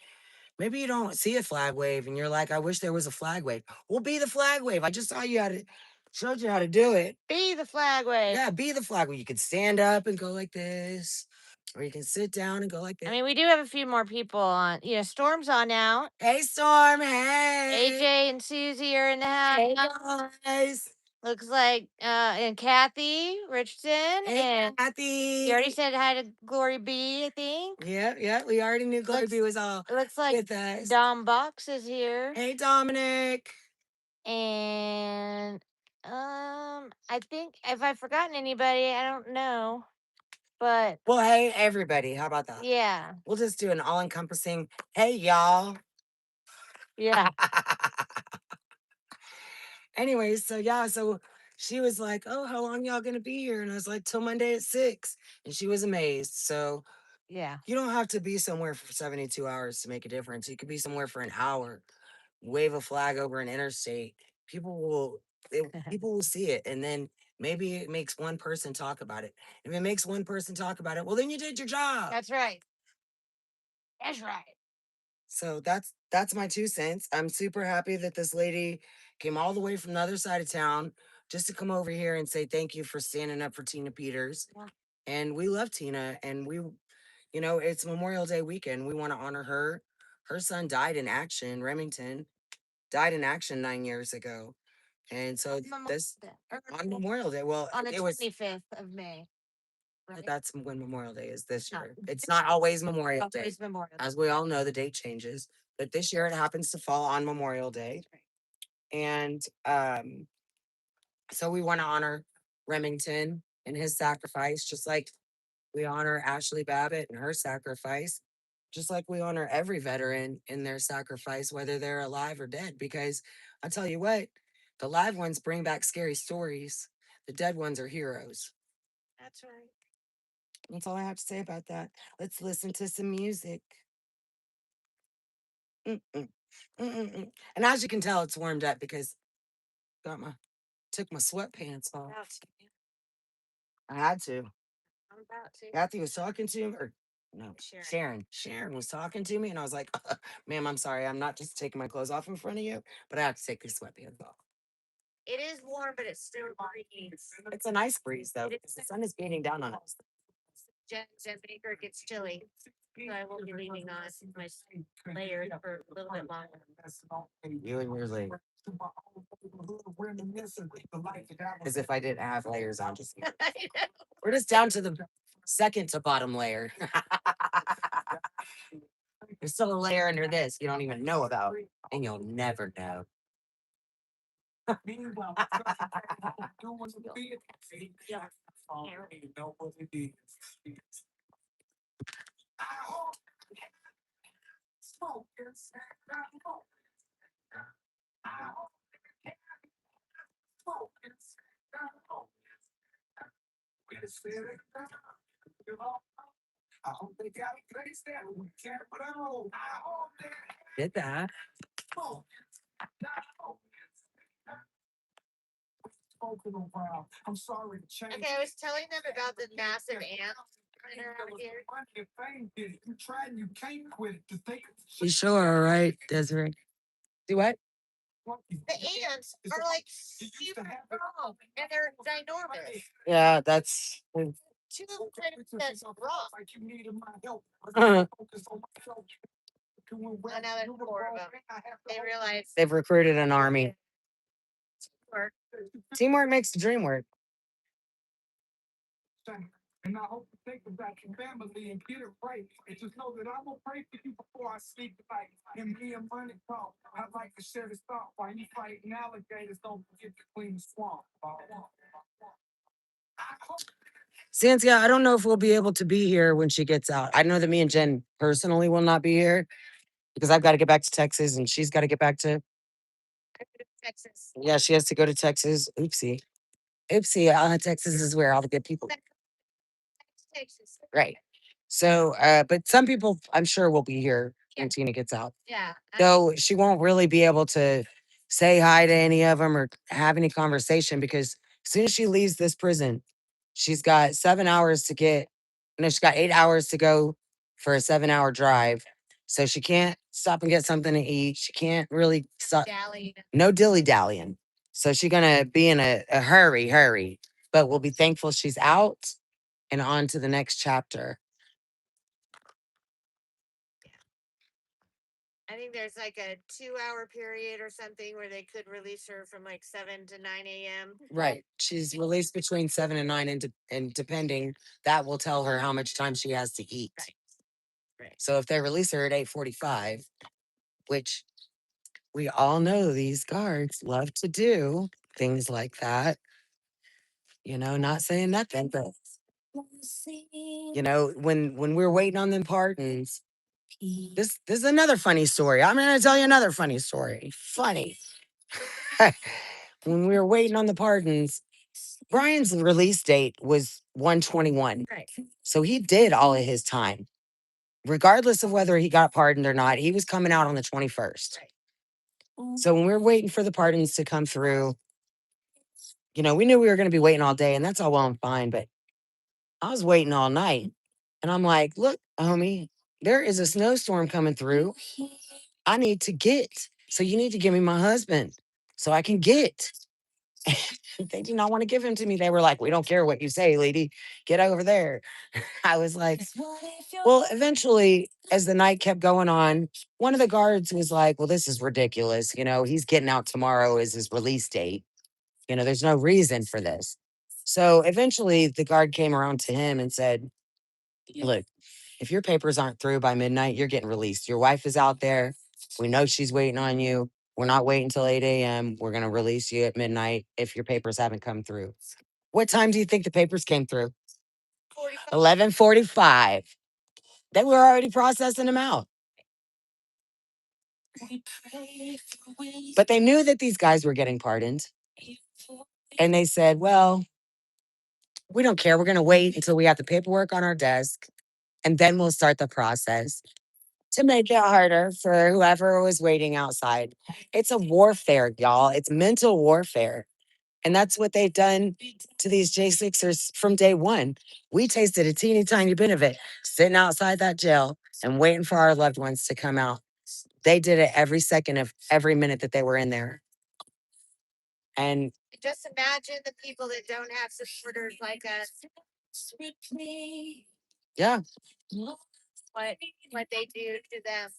Maybe you don't see a flag wave and you're like, I wish there was a flag wave. Well, be the flag wave. I just saw you how to showed you how to do it. Be the flag wave. Yeah, be the flag wave. You can stand up and go like this, or you can sit down and go like this. I mean, we do have a few more people on. Storm's on now. Hey, Storm. Hey. AJ and Susie are in the house. Hey, guys. Looks like and Kathy Richardson Hey, and Kathy. you already said hi to Glory B, I think. Yeah. We already knew Glory B was all It looks like with us. Dom Box is here. Hey, Dominic. And I think if I've forgotten anybody, I don't know. But Well, hey, everybody. How about that? yeah. We'll just do an all-encompassing, hey, y'all. Yeah. Anyways, so she was like, "Oh, how long y'all gonna be here?" And I was like, "Till Monday at 6." And she was amazed. So Yeah. you don't have to be somewhere for 72 hours to make a difference. You could be somewhere for an hour, wave a flag over an interstate. People will see it, and then maybe it makes one person talk about it. If it makes one person talk about it, well, then you did your job. That's right. That's right. So that's my 2 cents. I'm super happy that this lady came all the way from the other side of town just to come over here and say thank you for standing up for Tina Peters. Yeah. And we love Tina, and it's Memorial Day weekend. We want to honor her. Her son died in action. Remington died in action 9 years ago. And so this on Memorial Day. Well, On the it was 25th of May. Right? that's when Memorial Day is this year. It's not always Memorial Day. Always Memorial Day. As we all know, the date changes. But this year it happens to fall on Memorial Day. And so we want to honor Remington and his sacrifice, just like we honor Ashley Babbitt and her sacrifice, just like we honor every veteran in their sacrifice, whether they're alive or dead. Because I tell you what, the live ones bring back scary stories. The dead ones are heroes. That's right. That's all I have to say about that. Let's listen to some music. Mm-mm. Mm-mm-mm. And as you can tell, it's warmed up because took my sweatpants off. I had to. I'm about to. Kathy was talking to him, or No, Sharon. Sharon. Sharon was talking to me, and I was like, "Ma'am, I'm sorry. I'm not just taking my clothes off in front of you, but I have to take these sweatpants off." It is warm, but it's still breeze. It's a nice breeze though, because the sun is beating down on us. Jen Baker gets chilly, so I will be leaving on my layer for a little bit longer. You and your layers. As if I didn't have layers on. Just we're just down to the second to bottom layer. There's still a layer under this you don't even know about, and you'll never know. Did that. Okay, I was telling them about the massive ant that are out here. You sure are right, Desiree. Do what? The ants are like super strong and they're ginormous. Yeah, that's. Two of them kind of that's rock. And now there's four of them. They realize They've recruited an army. work. Teamwork makes the dream work. And I hope you think about your family and get it right. And just know that I will pray for you before I sleep tonight. And me and Money talk. I'd like to share this thought. While you fighting alligators, don't forget to clean the swamp. Cynthia, I don't know if we'll be able to be here when she gets out. I know that me and Jen personally will not be here because I've got to get back to Texas and she's got to get back to. Texas. Yeah, she has to go to Texas. Oopsie. Oopsie. Texas is where all the good people. Texas. Right. So, but some people I'm sure will be here when Tina gets out. Yeah. Though she won't really be able to say hi to any of them or have any conversation because as soon as she leaves this prison, she's got 7 hours to get, no, she's got 8 hours to go for a 7 hour drive. So she can't stop and get something to eat. She can't really stop. Dally. No dilly dallying. So she's gonna be in a hurry. But we'll be thankful she's out and on to the next chapter. I think there's like a 2 hour period or something where they could release her from like 7 to 9 a.m. Right. She's released between 7 and 9, and depending, that will tell her how much time she has to eat. Right. So if they release her at 8:45, which we all know these guards love to do things like that, not saying nothing, but when we're waiting on them pardons, this is another funny story. I'm gonna tell you another funny story. Funny. When we were waiting on the pardons, Brian's release date was 1/21. Right. So he did all of his time. Regardless of whether he got pardoned or not, he was coming out on the 21st. So when we were waiting for the pardons to come through, we knew we were going to be waiting all day, and that's all well and fine. But I was waiting all night. And I'm like, look, homie, there is a snowstorm coming through. I need to get. So you need to give me my husband so I can get. They did not want to give him to me. They were like, we don't care what you say, lady. Get over there. I was like, well, eventually, as the night kept going on, one of the guards was like, well, this is ridiculous. He's getting out tomorrow is his release date. There's no reason for this. So eventually the guard came around to him and said, look, if your papers aren't through by midnight, you're getting released. Your wife is out there. We know she's waiting on you. We're not waiting until 8 a.m. We're going to release you at midnight if your papers haven't come through. What time do you think the papers came through? 11:45. They were already processing them out. But they knew that these guys were getting pardoned. And they said, well, we don't care. We're going to wait until we have the paperwork on our desk. And then we'll start the process to make it harder for whoever was waiting outside. It's a warfare, y'all. It's mental warfare. And that's what they've done to these J6ers from day one. We tasted a teeny tiny bit of it sitting outside that jail and waiting for our loved ones to come out. They did it every second of every minute that they were in there. And just imagine the people that don't have supporters like us. yeah, What they do to them.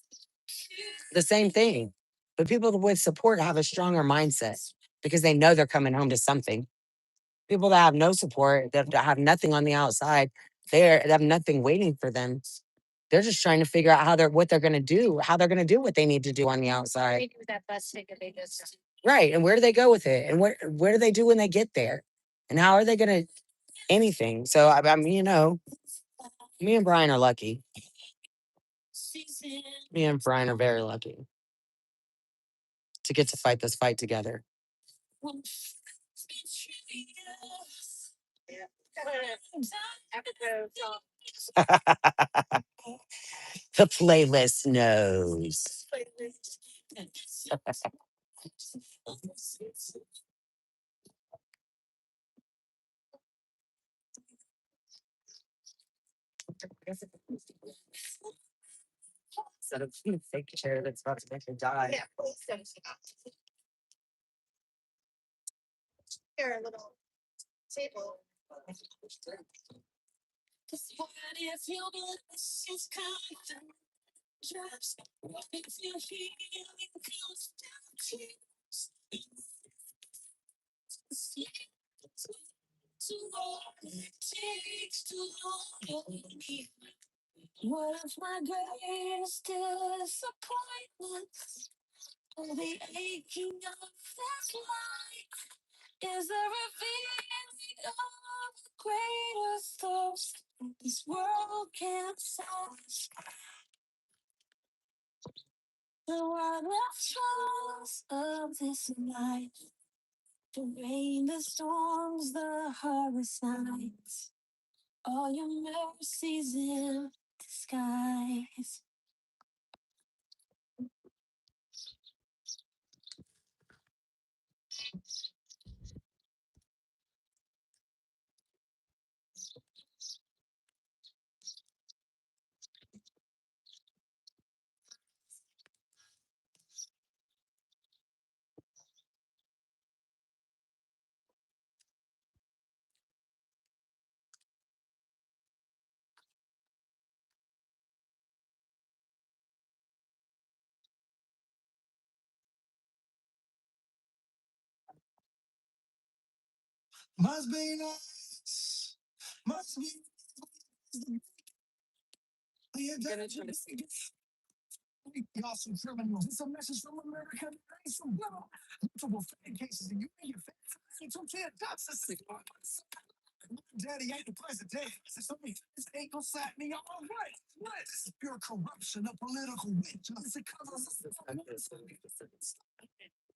the same thing. But people with support have a stronger mindset because they know they're coming home to something. People that have no support, that have nothing on the outside, they have nothing waiting for them. They're just trying to figure out what they're going to do, how they're going to do what they need to do on the outside. They do that bus ticket they just. Right. And where do they go with it? And where do they do when they get there? And how are they going to anything? So I mean, you know, me and Brian are lucky. Me and Brian are very lucky to get to fight this fight together. The playlist knows. Instead of fake chair that's about to make you die. Yeah, please don't stop. Here, a little table. One of my greatest disappointments, the aching of this life, is the revealing of the greatest thirst this world can't satisfy. The wildest troubles of this life, the rain, the storms, the hardest nights, all your mercies in disguise. Must be nice. Must be. Y'all some criminals. It's a message from America. Ain't some little multiple fan cases, and you and your fans ain't some kid. That's a sick one. Daddy ain't the president. So this ain't gonna slap me all right. What? This is pure corruption, a political witch. It's a cover.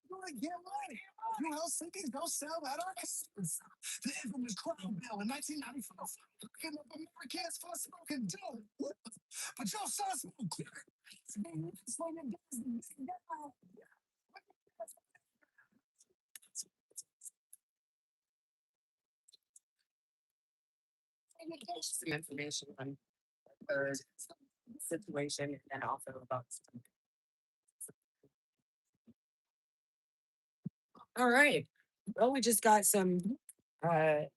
You wanna get money? You know, CDs don't sell at our customers. The infamous Crown Bill in 1994, looking up Americans for smoking dope. But your son smoked clear. Some information on her situation and also about. All right. Well, we just got some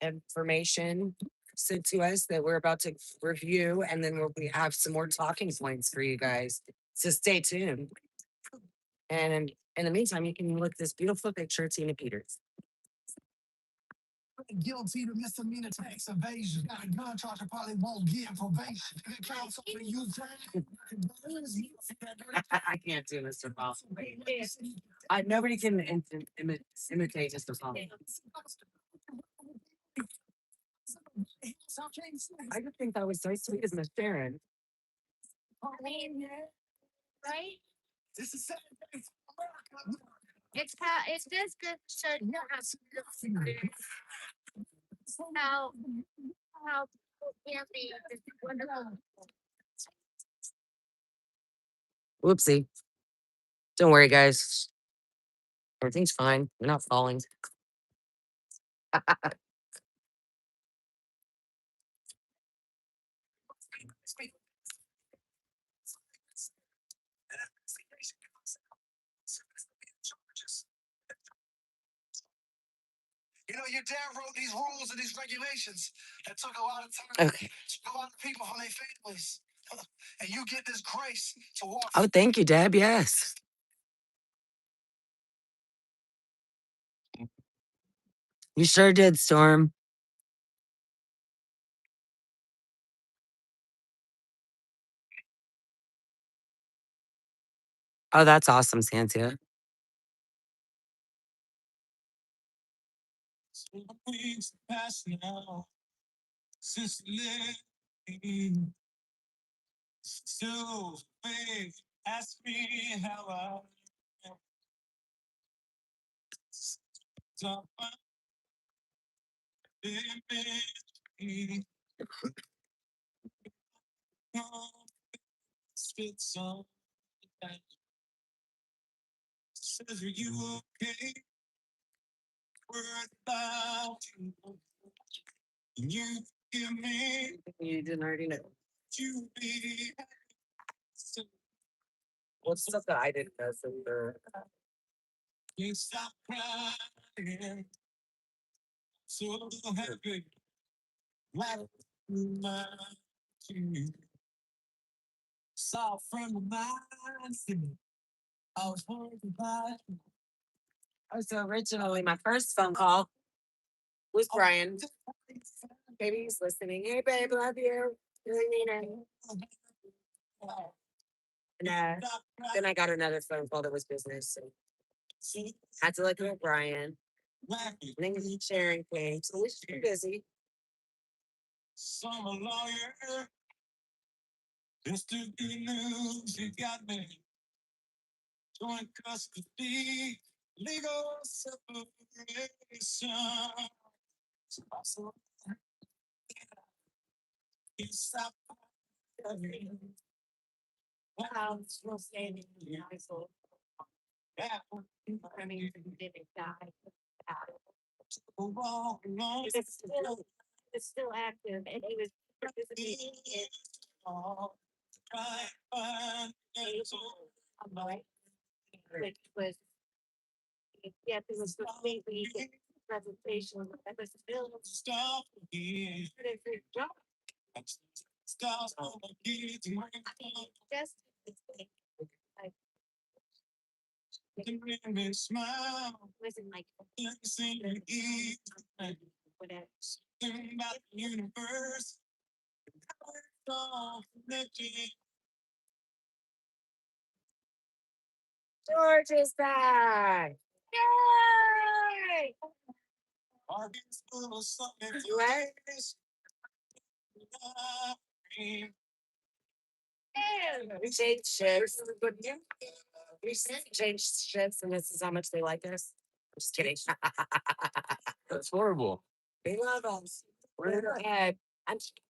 information sent to us that we're about to review, and then we have some more talking points for you guys. So stay tuned. And in the meantime, you can look at this beautiful picture of Tina Peters. Guilty to misdemeanor tax evasion. Got a gun charge, I probably won't get probation. Counts over you. I can't do Mr. Paul. Nobody can imitate Mr. Paul. I just think that was so sweet as Miss Sharon. Right? This is sad day for America. It's just good to show you how people can be just wonderful. Whoopsie. Don't worry, guys. Everything's fine. We're not falling. You know, your dad wrote these rules and these regulations that took a lot of time. Okay. Took a lot of people from their families. And you get this grace to walk. Oh, thank you, Deb. Yes. You sure did, Storm. Oh, that's awesome, Santia. Weeks pass now since you left me. So, babe, ask me how I am. Don't spit some. Says, are you okay? Word about you. You give me. You didn't already know. You be. What's stuff that I didn't know from the. Can't stop crying. So happy. Like my tears. Saw a friend of mine singing. I was worried about it. Oh, so originally my first phone call was Brian. Baby, he's listening. Hey, babe, love you. Really mean it. And then I got another phone call that was business. So had to look at Brian. And then Sharon came. So we should be busy. Summer lawyer. Just to good news, you got me. Joint custody, legal separation. You stop. Wow, it's real standing in the household. Yeah. I mean, they died. Walk along. It's still active, and he was participating in right, which was yeah, it was completely presentation. That was still Stop again. pretty good job. Stop again. Just like Smile. wasn't like whatever. About the universe. George is back. Yay! You right? We changed shifts. We changed shifts, and this is how much they like us. I'm just kidding. That's horrible. They love us. We're ahead.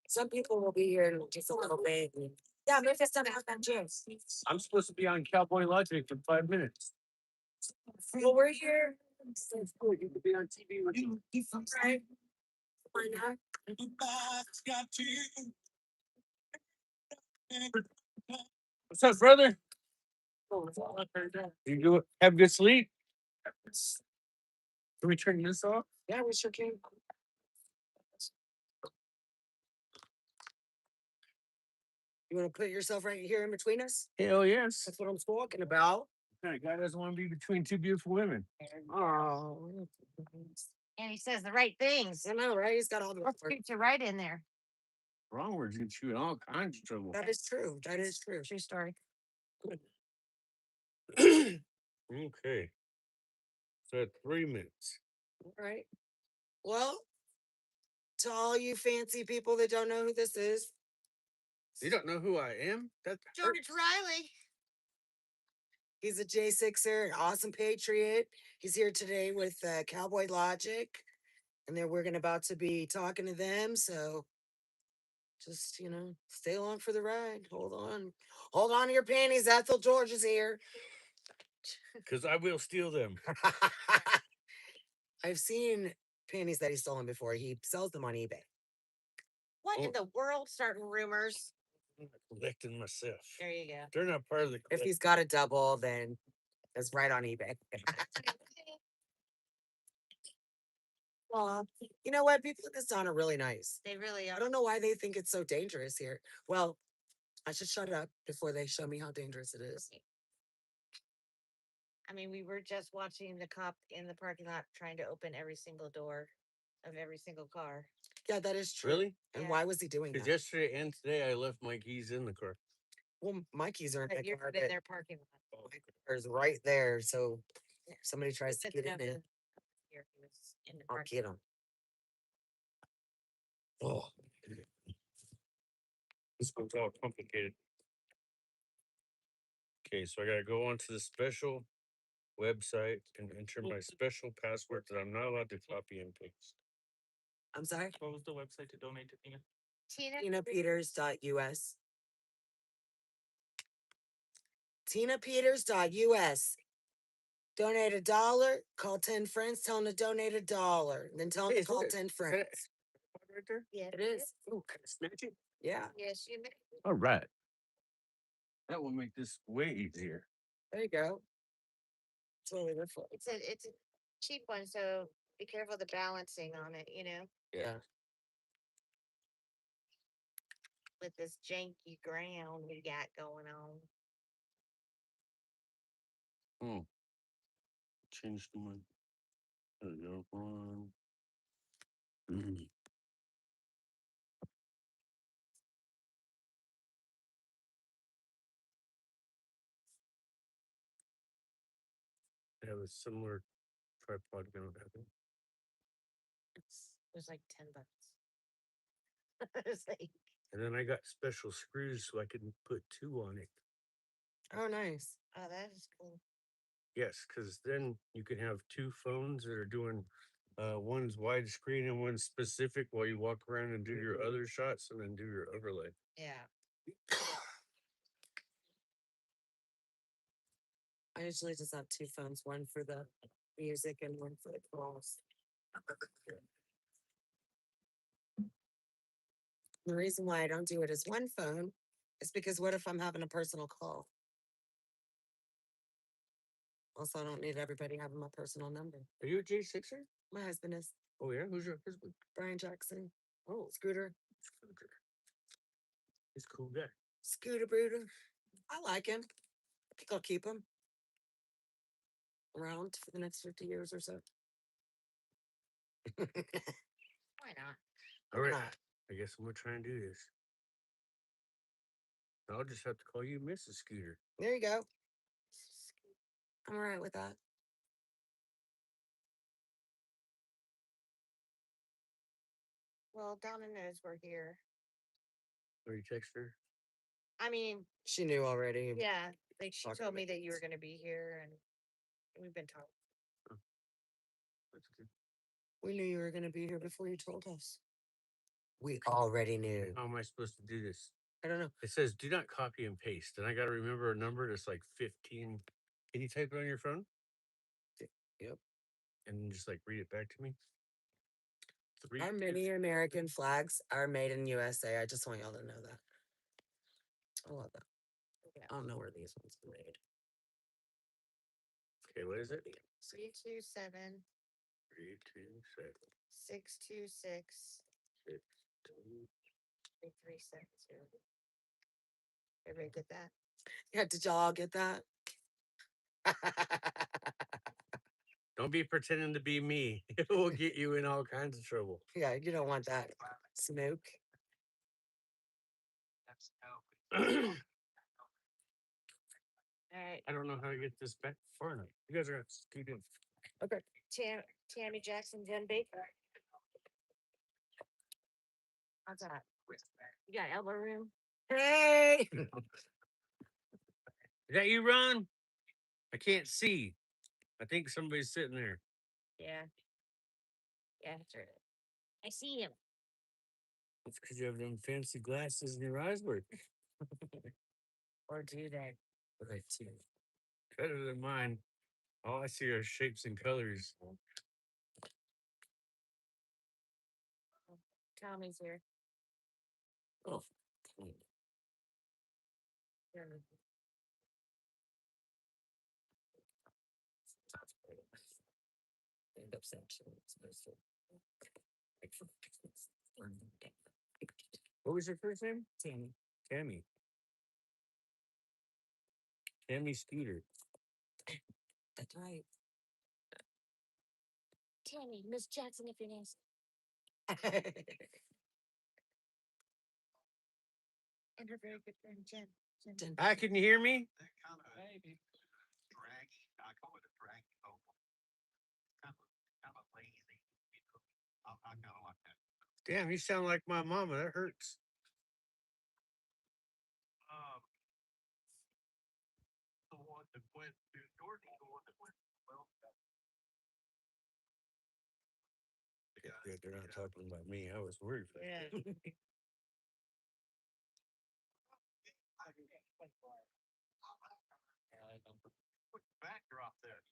Some people will be here in just a little bit. Yeah, maybe it's not that chance. I'm supposed to be on Cowboy Logic in 5 minutes. Well, we're here. That's good. You could be on TV with you. Right? Why not? What's up, brother? You do have good sleep? Can we turn this off? Yeah, we sure can. You want to put yourself right here in between us? Hell yes. That's what I'm talking about. That guy doesn't want to be between two beautiful women. Oh, And he says the right things. I know, right? He's got all the Let's words. get you right in there. Wrong words get you in all kinds of trouble. That is true. That is true. True story. Okay. So 3 minutes. All right. Well, to all you fancy people that don't know who this is, You don't know who I am? That's George Riley. he's a J6er, an awesome Patriot. He's here today with Cowboy Logic, and then we're about to be talking to them. So just, stay along for the ride. Hold on. Hold on to your panties. Ethel George is here. because I will steal them. I've seen panties that he stolen before. He sells them on eBay. What in the world? Starting rumors. I'm collecting myself. There you go. They're not part of the. If he's got a double, then it's right on eBay. Well, you know what? People in this town are really nice. They really I are. don't know why they think it's so dangerous here. Well, I should shut up before they show me how dangerous it is. I mean, we were just watching the cop in the parking lot trying to open every single door of every single car. Yeah, that is true. Really? And Yeah. why was he doing Because that? yesterday and today I left my keys in the car. Well, my keys are in But my you're car, in but their parking lot. my car is right there. So if somebody tries to But get in no, it, Here he was in the I'll parking get them. Oh, this one's all complicated. Okay, so I gotta go onto the special website and enter my special password that I'm not allowed to copy and paste. I'm sorry? What was the website to donate to Tina? TinaPeters.us. TinaPeters.us. Donate $1, call 10 friends, tell them to donate $1. Then tell them Hey, to call is that 10 is that friends. Right there? Yeah, It is. Oh, can I snatch it? Yeah, Yes, you may. All right. That will make this way easier. there you go. Totally their fault. It's a cheap one, so be careful the balancing on it, Yeah. with this janky ground we got going on. Change to my. There we go. One. Mhm. I have a similar tripod going to happen. It was like $10. It's like, And then I got special screws so I can put 2 on it. Oh, nice. oh, that is cool. Yes, because then you can have 2 phones that are doing one's widescreen and one's specific while you walk around and do your other shots and then do your overlay. Yeah. I usually just have 2 phones, one for the music and one for the calls. The reason why I don't do it as one phone is because what if I'm having a personal call? Also, I don't need everybody having my personal number. Are you a J6er? My husband is Oh yeah, who's your husband? Brian Jackson. Oh, Scooter. Scooter. He's a cool guy. Scooter Brooter. I like him. I think I'll keep him around for the next 50 years or so. Why not? All right, Not. I guess I'm gonna try and do this. I'll just have to call you Mrs. Scooter. There you go. I'm all right with that. Well, Donna knows we're here. Or you text her? I mean, She knew already. yeah, like she Talking told me about that you were going to be here, and we've been talking. That's good. We knew you were going to be here before you told us. We already knew. How am I supposed to do this? I don't know. It says do not copy and paste, and I got to remember a number that's like 15. Can you type it on your phone? Yep. And then just like read it back to me. Our many American flags are made in USA. I just want y'all to know that. I love that. Yeah. I don't know where these ones are made. Okay, what is it? 327 327 626 3370. Everybody get that? Yeah, did y'all get that? Don't be pretending to be me. It will get you in all kinds of trouble. Yeah, you don't want that smoke. All right. I don't know how to get this back far enough. You guys are gonna scoot in. Okay. Tammy Jackson, Jen Baker. How's that? You got elbow room? Hey! Is that you, Ron? I can't see. I think somebody's sitting there. Yeah. Yeah, sure. I see him. That's because you have them fancy glasses and your eyes work. Or do they? Right, too. Better than mine. All I see are shapes and colors. Tommy's here. Oh, What was your first name? Tammy. Tammy. Tammy Scooter. That's right. Tammy, Miss Jackson, if you're nasty. And her very good friend Jen. Hi, can you hear me? Damn, you sound like my mama. That hurts. Yeah, good. They're not talking about me. I was worried. Yeah. Backdrop there.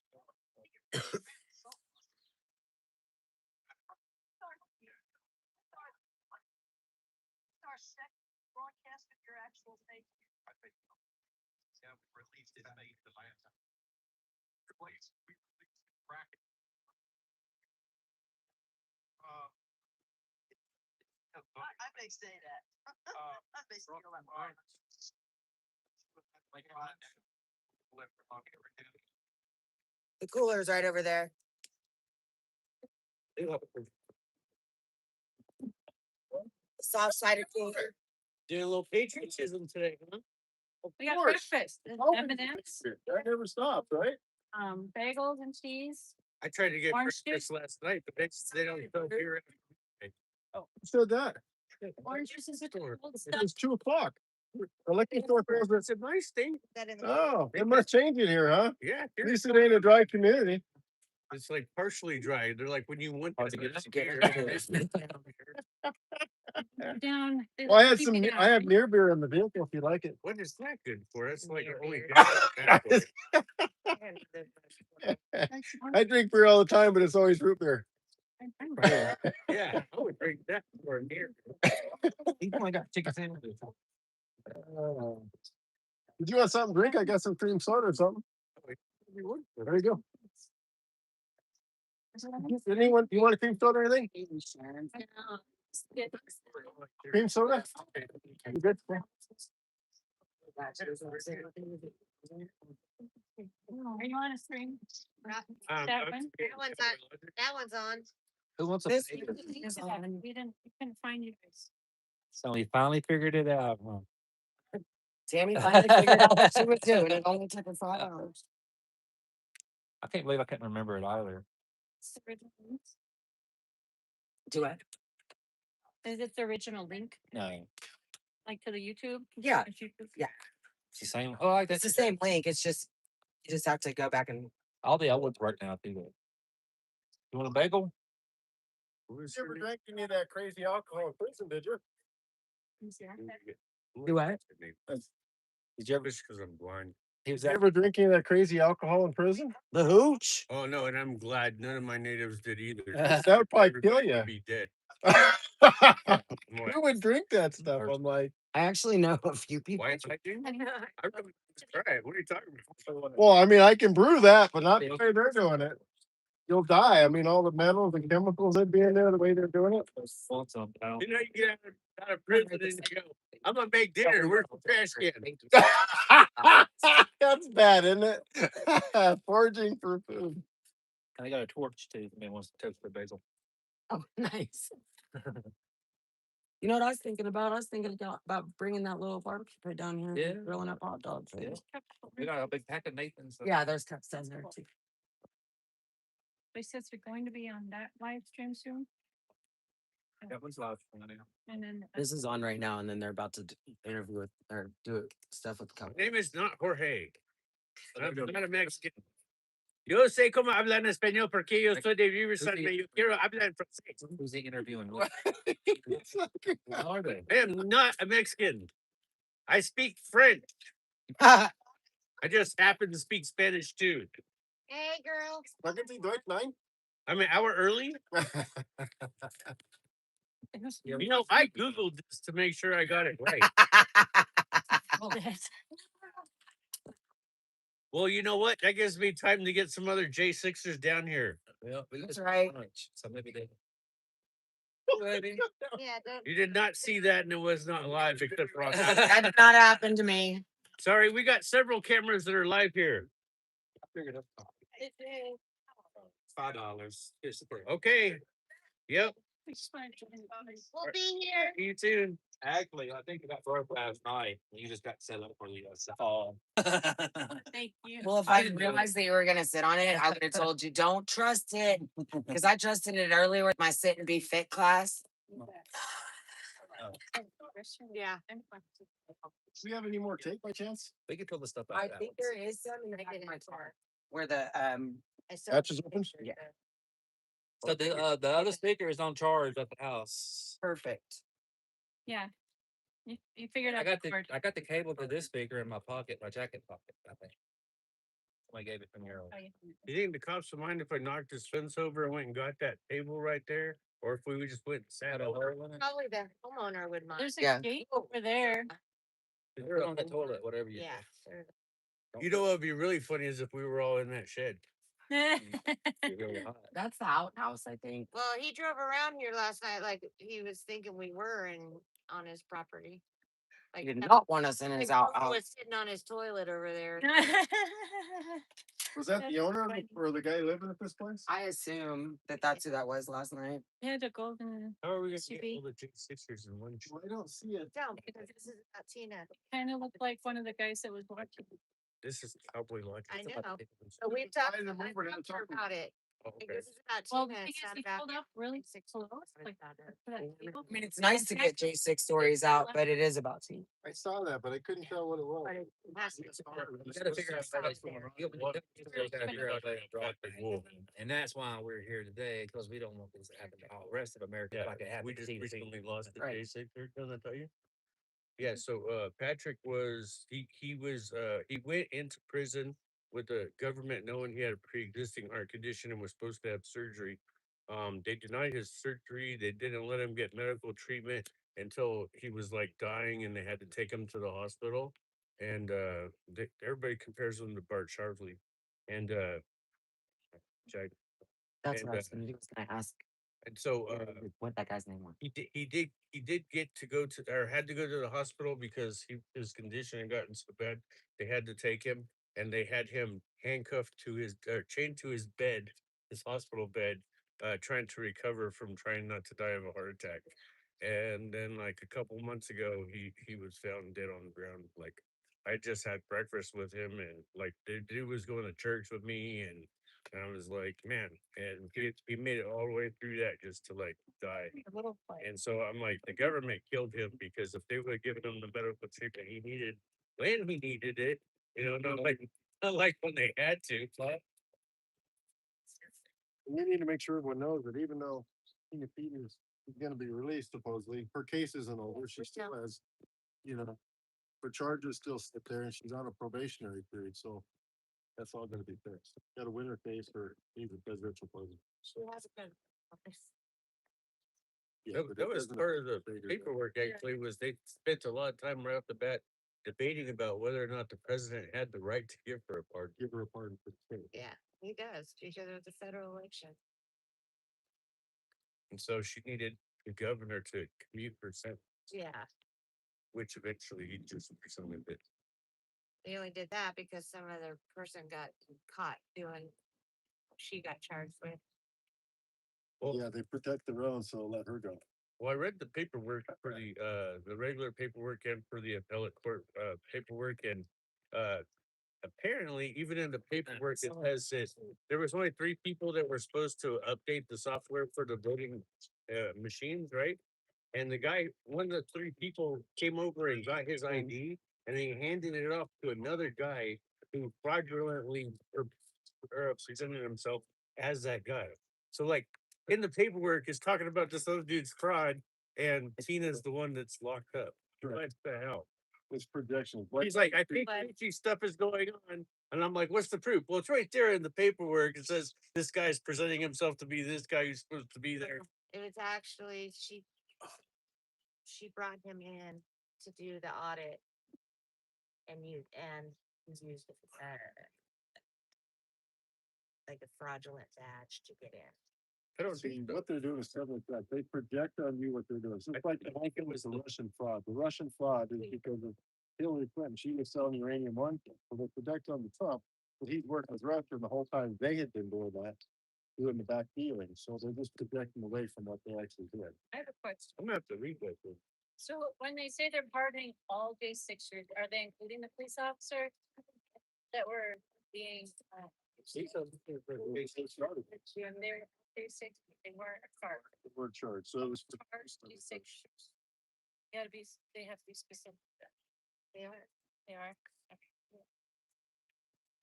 Our second broadcast of your actual face. Yeah, we released it late the last time. We released bracket. I may say that. I may say that. The cooler's right over there. Soft-sided cooler. Doing a little patriotism today, huh? We got breakfast. M&M's, That never stops, right? bagels and cheese. I tried to get Orange breakfast last night, but they don't sell beer. Oh. Who said that? Orange juice is Store. cold It stuff. was 2:00. The liquor store closed. It's a nice thing. That in the Oh, they must change it here, huh? Yeah. At least it ain't a dry community. It's like partially dry. They're like when you want to get Down. they Well, I had keep some. it I have out. near beer in the vehicle if you like it. What is that good for? That's like only. I drink beer all the time, but it's always root beer. Yeah, I would drink that for a beer. Did you want something to drink? I got some cream soda or something. There you go. Anyone? You want a cream soda or anything? Cream soda? You good? Are you on a stream? That one's on. Who wants a This bagel? is on. We couldn't find you guys. So we finally figured it out. Huh? Tammy finally figured out what she was doing. It only took her 5 hours. I can't believe I couldn't remember it either. It's the original link. Do it. Is it the original link, No, like to the YouTube? Yeah. If you- Yeah. she's saying, "Oh, I like that." It's the same link. It's just you just have to go back and All the old right now too. You want a bagel? You ever drank any of that crazy alcohol in prison? Did you? do what? Did you ever? Just because I'm blind. He was Did you at ever drink any of that crazy alcohol in prison? The hooch. Oh no, and I'm glad none of my natives did either. That would probably kill Everybody you. would be dead. Who would drink that stuff? I'm like, I actually know a few people. Why I do? I really try it. What are you talking about? well, I mean, I can brew that, but not the way they're doing it. You'll die. I mean, all the metals and chemicals that'd be in there, the way they're doing it. want some? Pal? You know, you get out of prison and you go, I'm gonna make dinner. Where's the trash can? That's bad, isn't it? Foraging for food. And I got a torch too. If anyone wants to toast the basil. Oh, nice. You know what I was thinking about? I was thinking about bringing that little barbecue pit down here Yeah. and grilling up hot dogs. Yeah. We got a big pack of Nathan's. Yeah, there's cups in there too. They said they're going to be on that live stream soon. That one's live now. And then This is on right now, and then they're about to interview with or do stuff with the My company. name is not Jorge. I'm not a Mexican. Yo sé cómo hablan español porque yo soy de Riverside. Yo quiero hablar francés. Who's he interviewing? I am not a Mexican. I speak French. Ah, I just happen to speak Spanish too. Hey, girl. Spaghetti Deutsch 9? I'm an hour early. You know, I Googled this to make sure I got it right. Well, you know what? That gives me time to get some other J6ers down here. Yeah, That's right. So maybe they. Yeah, don't. You did not see that, and it was not live except for on that. That did not happen to me. Sorry, we got several cameras that are live here. $5. Okay. Yep. We'll be here. You too. Actually, I think that broke last night. You just got set up for the fall. Thank you. Well, if I didn't realize that you were gonna sit on it, I would have told you don't trust it because I trusted it earlier with my sit and be fit class. Yeah. Do we have any more tape by chance? We can pull the stuff out. I think there is some in my car where the Hatch is open? yeah, So the other speaker is on charge at the house. perfect. Yeah. You figured out. I got the cable to this speaker in my pocket, my jacket pocket. I think. I gave it from your own. You think the cops would mind if I knocked this fence over and went and got that table right there? Or if we would just went and sat over it? Probably the homeowner would mind. There's a Yeah. gate over there. Put it on the toilet, whatever you Yeah. do. Sure. You know what would be really funny is if we were all in that shed. It's really hot. That's the outhouse, I think. Well, he drove around here last night like he was thinking we were on his property. He Like did that- not want us in his like Bruno outhouse. was sitting on his toilet over there. Was that the owner or the guy living at this place? I assume that that's who that was last night. He had a golden. How are we going to get SUV. all the J6ers in one Well, I don't see it. Down because this is about Tina. Kind of looked like one of the guys that was watching. This is Cowboy Lodge. I It's know. about the- So we've talked Why didn't move it and talk about it. Oh, Like, okay. this is about Well, Tina. the thing It's is, not he about pulled up really six close, months like about it. for that table. I mean, it's nice to get J6 stories out, but it is about tea. I saw that, but I couldn't tell what it was. But it has to be about You gotta figure out how that's going. You gotta figure out how to draw Like wool. And that's why we're here today, because we don't want this to happen to all the rest of America like it happened We to just CDC. recently lost the Right. J6er, didn't I tell you? Yeah, so Patrick was he went into prison with the government knowing he had a pre-existing heart condition and was supposed to have surgery. They denied his surgery. They didn't let him get medical treatment until he was like dying, and they had to take him to the hospital. And everybody compares him to Bart Sharpley, and which That's And, what I was gonna do. Was gonna ask and so what that guy's name was. he did get to go to or had to go to the hospital because his condition had gotten so bad they had to take him, and they had him handcuffed to his or chained to his bed, his hospital bed, trying to recover from trying not to die of a heart attack. And then like a couple months ago he was found dead on the ground. Like I just had breakfast with him, and like the dude was going to church with me, and I was like, man, and he made it all the way through that just to like die. A little play. And so I'm like, the government killed him because if they would have given him the medical treatment he needed when he needed it, not like when they had to. We need to make sure everyone knows that even though Tina Peters is gonna be released supposedly, her case isn't over. She still has, her charges still sit there and she's on a probationary period, so that's all gonna be fixed. Got a winner case for either presidential poison. She has a good. Yeah, but That it was doesn't part of the affect the paperwork actually was they spent a lot of time right off the bat debating about whether or not the president had the right to give her a pardon. Give her a pardon for the state. Yeah, he does because of the federal election. And so she needed the governor to commute her sentence, Yeah, which eventually he just recently did. they only did that because some other person got caught doing what she got charged with. Well, Yeah, they protect their own, so let her go. Well, I read the paperwork for the regular paperwork and for the appellate court paperwork, and apparently, even in the paperwork, it says that there was only 3 people that were supposed to update the software for the voting machines, right? And the guy, one of the 3 people, came over and got his ID, and he handed it off to another guy who fraudulently presented himself as that guy. So, like, in the paperwork, it's talking about this other dude's fraud, and Tina's the one that's locked up. What the hell? It's projections. He's like, I think fishy stuff is going on. And I'm like, what's the proof? Well, it's right there in the paperwork. It says this guy's presenting himself to be this guy who's supposed to be there. It was actually she she brought him in to do the audit, and he's used like a fraudulent badge to get in. I don't see what they're doing is something like that. They project on you what they're doing. It's just like the whole thing was the Russian fraud. The Russian fraud is because of Hillary Clinton. She was selling uranium one thing. So they project on the Trump that he's working with Russia, and the whole time they had been doing that, doing the back dealing. So they're just projecting away from what they actually did. I have a question. I'm gonna have to read that thing. So when they say they're pardoning all J6ers, are they including the police officer that were being? Yeah, they're J6. They weren't a car. The word charge. So it was Cars, J6. Gotta be. They have to be specific. They are. They are. Okay.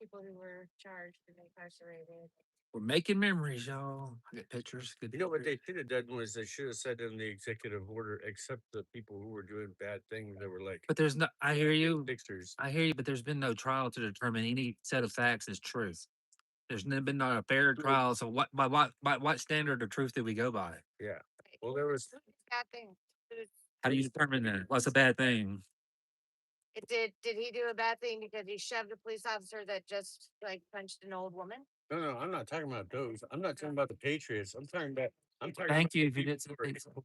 People who were charged and incarcerated. We're making memories, y'all. I got pictures. Good. You know what they should have done was they should have said in the executive order, except the people who were doing bad things that were like But there's no. I hear you. fixers. I hear you. But there's been no trial to determine any set of facts as truth. There's been not a fair trial. So what? By what standard of truth did we go by? Yeah. Well, there was Bad thing. How do you determine that? What's a bad thing? It did he do a bad thing because he shoved a police officer that just like punched an old woman? no. I'm not talking about those. I'm not talking about the Patriots. I'm talking about. Thank you if you people did who are something.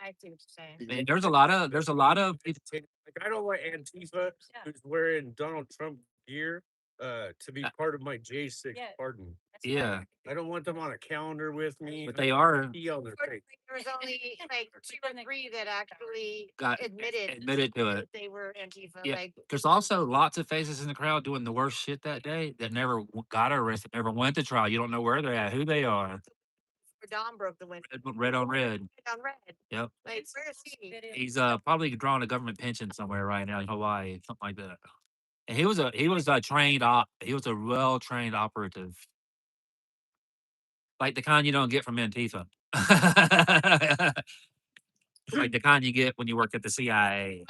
I see what you're saying. I mean, there's a lot of Like, I don't want Antifa Yeah. who's wearing Donald Trump gear to be part of my J6 Yeah. pardon. That's yeah, fine. I don't want them on a calendar with me. but they are Pee on their face. There was only like 2 or 3 that actually got admitted to it. that they were Antifa. Yeah, Like there's also lots of faces in the crowd doing the worst shit that day that never got arrested, never went to trial. You don't know where they're at, who they are. Don broke the window. Red on red. On red. Yep. Like where is he? He's probably drawing a government pension somewhere right now in Hawaii, something like that. And he was a trained he was a well trained operative, like the kind you don't get from Antifa, like the kind you get when you work at the CIA.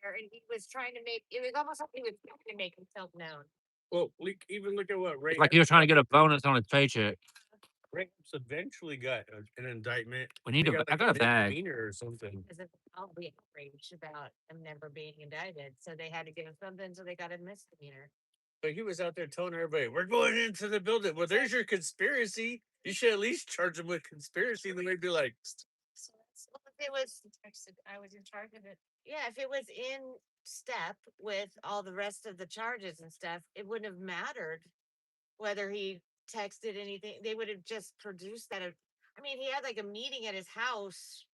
And he was trying to make it was almost like he was trying to make himself known. Well, even look at what Ray. Like he was trying to get a bonus on his paycheck. Ray eventually got an indictment. We need They to. got, I like, got a bag. misdemeanor or something. Because I'll be outraged about him never being indicted. So they had to give him something, so they got a misdemeanor. But he was out there telling everybody, "We're going into the building." Well, there's your conspiracy. You should at least charge them with conspiracy. And then they'd be like, So if it was I was in charge of it. yeah, if it was in step with all the rest of the charges and stuff, it wouldn't have mattered whether he texted anything. They would have just produced that. I mean, he had like a meeting at his house.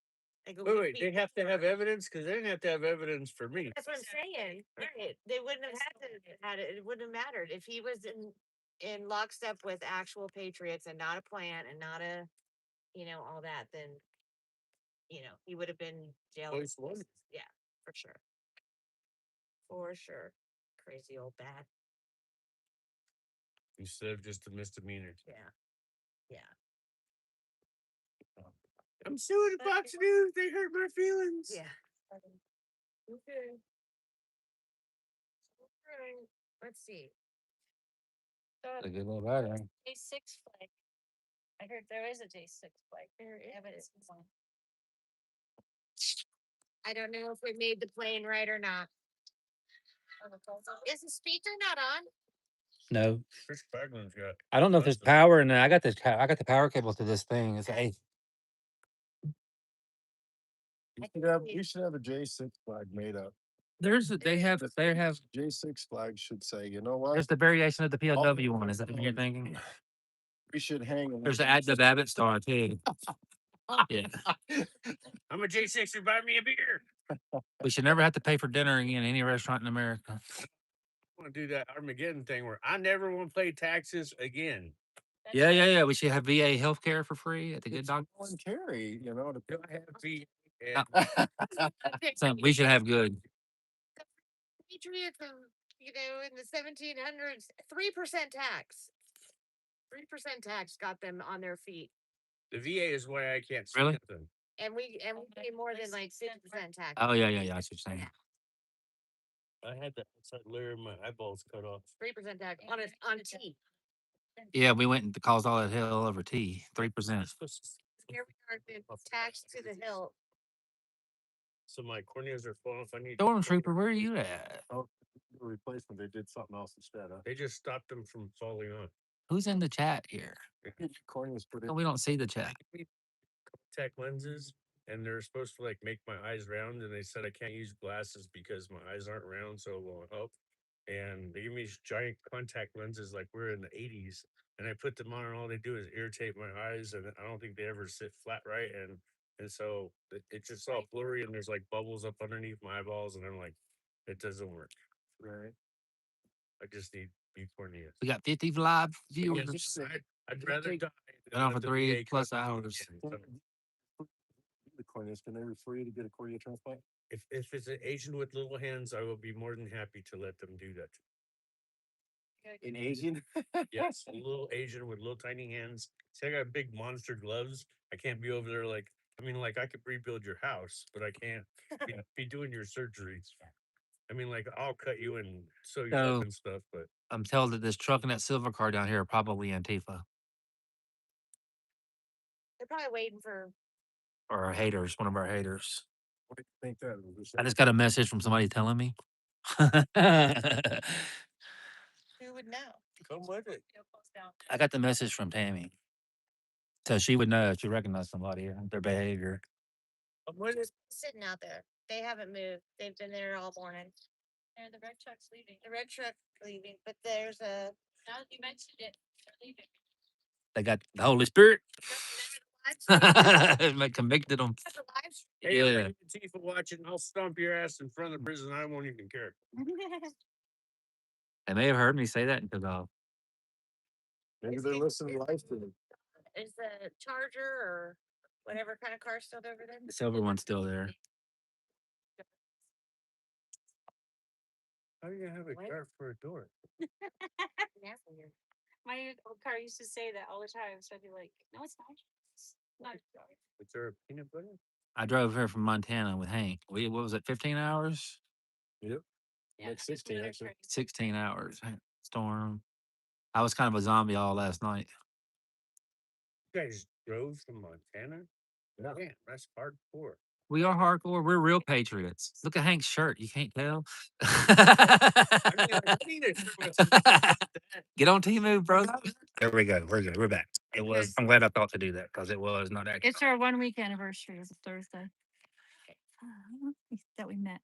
Like a "Wait, week they have to have before. evidence because they didn't have to have evidence for me." That's what I'm saying. Right. They wouldn't have had it. It wouldn't have mattered if he was in lockstep with actual patriots and not a plant and not a, all that. Then, he would have been jailed. Place one. Yeah, for sure. For sure. Crazy old bat. Instead of just a misdemeanor. Yeah. Yeah. I'm suing Fox News. They hurt my feelings. Yeah. Okay. Alright, let's see. A good little bag. J6 flag. I heard there is a J6 flag. There is. Evidence. I don't know if we made the plane right or not. Is the speaker not on? No, Chris Bagland's got. I don't know if there's power in there. I got the power cable to this thing. It's a. You should have a J6 flag made up. They have J6 flag should say, you know what? there's the variation of the POW one. Is that what you're thinking? We should hang. There's the Abbott star too. Yeah, I'm a J6er. Buy me a beer. we should never have to pay for dinner again in any restaurant in America. I want to do that Armageddon thing where I never want to pay taxes again. Yeah. We should have VA healthcare for free at the good doctor. Voluntary, Do I have V? So we should have good. Patriots, in the 1700s, 3% tax. 3% tax got them on their feet. The VA is why I can't Really? stand them. And we pay more than like 6% tax. Oh yeah. That's what you're saying. I had that outside layer of my eyeballs cut off. 3% tax on tea. Yeah, we went and caused all that hell over tea. 3%. Here we are, taxed to the hilt. So my corneas are falling off. I need Stormtrooper, where are you at? Oh, the replacement, they did something else instead, huh? They just stopped them from falling off. Who's in the chat here? Get your corneas put in. Oh, we don't see the chat. Contact lenses, and they're supposed to like make my eyes round, and they said I can't use glasses because my eyes aren't round, so it won't help. And they give me these giant contact lenses like we're in the 80s, and I put them on, and all they do is irritate my eyes, and I don't think they ever sit flat right, and so it's just all blurry, and there's like bubbles up underneath my eyeballs, and I'm like, it doesn't work. Right. I just need new corneas. We got 50 live Yes, viewers. I'd rather die Been than on for let the 3 VA plus cut me hours. again. So The corneas, can they refer you to get a cornea transplant? if it's an Asian with little hands, I will be more than happy to let them do that. In Asian? Yes, a little Asian with little tiny hands. See, I got big monster gloves. I can't be over there like, I mean, like I could rebuild your house, but I can't be doing your surgeries. I mean, like I'll cut you and sew you So- up and stuff, but I'm told that this truck and that silver car down here are probably Antifa They're probably waiting for. or our haters, one of our haters. What do you think that was? I just got a message from somebody telling me. Who would know? come with it. I got the message from Tammy. So she would know if she recognized somebody or their behavior. Come with it. Sitting out there. They haven't moved. They've been there all morning. And the red truck's leaving. The red truck leaving, but there's a. Now that you mentioned it, they're leaving. They got the Holy Spirit. Live Like convicted them. Hey, Yeah. if Antifa watching, I'll stomp your ass in front of the prison. I won't even care. They may have heard me say that because Maybe they're listening live to me. Is the Charger or whatever kind of car still over there? the silver one's still there. How do you have a car for a door? My old car used to say that all the time, so I'd be like, no, it's not. It's not. Is there a peanut butter? I drove here from Montana with Hank. What was it, 15 hours? Yep. Yeah, Like 16 really actually. crazy. 16 hours. Storm. I was kind of a zombie all last night. You guys drove from Montana? Yeah. Man, that's hardcore. We are hardcore. We're real patriots. Look at Hank's shirt. You can't tell. I mean, I need it. Get on T-Move, bro. There we go. We're good. We're back. It was. I'm glad I thought to do that because it was not accurate. It's our 1 week anniversary. It's a Thursday. That we met.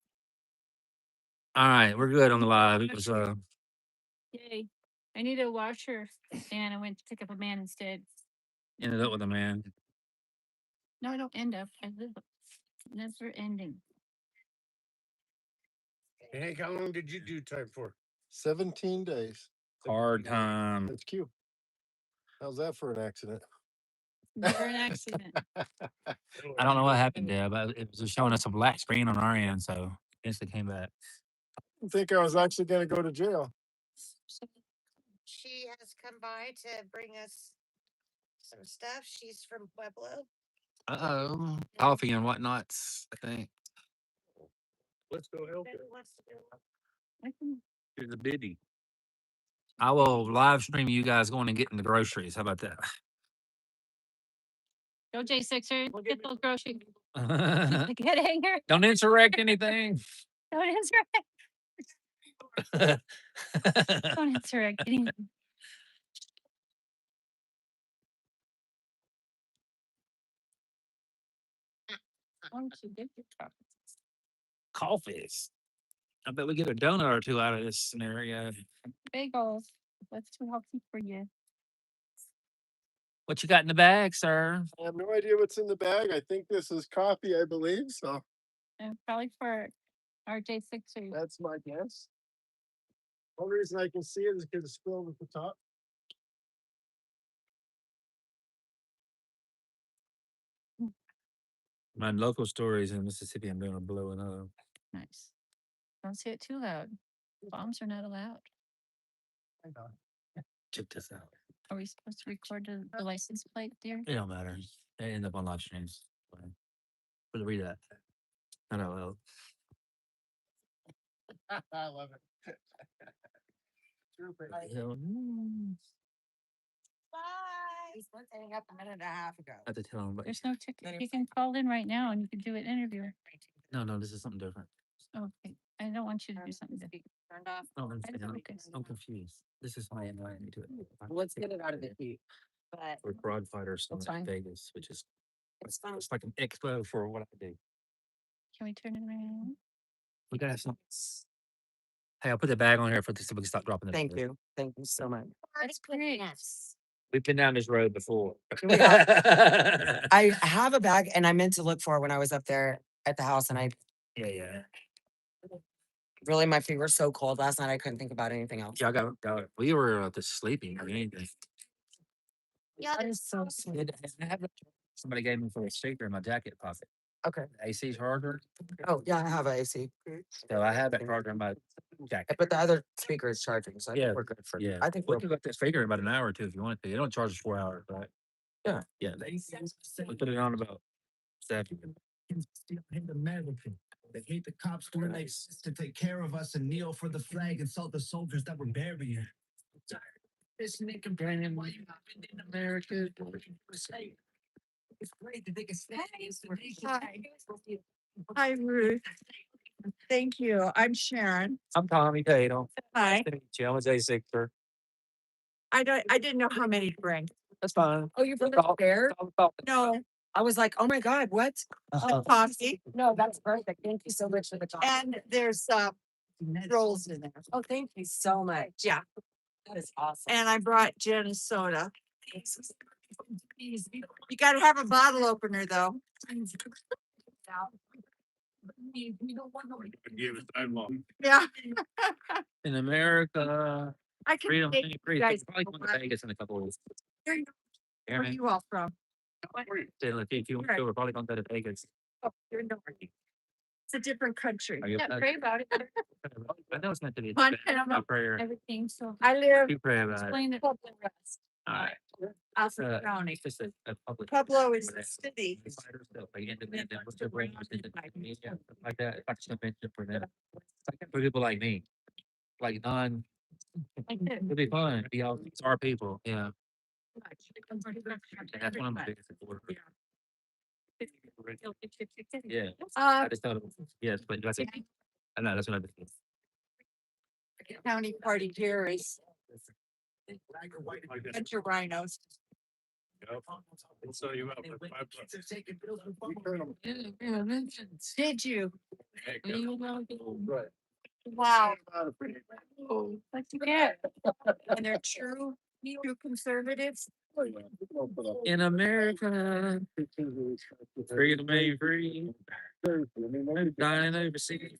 All right, we're good on the live. It was Yay. I need a washer and I went to pick up a man instead. ended up with a man. No, I don't end up. I live never ending. Hey, Hank, how long did you do time for? 17 days. Hard time. That's cute. How's that for an accident? Never an accident. I don't know what happened there, but it was just showing us a black screen on our end, so instantly came back. I didn't think I was actually going to go to jail. She has come by to bring us some stuff. She's from Pueblo. Uh-oh. Coffee and whatnots, I think. Let's go help her. Who wants to do it? I can Here's a biddy. I will live stream you guys going and getting the groceries. How about that? go J6er. Well, Get give me- those groceries. Don't Get anger. insurrect anything. Don't insurrect. Don't insurrect anything. Why don't you get your cup? Coffees. I bet we get a donut or two out of this scenario. Bagels. That's too healthy for you. What you got in the bag, sir? I have no idea what's in the bag. I think this is coffee, I believe. So And probably for our J6er. that's my guess. Only reason I can see it is because it's spilled at the top. My local stories in Mississippi, I'm doing a blowing up. Nice. Don't say it too loud. Bombs are not allowed. I know. Check this out. Are we supposed to record the license plate, dear? It don't matter. They end up on live streams. For the read that. I don't know. I love it. Bye. I was hang up a minute and a half ago. I have to tell him, but There's no ticket. You can call in right now and you can do an interview. no, this is something different. Okay, I don't want you to do something different. Turned off. No, I'm, I don't I'm, focus. I'm confused. This is my environment to it. Let's get it out of the heat. But We're broad fighters That's in fine. Vegas, which is It's fine. it's like an expo for what I do. Can we turn it around? We gotta have some. Hey, I'll put the bag on here for this so we can stop dropping it. Thank you. Thank you so much. That's great. We've been down this road before. I have a bag and I meant to look for it when I was up there at the house and I yeah. really, my feet were so cold last night. I couldn't think about anything else. Yeah, I got we were just sleeping or anything. yeah, That is so sweet. Somebody gave me for a sticker in my jacket pocket. Okay. AC charger. Oh, yeah, I have an AC. So I have that charger in my jacket. But the other speaker is charging, so I Yeah, think we're good for Yeah, I think we we're could let that speaker in about an hour or two if you want to. It don't charge us 4 hours, right? Yeah. Yeah. We put it on about 7. Still hate America. They hate the cops doing their best to take care of us and kneel for the flag and salt the soldiers that were burying. This nigga complaining why you not been in America. It's great that they can stay. Hi, Ruth. Thank you. I'm Sharon. I'm Tommy Tatum. Hi. I'm a J6er. I didn't know how many to bring. That's fine. Oh, you're from the fair? No, I was like, oh my God, what? coffee. No, that's perfect. Thank you so much for the talk. And there's rolls in there. Oh, thank you so much. Yeah. That is awesome. And I brought gin and soda. You gotta have a bottle opener though. Yeah. In America, I can freedom take and you free. guys. Probably going to Vegas in a couple of weeks. Where Yeah, are man. you all from? Say, like, if you want to, we're probably going to go to Vegas. Oh, you're north. It's a different country. Are you? Yeah, pray about it. I know it's meant to be. Montana. My prayer. Everything, so. I live You pray about it. Explain it. All right. Alfred County. It's just a public. Pueblo is the city. Fighters, like independent, what's their brand, media, stuff like that. It's like a convention for them. It's like for people like me, like non. It'll be fun. Be all it's our people. Yeah, and that's one of my biggest supporters. Yeah, I just told them yes, but I said, I know that's what I did. County party here is bunch of rhinos. So you up Did you? Right. Wow. What you get? And they're true conservatives. In America, freedom ain't free. Dying overseas.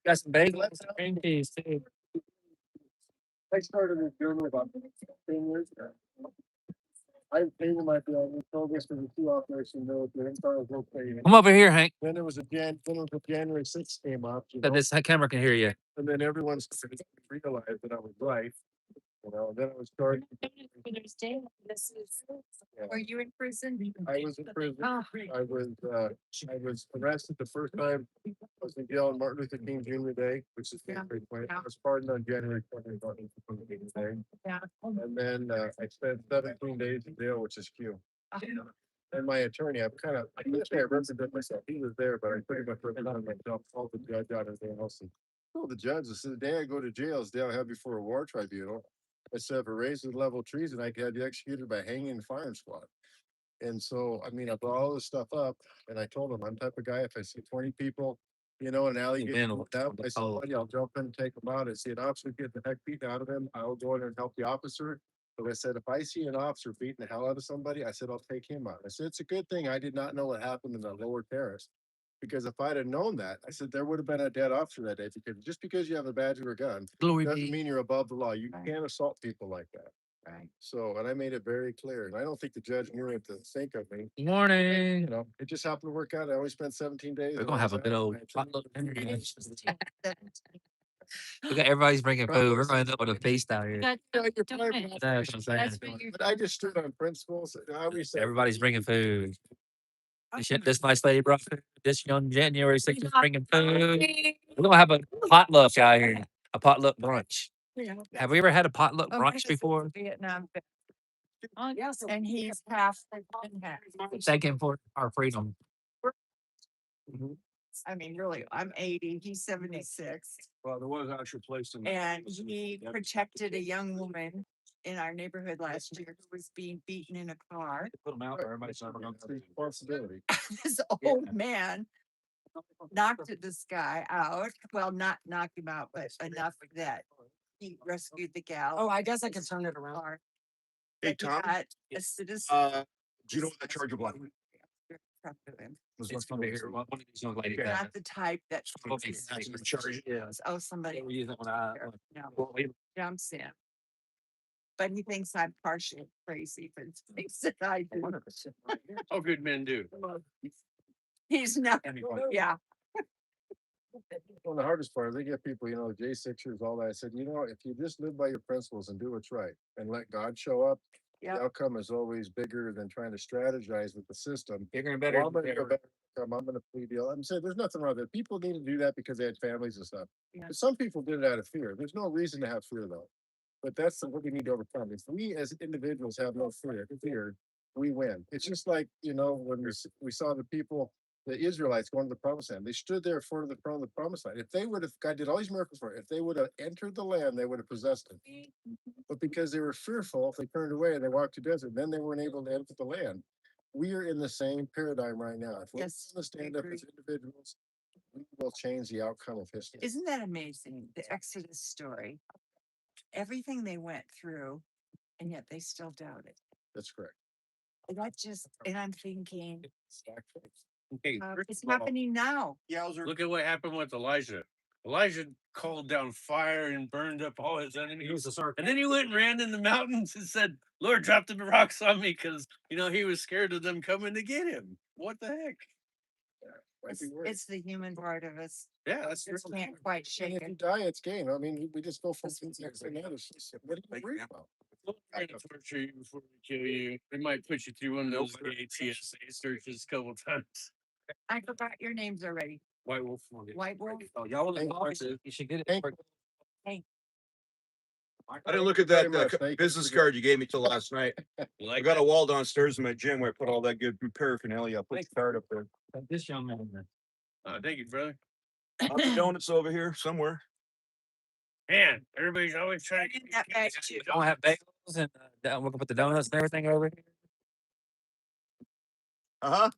Got some bagels and green peas too. I started in Germany about 10 years ago. I painted my bill. We told this to the 2 operation military. I was okay. Come over here, Hank. Then there was a January 6th came up. So this camera can hear you. And then everyone realized that I was right. Then I was charged. Were you in prison? I was in prison. Oh. I was arrested the first time. I was in jail on Martin Luther King Jr. Day, which is January 20th. I was pardoned on January 20th, Martin Luther King Day. Yeah. And then I spent 17 days in jail, which is Q. And my attorney, I represent myself. He was there, but I pretty much represented myself. Called the judge out and everything else. And told the judge, I said, the day I go to jail is the day I have before a war tribunal. I said, if it raises level treason, I could have you executed by hanging and firing squad. And so, I mean, I brought all this stuff up and I told him, I'm the type of guy, if I see 20 people, an alley getting up, I said, buddy, I'll jump in and take them out. I see an officer get the heck beaten out of him. I'll go in there and help the officer. But I said, if I see an officer beating the hell out of somebody, I said, I'll take him out. I said, it's a good thing I did not know what happened in the lower terrace. Because if I'd have known that, I said, there would have been a dead officer that day. Because just because you have a badge or a gun doesn't mean you're above the law. You can't assault people like that. Right. So, and I made it very clear. And I don't think the judge knew what to think of me. Good morning. It just happened to work out. I only spent 17 days. We're gonna have a good old potluck. Look at everybody's bringing food. We're going to with a feast out here. That's what I'm saying. But I just stood on principles. I always say Everybody's bringing food. This nice lady brought food. This young January 6th is bringing food. We're gonna have a potluck out here. A potluck brunch. Have we ever had a potluck brunch before? Vietnam. Yes, and he's half and half. Thank him for our freedom. I mean, really, I'm 80, he's 76. Well, there was actually placed in. And he protected a young woman in our neighborhood last year who was being beaten in a car. Put them out there. Everybody's not gonna. Responsibility. This old man knocked this guy out. Well, not knocked him out, but enough that he rescued the gal. Oh, I guess I could turn it around. Car. Hey, But he Tom, got a citizen. do you know what that charge of like? It's gonna be here. One of these young ladies. Not the type that Charge. Yeah. oh, somebody We're using it when I. no, jumps in. But he thinks I'm partially crazy for the things that I do. How good men do. He's not, yeah. Well, the hardest part, they get people, J6ers, all that. I said, if you just live by your principles and do what's right and let God show up, Yeah. the outcome is always bigger than trying to strategize with the system. Bigger and better. Well, I'm gonna go back, I'm gonna plea deal. I'm saying there's nothing wrong with it. People need to do that because they had families and stuff. Yeah. But some people did it out of fear. There's no reason to have fear though. But that's what we need to overcome. If we as individuals have no fear, we win. It's just like, when we saw the people, the Israelites going to the promised land. They stood there for the promised land. If they would have, God did all these miracles for it. If they would have entered the land, they would have possessed it. But because they were fearful, if they turned away and they walked to desert, then they weren't able to enter the land. We are in the same paradigm right now. If we're Yes, going to stand up as individuals, we will change the outcome of history. Isn't that amazing? The Exodus story. Everything they went through, and yet they still doubted. That's correct. And I'm thinking, Okay, it's happening now. look at what happened with Elijah. Elijah called down fire and burned up all his enemies. And then he went and ran in the mountains and said, Lord, drop the rocks on me because, he was scared of them coming to get him. What the heck? It's the human part of us. Yeah, that's Just can't quite And shake if it. you die, it's gain. I mean, we just go from one next to another. What do you worry about? They'll try to torture you before they kill you. They might put you through one of those ATSA searches a couple times. I forgot your names already. White Wolf. White Wolf. Oh, y'all want Hey, to talk to? You should get Hey. it. I didn't look at Very that much. Thank you business for card you gave me till last night. I Like got a wall downstairs in my gym where I put all that good paraphernalia. I put the card up there. This young man. thank you, brother. Lots of donuts over here somewhere. Man, everybody's always trying to That bag too. Don't have bagels and we're gonna put the donuts and everything over here. Uh-huh.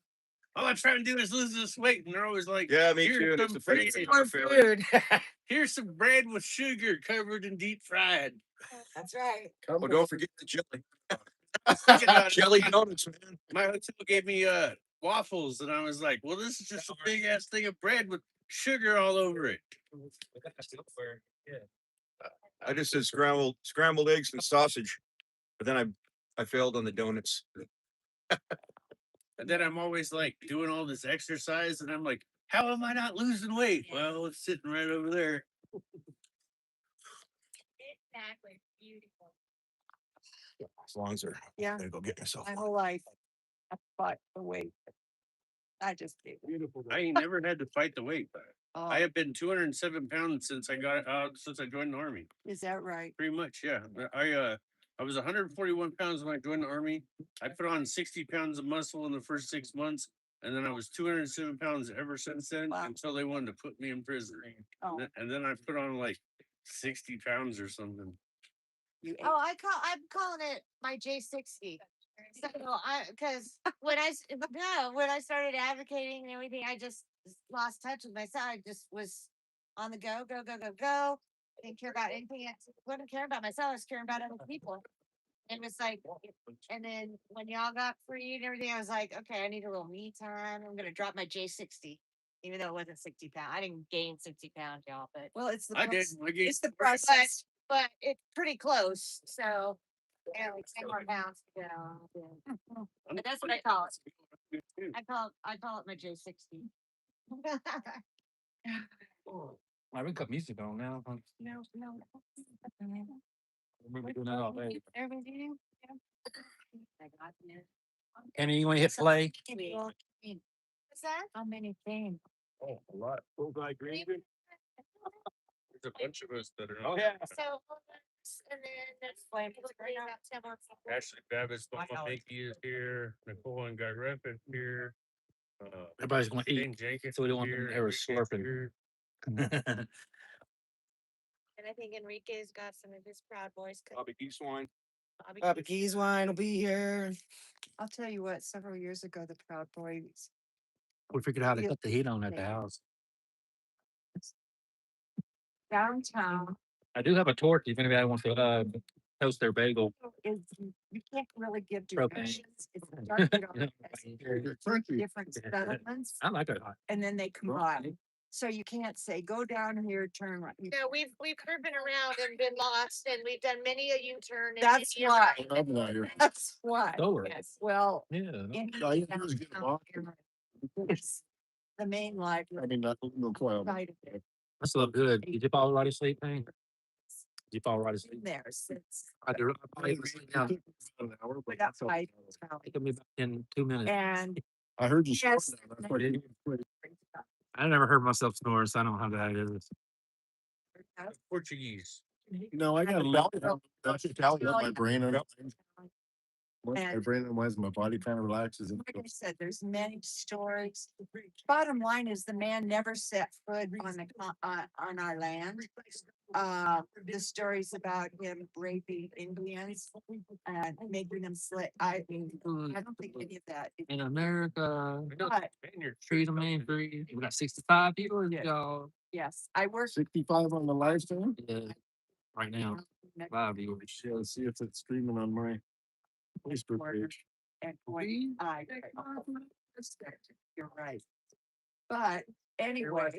all I'm trying to do is lose this weight, and they're always like, Yeah, me "Here's too. some It's a bread- failure. More food. Here's some bread with sugar covered in deep fried." That's right. Oh, don't forget the jelly. Thinking about it, Jelly donuts, man. my hotel gave me waffles, and I was like, "Well, this is just a big ass thing of bread with sugar all over it." I just said scrambled eggs and sausage, but then I failed on the donuts. And then I'm always like doing all this exercise, and I'm like, "How am I not losing weight?" Well, it's sitting right over there. Exactly. Beautiful. As long as they're, Yeah. I'm gonna go get myself My one. whole life, I fought the weight. I just did. Beautiful. I ain't never had to fight the weight. Oh, I have been 207 pounds since I joined the army. is that right? Pretty much, yeah. I was 141 pounds when I joined the army. I put on 60 pounds of muscle in the first 6 months, and then I was 207 pounds ever since then Wow. until they wanted to put me in prison. Oh, And then I put on like 60 pounds or something. you ate. Oh, I'm calling it my J60. So because when I started advocating and everything, I just lost touch with myself. I just was on the go. Didn't care about anything. I wasn't caring about myself. I was caring about other people. And it was like, and then when y'all got free and everything, I was like, okay, I need a little me time. I'm gonna drop my J60, even though it wasn't 60 pounds. I didn't gain 60 pounds, y'all, but Well, it's the I did. process. I gained- It's the process. but it's pretty close. So like 10 more pounds to go. But that's what I call it. I call it my J60. I we cut music on now. Huh? No. We're doing that all day. Everybody do? Yeah. I got it. Kenny, you want to hit play? What's that? How many things? Oh, a lot. Full guy green. There's a bunch of us that are. Oh yeah. So And then that's like about 10 months. Ashley Babbitt's Mickey is here. Nicole and Guy Redford here. Everybody's going to Shane eat, Jenkins so we don't want here, them ever Enrique's slurping. here. And I think Enrique's got some of his Proud Boys. Bobby Geeswine. Bobby Keys wine will be here. I'll tell you what, several years ago, the Proud Boys We figured out how to cut the heat on at the house. downtown I do have a torch if anybody wants to toast their bagel. is, you can't really give Propane. directions. It's started You know, off different settlements I like it hot. and then they combine. So you can't say, go down here, turn right. No, we've driven around and been lost, and we've done many a U-turn. and That's many a why. right. I'm not here. That's why. Lower. Yes, well. Yeah. in All you do is get downtown lost. area, it's the main I library. mean, no twelve. Right of it. That's look good. Did you fall right asleep, man? Did you fall right Been asleep? there since. I do. I probably sleep now. It An hour, but Put up that's all. by took me about in 2 minutes. and I heard you. Yes. snore now. That's why you quit. I never heard myself snore, so I don't know how that is. Portuguese. No, I got a lot. That's just how my brain unwinds. Once my And- brain unwinds, my body kind of relaxes. And like I said, there's many stories. Bottom line is the man never set foot on the on our land. The stories about him raping Indians and making them slip. I don't think any of that. is- In America, But freedom ain't free. We got 65 people, y'all. yes, I work. 65 on the live stream. Yeah, right now, live viewers. Yeah, let's see if it's streaming on my Facebook page. And when you're right. But anyway,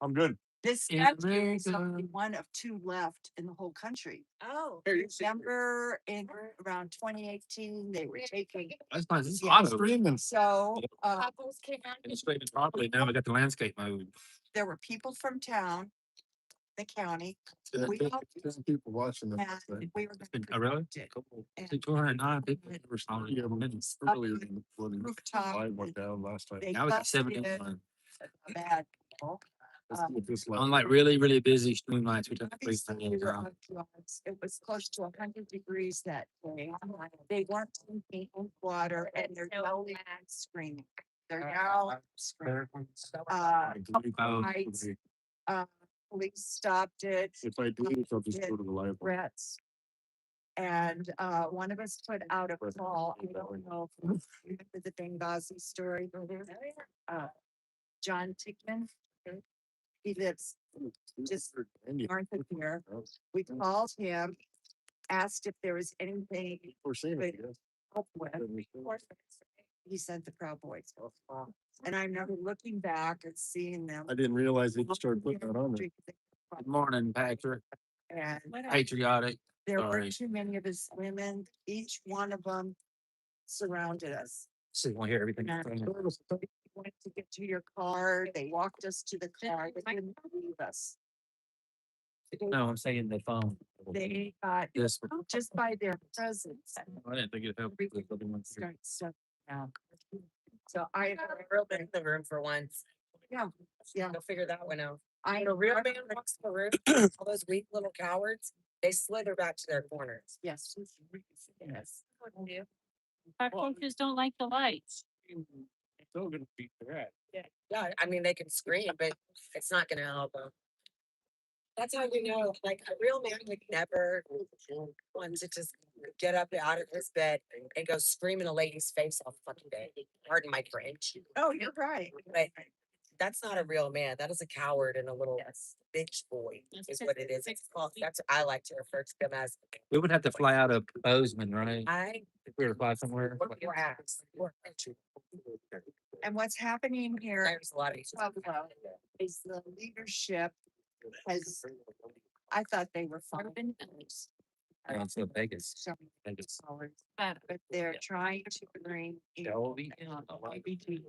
I'm good. this In statue is only America. one of two left in the whole country. Oh. Remember in around 2018, they were taking, That's nice. It's Yeah, hot over. Streaming. so Couples came out. And it's streaming properly. Now we got the landscape mode. there were people from town, the county. Yeah, We there's- all- there's people watching this. And we were. It's been, gonna really? protect it. Cool. And- 209 people. Never saw it. Yeah, but Minutes. earlier than when Rooftop. I went down last time. They Now we got busted 71. bad people. Let's see if this live- On like really, really busy stream nights, we took the police Obviously, thing we were in. on drugs. It was close to 100 degrees that day. They weren't drinking water and they're yelling and screaming. They're yelling, screaming. Oh. Lights, police stopped it. If I do this, I'll just go to the library. Threats. And one of us put out a call. I don't know if you remember the Benghazi story. John Tickman. He lives just north of here. We called him, asked if there was anything We're seeing it. yes. help with. He sent the Proud Boys. And I remember looking back and seeing them. I didn't realize they started putting that on there. Good morning, Patrick. And Patriotic. there Sorry. weren't too many of his women. Each one of them surrounded us. So you want to hear everything. And we went to get to your car. They walked us to the car. They didn't leave us. No, I'm saying the phone. They got, This. just by their presence. I didn't think it helped. Start stuff now. So I, Real big in the room for once. yeah, They'll figure that one out. I. The real man walks the room, all those weak little cowards, they slither back to their corners. Yes. Yes. Our coaches don't like the lights. Still gonna beat that. Yeah, I mean, they can scream, but it's not gonna help them. That's how you know, like, a real man would never want to just get up out of his bed and go scream in a lady's face all fucking day. Pardon my French. Oh, you're right. But that's not a real man. That is a coward and a little bitch boy is what it is. It's called, that's what I like to refer to them as. We would have to fly out of Bozeman, right? I If we were to fly somewhere. or ass. And what's happening here There's a lot of Pueblo is the leadership has, I thought they were fine. Down to Vegas. So, Vegas. but they're trying to bring. in Shelby. LGBT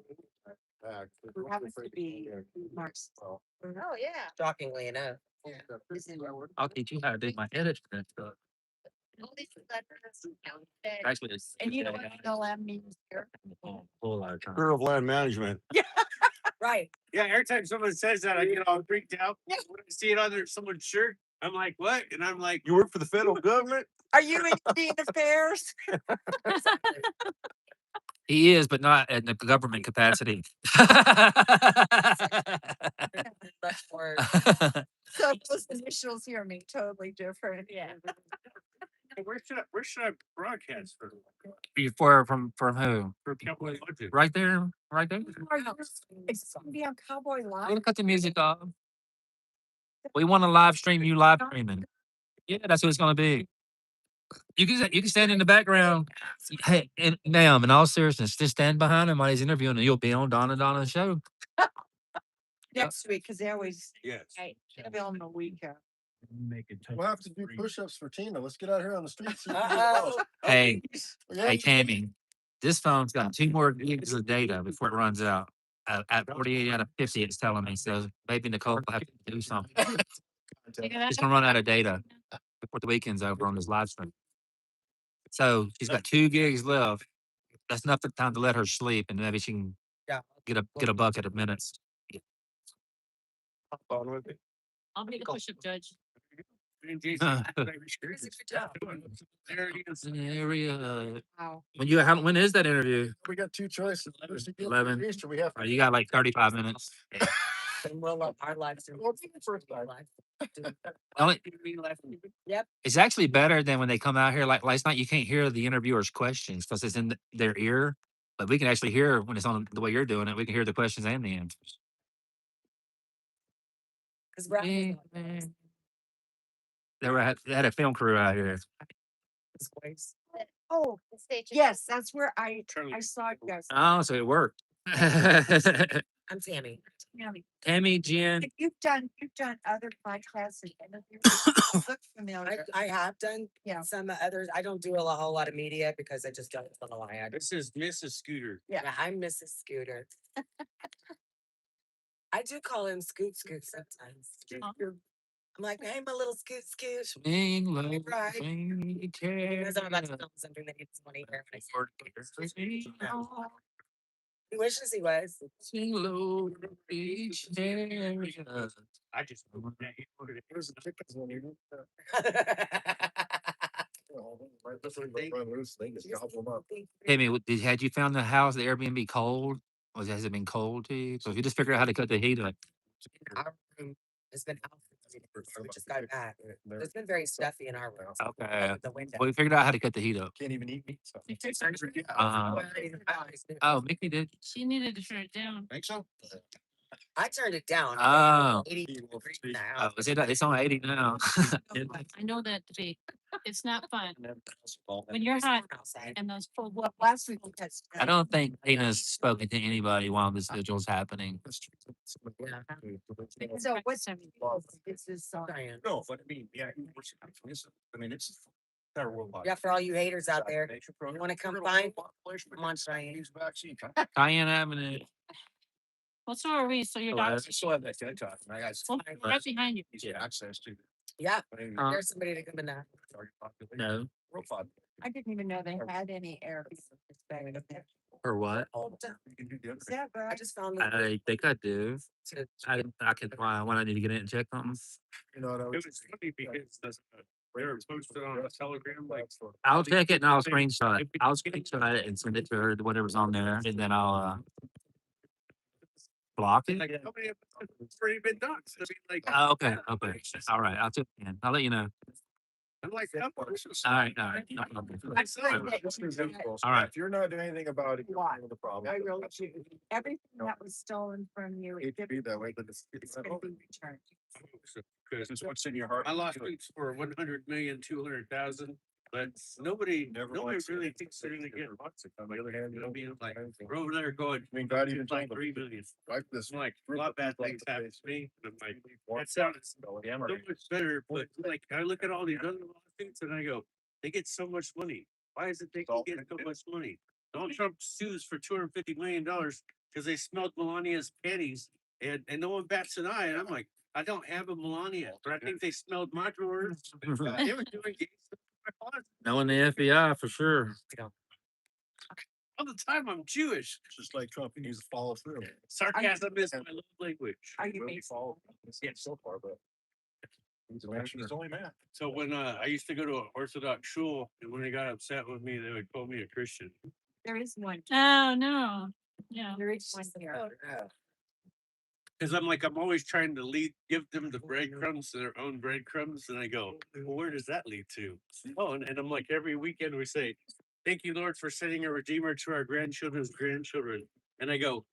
Back. who happens to be Mark's. Oh, yeah. shockingly enough. Is in there. I'll teach you how to do my edit and stuff. All these celebrities that- Actually, it's. And you know what LM means here? Whole lot of time. Bureau of Land Management. Right. Yeah, every time someone says that, I get all freaked out. When I see it on their someone's shirt, I'm like, what? And I'm like, You work for the federal government? Are you in Indian affairs? He is, but not in the government capacity. So those initials here mean totally different. Yeah. where should I broadcast from? From who? For Cowboy Logic. Right there, right there. It's gonna be on Cowboy We're Live. gonna cut the music off. We want to live stream you live streaming. Yeah, that's what it's gonna be. You can stand in the background. Hey, and ma'am, in all seriousness, just stand behind him while he's interviewing, and you'll be on Donna's show. Next week, because they always Yes. film a week out. We'll have to do push-ups for Tina. Let's get out here on the street. See if we can Uh-oh. Hey, Yeah. hey, Tammy, this phone's got 2 more gigs of data before it runs out. At 48 out of 50, it's telling me. So maybe Nicole will have to do something. She's gonna run out of data before the weekend's over on this live stream. So she's got 2 gigs left. That's enough time to let her sleep, and maybe she can get a bucket of minutes. I'll be the push-up judge. Area. Wow. When is that interview? We got 2 choices. 11. Easter, we have. You got like 35 minutes. And we'll love our live stream. Only, Yep. it's actually better than when they come out here. Like last night, you can't hear the interviewer's questions because it's in their ear. But we can actually hear when it's on the way you're doing it. We can hear the questions and the answers. Because They had a film crew out here. Oh, The stage. yes, that's where I saw you guys. Oh, so it worked. I'm Tammy. Tammy, Jen. You've done other podcasts and interviews. Look familiar. I have done some others. I don't do a whole lot of media because I just don't know why I do. This is Mrs. Scooter. Yeah, I'm Mrs. Scooter. I do call him Scoot sometimes. I'm like, hey, my little Scoot. Swing low, Right. swing Because I'm about to film something that needs money here. He wishes he was. Swing low, each area. I just Here's the chickens when you. Run loose, they just gobble them up. Tammy, had you found the house, the Airbnb cold? Or has it been cold to you? So if you just figure out how to cut the heat up. Our room has been out for 3 days. We just got back. It's been very stuffy in our room. Okay. The window. Well, we figured out how to cut the heat up. Can't even eat meat. So. Oh, Mickey did. She needed to turn it down. Think so? I turned it down. Oh. 80 degrees now. It's on 80 now. I know that debate. It's not fun. When you're hot and those cold. Well, last week we had. I don't think Tina's spoken to anybody while this vigil's happening. So what's it's this song? No, but I mean, yeah, I mean, it's Yeah, for all you haters out there, you want to come find? Come on, Cheyenne. Cayenne Avenue. Well, so are we. So your Hello. dog's still have that dead talk. I got well, right behind you. easy access to. Yeah, there's somebody to come in there. No. Real fun. I didn't even know they had any Airbnb. Or what? Is that I right? just found I think I do. to I can when I need to get in and check on them. You know, It was funny because they were posted on a Telegram like. I'll check it and I'll screenshot it. I'll screenshot it and send it to her, whatever's on there, and then I'll block it. Like, how many of them have already been done? I mean, like, Oh, okay. All right. I'll check it in. I'll let you know. I'm like, how much was- All right. No problem. All right. If you're not doing anything about it, you're not the problem. I really do. Everything that was stolen from you, It it could be that way, but it's gonna be returned. Because It's what's in your heart. I lost weeks for 100,200,000, but nobody really thinks they're gonna get. On the other hand, You know, being like, we're over there going, I mean, God even like told them, 3 million. like this. I'm like, a lot bad things happen to me. And I'm like, that sounds so much better, but like, I look at all these other lawsuits and I go, they get so much money. Why is it they can get so much money? Donald Trump sues for $250 million because they smelled Melania's panties and no one bats an eye. And I'm like, I don't have a Melania, but I think they smelled my drawers. They were doing gay stuff in my closet. Knowing the FBI for sure. All the time I'm Jewish. It's just like Trump, he needs to follow through. Sarcasm is my love language. Are you Really being follow, yeah, so far, but He's a man, he's only man. So when I used to go to an Orthodox shul, and when they got upset with me, they would call me a Christian. There is one. Oh, no. Yeah. There is one here. Because I'm always trying to give them the breadcrumbs, their own breadcrumbs, and I go, well, where does that lead to? Oh, and I'm like, every weekend we say, thank you, Lord, for sending a redeemer to our grandchildren's grandchildren. And I go,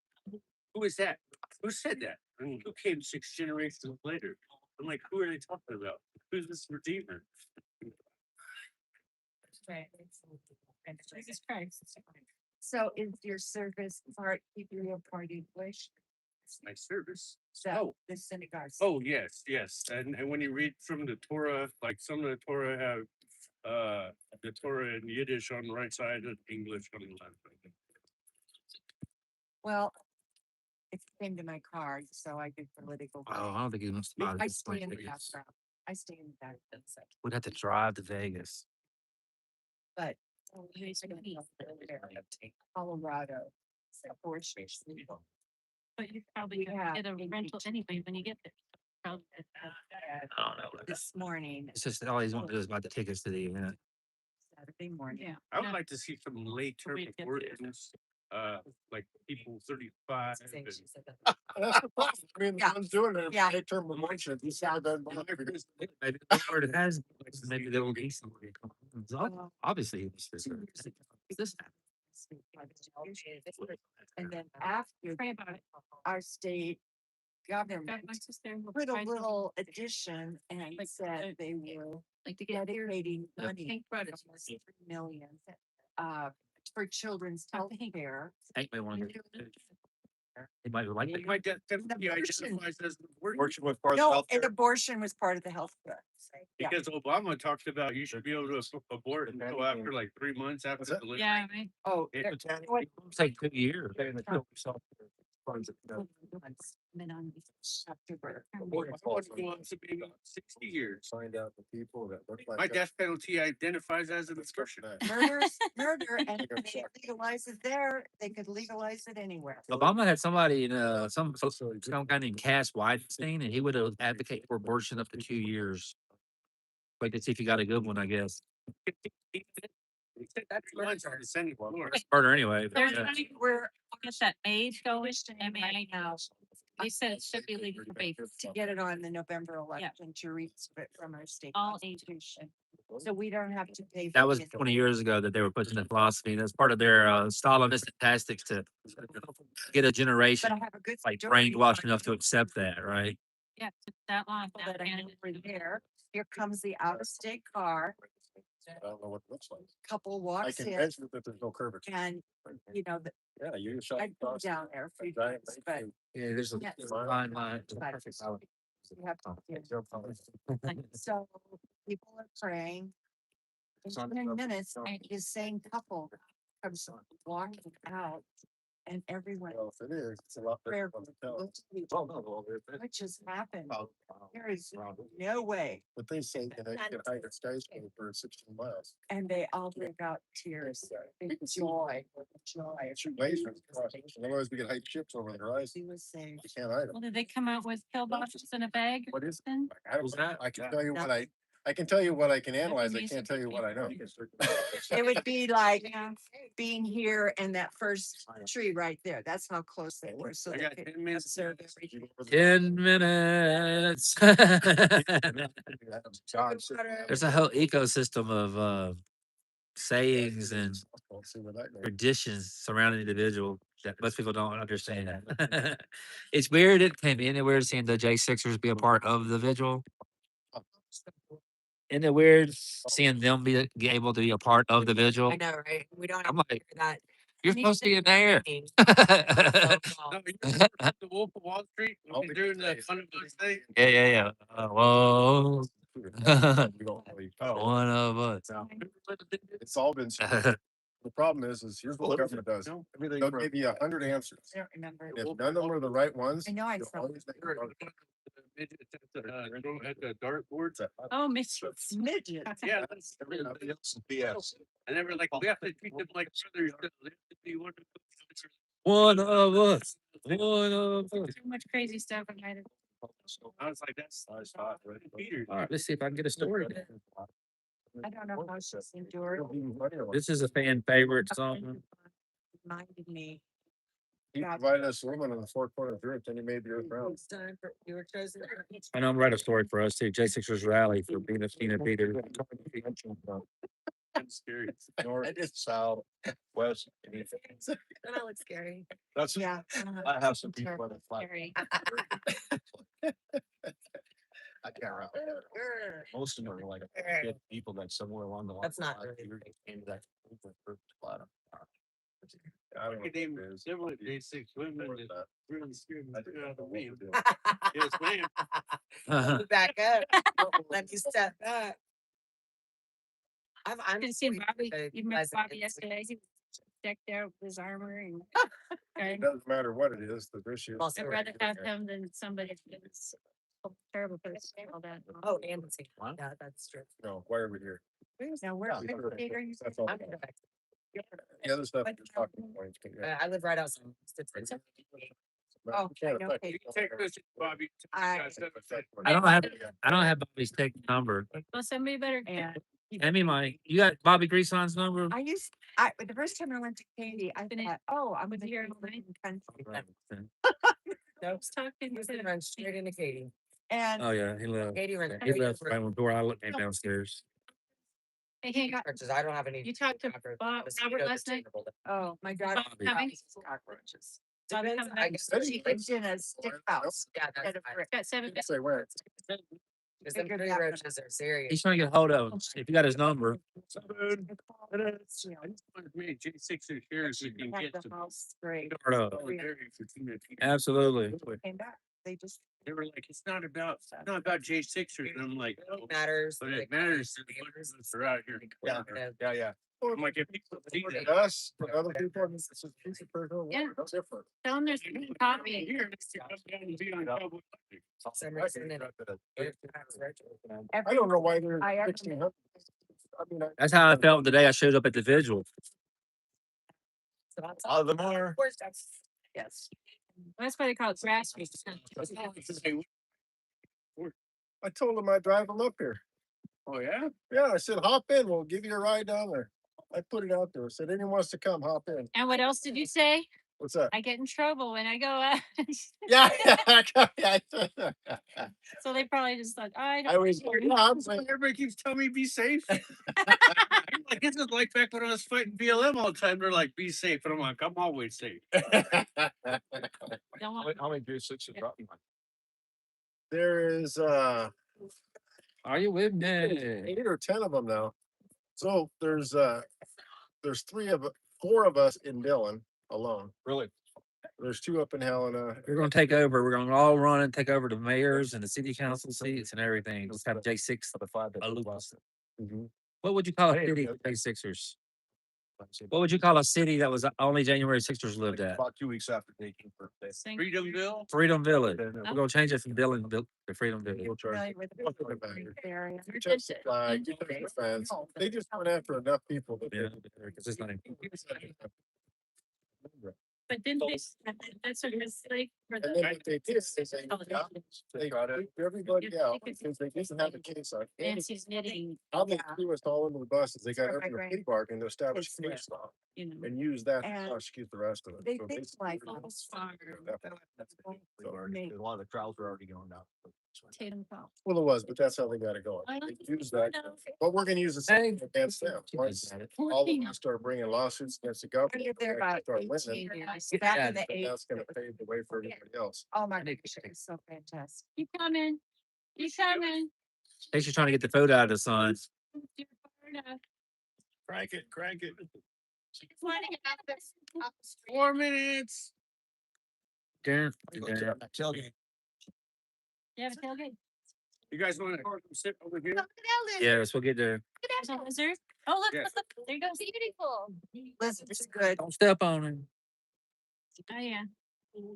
who is that? Who said that? And who came 6 generations later? I'm like, who are they talking about? Who's this redeemer? Jesus Christ. So is your service part Hebrew or part English? My service. So the synagogue. Oh, yes, yes. And when you read from the Torah, like some of the Torah have the Torah in Yiddish on the right side and English on the left. Well, it came to my car, so I did political. Oh, I don't think he wants to buy I this stay place. in the background. I stay in the background, We'd have to drive to Vegas. but But Colorado. Abortion. you probably We have get a in rental each- anyway when you get there. Probably. I don't know. This morning, It's just all he's wanting to do is buy the tickets to the event. Saturday morning. Yeah. I would no, like to see some late term we get there. abortions, like people 35. and- That's the problem. I mean, the Yeah. ones doing it, Yeah. they term emotion. You saw that. Maybe they already has. Maybe there will be somebody. Obviously, it's this. And then after Pray about it. our state God, government my sister will put a try to- little addition and Like, said they were like to get there. dedicating money. Pink bread. almost 3 million, for children's Not health the pink. care. Hank may want to. He might like Like it. my dad definitely abortion. identifies as an abortion Working with part of No, health and care. abortion was part of the health care. Yeah. because Obama talked about you should be able to abort until after like 3 months after What's that? delivery. Yeah, right. Oh, It- there- what- It's like 2 years. been on October. I want to go up to maybe 60 years. Find out the people that look like. My that. death penalty identifies as an abortion. Murder's murder, and if they legalize it there, they could legalize it anywhere. Obama had somebody in some guy named Cass Weinstein, and he would have advocated for abortion up to 2 years. Wait to see if he got a good one, I guess. It's murder anyway. but They're yeah. trying to We're get that made going. questioning I right now They said it should be legal for babies. to get it on the November election to read it from our state All constitution. So we don't have to pay. That for was it. 20 years ago that they were pushing the philosophy. That's part of their Stalinistic tactics to get a But generation I have a good. like story brainwashed for enough to you. accept that, right? Yeah, it took that long. People now, that I and know were there. Here comes the out-of-state car, I don't know what it looks like. couple I walks can in, measure that there's no curvature. and, you know, Yeah, you shot. I'd been down there a few giant times, but Yeah, there's a Yes. fine line. It's a But- perfect balance. you have to. Like, So people are praying. In 10 minutes, the same couple comes walking out, and everyone. Well, if it is, it's a lot. Prayer better than the tell. looks at each Oh, other. no, well, if it- What just happened? Oh, There is no way. But they say that they can hide a skyscraper 16 miles. And they all break out tears. Big joy, joy. Shoot lasers across. Otherwise, we get hype ships over their eyes. He was saying. You can't hide them. Well, did they come out with pillboxes in a bag? What is? Then? I don't know. I can tell you what I can tell you what I can analyze. I can't tell you what I know. It would be like being here and that first tree right there. That's how close they were. So I they got could 10 minutes. observe everything. 10 minutes. There's a whole ecosystem of sayings and traditions surrounding the individual that most people don't understand. It's weird. It can be anywhere seeing the J6ers be a part of the vigil. Isn't it weird seeing them be able to be a part of the vigil? I know, right? We don't I'm have like, that. you're supposed to be in there. No, you remember the Wolf of Wall Street when we during the fun of those thing? Yeah. Whoa. Oh, One of us. it's all been. The problem is here's what the government does. They'll give you 100 answers. I don't remember. If none of them are the right ones. I know I'm you'll from. always make a vote. At the dartboards. Oh, midgets. Midget. Yeah, that's Everybody else is BS. and they were like, we have to treat them like brothers. They have to be one of One of us. One of us. Too much crazy stuff. I might have. I was like, that's nice thought, right? Peter. All right, let's see if I can get a story. I don't know how she's endured. This is a fan favorite song. Reminded me. He provided us women on the four corners of the earth, and he made the earth round. You were chosen. I know I'm write a story for us too. J6ers rally for being a Peter. That's scary. North, south, west, and east. That looks scary. That's, Yeah. I have some people that fly. Scary. I can't remember. Most of them are like people that somewhere along the line. That's not like, really you're in that group to fly them. I don't know Your name what it is. several J6 women that really scared the shit out of me. Yeah. Yes, ma'am. Uh-huh. Back up. Let me step back. I'm Didn't see sweet, Bobby. but You met pleasant Bobby and sweet. yesterday. He was decked out with his armor and. Okay. It doesn't matter what it is, the issue. Also, I'd rather have him than somebody that's a terrible person. All that. oh, and it's yeah, that's true. No, why are we here? Now, where, Yeah, where Peter, you That's all. I'm gonna go back. The other stuff you're talking about. Yeah. I live right outside. But Oh, you can't I know, affect Kate. people. Take this, Bobby. I- I don't have Bobby's take number. Well, somebody better. and Hand me my, you got Bobby Greason's number? the first time I went to Katie, I thought, oh, I'm with here in country. Nope. was talking He's to gonna run straight into Katie. And Oh yeah, he left. Katie ran He straight left into right when door I looked downstairs. Hey, hey, cockroaches. I don't have any. you talked to cockroach- Bob, mosquito Robert last night? detectable. oh my God, Bob coming? Cockroaches. Bobby Depends, coming I back? guess she lives in a stick house. Yeah, Instead that's of fine. brick. Got 7. Say where? Because them Figured tree that one roaches are serious. He's trying to get a hold of him. If you got his number. J6 is here so you can Have get the to. house straight. Absolutely. Came back. They just, They were like, it's not about J6ers. And I'm like, It matters. but it like, matters. matters. They're out here. Yeah. Yeah, yeah. I'm like, if people see that. Us, but other people, it's a piece of personal. Yeah. No different. Tell him there's coffee. Here, it's to come down and be on public. For some reason, I don't know why they're I- 1,600. I mean, That's how I felt the day I showed up at the vigil. All of them are. yes. That's why they call it grass. I told them I'd drive them up here. Oh, yeah? Yeah, I said, hop in, we'll give you a ride down there. I put it out there. I said, anyone wants to come, hop in. And what else did you say? What's that? I get in trouble when I go Yeah. So they probably just thought, I I don't. was, yeah, I was like, Everybody keeps telling me be safe. Like, this is like back when I was fighting BLM all the time. They're like, be safe. And I'm like, I'm always safe. Don't want- How many J6 are dropping? there is Are you with me? 8 or 10 of them now. So there's 4 of us in Dillon alone. Really? There's 2 up in Helena. We're gonna take over. We're gonna all run and take over the mayors and the city council seats and everything. Just have J6. The 5 that Aloof. lost. What would you call a Hey, city yeah. of J6ers? What would you call a city that was only January 6ers lived at? About 2 weeks after Dakin's birthday. Sing. Freedomville. Freedom Village. We're gonna change it from Dillon to Freedom Village. We'll charge Familiar with the the area. check the flag, check the fence. They just went after enough people. that Yeah, they- because it's not. But didn't they, that's what it's like for And then the what they did is they kicked everybody out because they didn't have a case on. Nancy's knitting, How they threw us all under the bus is they got For my under a grand- plea bargain to establish It's case law you know. and use that to And prosecute the rest of it. they So think basically, like we're Falls gonna- Farm, A lot of the trials are already going down. Tatum Falls. Well, it was, but that's how they got it going. I They don't use that, know. but we're gonna use the same against them. Once all of 14. them start bringing lawsuits against the I government. lived there they about start winning, 18 years. Yeah. Back in the then eighties. That's gonna pave the way for everybody else. Oh my gosh, it's so fantastic. Keep coming. Keep coming. They should trying to get the photo out of the sun. You're far enough. Crank it, crank it. Finding out this up the street. 4 minutes. Darren. Tailgate. You have a tailgate? You guys want to sit over here? Look at that lizard. Yes, we'll get there. Look at that lizard. Oh, look, Yeah. look, look. There you go. Beautiful. Listen, it's good. Don't step on him. Oh, yeah.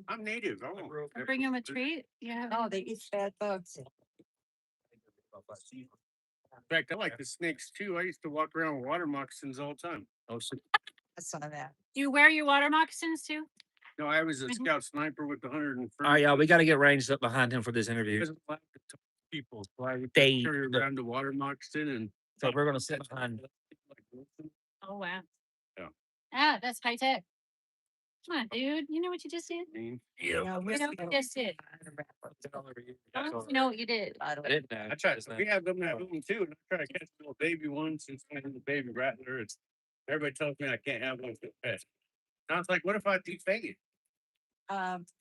I'm native. I won't. Bring him a treat. Yeah. Oh, they eat bad bugs. In fact, I like the snakes too. I used to walk around with water moccasins all the time. Oh, so I saw that. Do you wear your water moccasins too? No, I was a scout sniper with the 101st. All right, y'all, we got to get ranged up behind him for this interview. Wasn't allowed to talk to people, so I would They- carry around the water moccasin and. So we're gonna sit behind. Oh, wow. Yeah. Ah, that's high tech. Come on, dude. You know what you just did? mean. You know what you just did? You know what you did? I didn't know. I tried. We have them at home too, and I try to catch little baby ones and find the baby rattler. It's everybody tells me I can't have one for pet. And I was like, what if I defang it?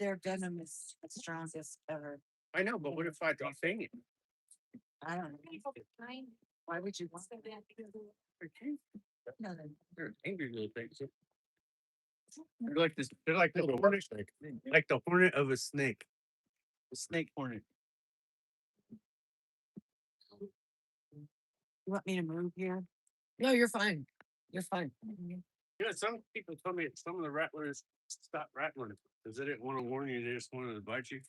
Their venom is the strongest ever. I know, but what if I defang it? I don't know. Why would you want that? No, They're angry little things. They're like this. They're like the hornet snake, like the hornet of a snake. The snake hornet. You want me to move here? No, you're fine. You're fine. You know, some people tell me some of the rattlers stop rattling because they didn't want to warn you. They just wanted to bite you.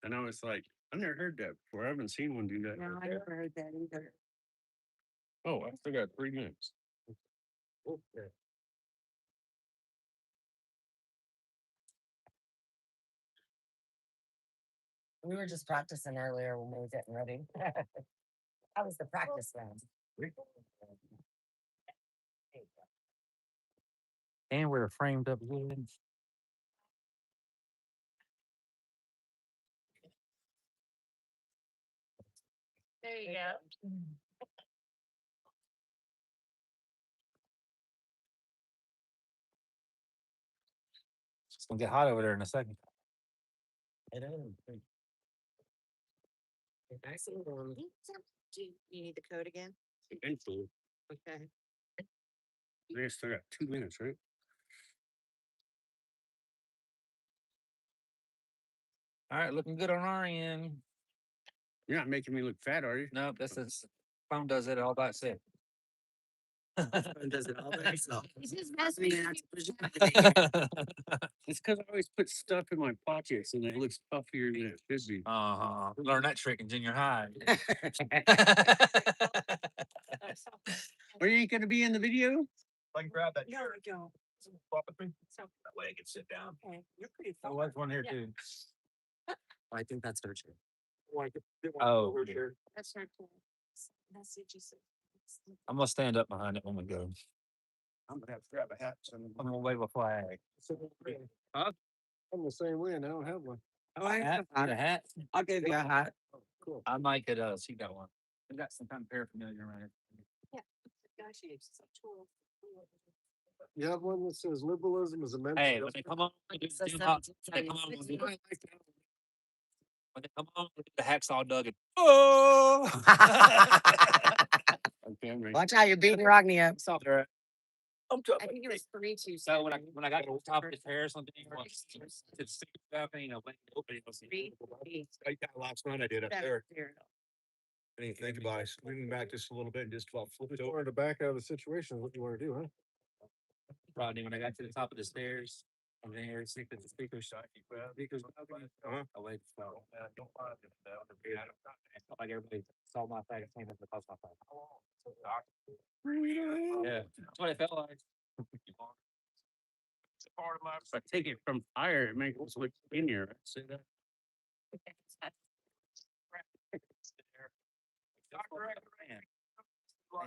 And I was like, I've never heard that before. I haven't seen one do that. No, I never heard that either. Oh, I still got 3 minutes. Okay. We were just practicing earlier when we were getting ready. That was the practice round. And we're framed up good. There you go. It's gonna get hot over there in a second. It is. Do you need the code again? Eventually. Okay. They still got 2 minutes, right? All right, looking good on our end. You're not making me look fat, are you? No, this is phone does it all by itself. Does it all by itself. This is best me. It's because I always put stuff in my pockets and it looks puffier than it should be. Learn that trick in junior high. Are you going to be in the video? I can grab that. No, we don't. That way I can sit down. Okay, you're pretty. There was one here too. I think that's her too. Oh, That's not cool. Message you. I'm gonna stand up behind it when we go. I'm gonna have to grab a hat. I'm gonna wave a flag. Huh? I'm the same way and I don't have one. Oh, I have a Need a hat. hat? I'll give you a hat. Cool. I might could see that one. We got some kind of paraphernalia around it. You have one that says liberalism is a mental. Hey, when they come on, when It says they come on, 17 when they come on, the hacksaw dug it. Oh! Watch out, you're beating Rodney up. Stop there. I think it was 3-2. So when I got to the top of his hair or something, it's stupid stuff, and nobody else. Last night I did up there. I didn't think about it. Moving back just a little bit and just about flip it over to back out of the situation. What you want to do, huh? Rodney, when I got to the top of the stairs, and then here, see the speaker shot. Speakers, I waited for like everybody saw my face, came up across my face. Yeah, that's what it felt like. If I take it from fire, it makes it look skinnier. See that?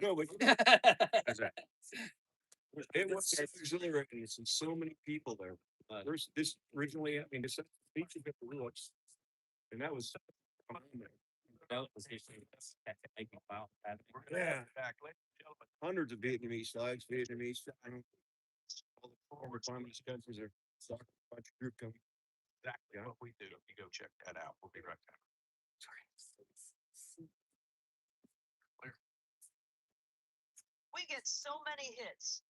No, but How's that? it was exhilarating. And so many people there. There's this originally, I mean, this beach you get the looks, and that was. Yeah, exactly. Hundreds of Vietnamese flags, Vietnamese. All the former communist countries are soccer bunch of group coming. Exactly what we do. You go check that out. We'll be right back. We get so many hits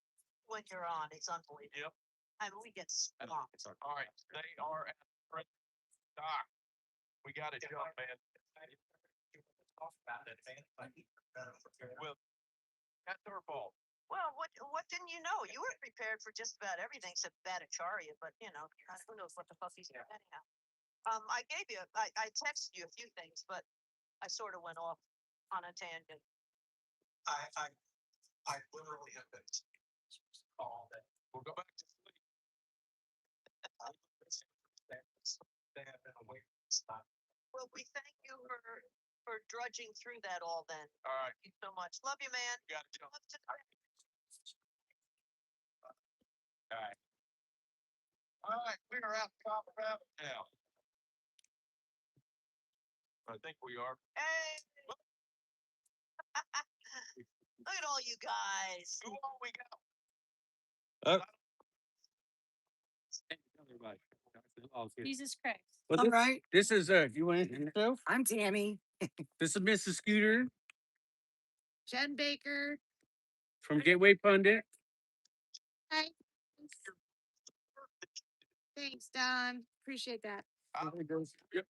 when you're on. It's unbelievable. I mean, we get swamped. All right, they are at the dock. We got it, jump, man. Talk about it, man. Well, that's our fault. Well, what didn't you know? You were prepared for just about everything except Bhattacharya, but you know, who knows what the fuck he's doing anyhow. I gave you, I texted you a few things, but I sort of went off on a tangent. I literally have been all day. We'll go back to sleep. Well, we thank you for drudging through that all then. All right. Thank you so much. Love you, man. Got you. Love to- All right. All right, we are out top of that now. I think we are. Hey. Look at all you guys. Who all we got? Jesus Christ. All right. This is you want to introduce yourself? I'm Tammy. This is Mrs. Scooter Jen Baker. from Gateway Pundit. Hi. Thanks, Don. Appreciate that. Yep. Thank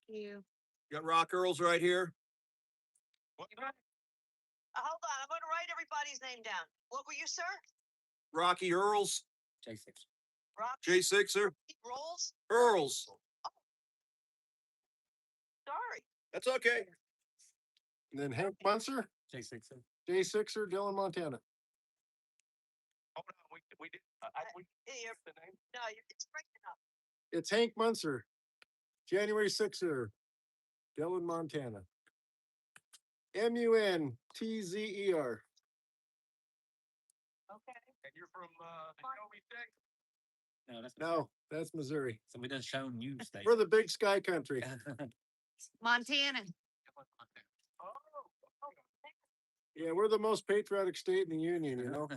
you. Got Rock Earls right here. What? Hold on, I'm going to write everybody's name down. What were you, sir? Rocky Earls. J6. Rock J6er. Rolls? Earls. Sorry. That's okay. And then Hank Muncer, J6. J6er, Dillon, Montana. Hold on, we did. Here. The name. No, it's breaking up. It's Hank Muncer, January 6er, Dillon, Montana. Muntzer. Okay. And you're from Naomi State? No, that's No, that's Missouri. so we done shown you state. We're the big sky country. Montana. Yeah, we're the most patriotic state in the union, you know.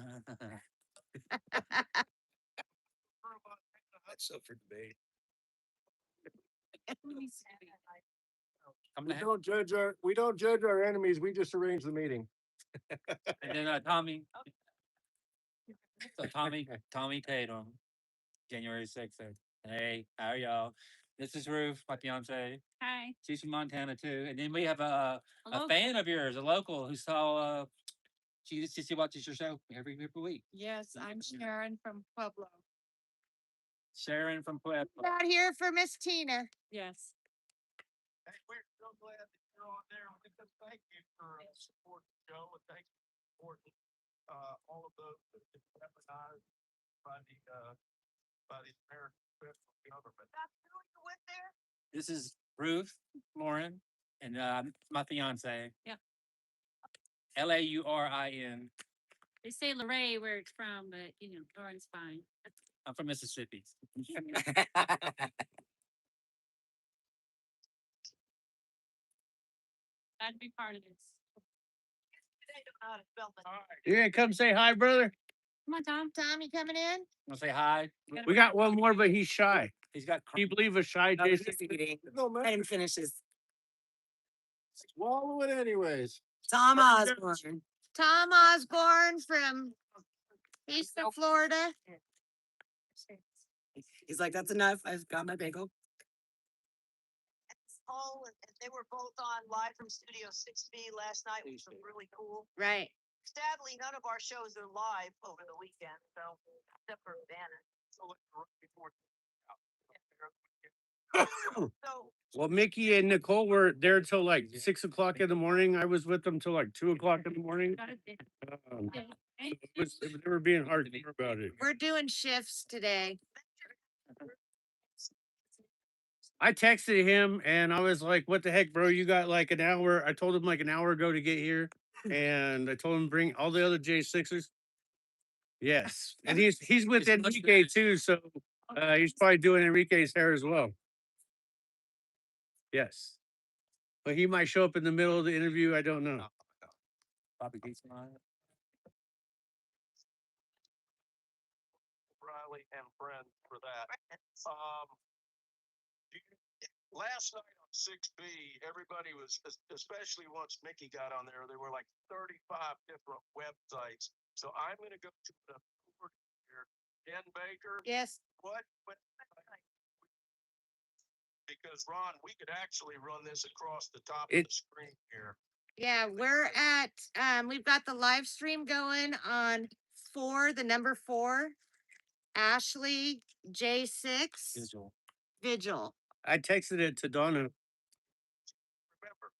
That's up for debate. We don't judge our enemies, we just arrange the meeting. And then Tommy. So Tommy Tatum, January 6th. Hey, how are y'all? This is Ruth, my fiance. Hi. She's from Montana too. And then we have a Hello. fan of yours, a local who saw she watches your show every week. Yes, I'm Sharon from Pueblo. Sharon from Pueblo. Out here for Miss Tina. Yes. Hey, we're so glad that you're on there. We just thank you for supporting the show and thank you for supporting all of those that have been recognized by the American federal government. That's who you with there? This is Ruth, Lauren, and my fiance. Yeah. Laurin. They say Luray where it's from, but Lauren's fine. I'm from Mississippi. Glad to be part of this. They don't know how to spell the name. You gonna come say hi, brother? Come on, Tom. Tom, you coming in? Want to say hi? We got one more, but he's shy. He's got. Can you believe a shy I was Jason? just eating. No, man. Let him finish his. Swallow it anyways. Tom Osborne. Tom Osborne from Eastern Florida. He's like, that's enough. I've got my bagel. Oh, and they were both on live from Studio 6B last night, which was really cool. Right. Sadly, none of our shows are live over the weekend, so except for Bannon. So Well, Mickey and Nicole were there till like 6 o'clock in the morning. I was with them till like 2 o'clock in the morning. Got it. They were being hardcore about it. We're doing shifts today. I texted him and I was like, "What the heck, bro? You got like an hour." I told him like an hour ago to get here, and I told him bring all the other J6ers. Yes, and he's with Enrique too, so he's probably doing Enrique's hair as well. Yes, but he might show up in the middle of the interview. I don't know. Bobby Gates and I. Riley and friends for that. Last night on 6B, everybody was, especially once Mickey got on there, there were like 35 different websites. So I'm going to go to the board here. Jen Baker. Yes. What? Because Ron, we could actually run this across the top of the screen here. Yeah, we're at we've got the live stream going on 4 Ashley J6 Vigil. I texted it to Donna.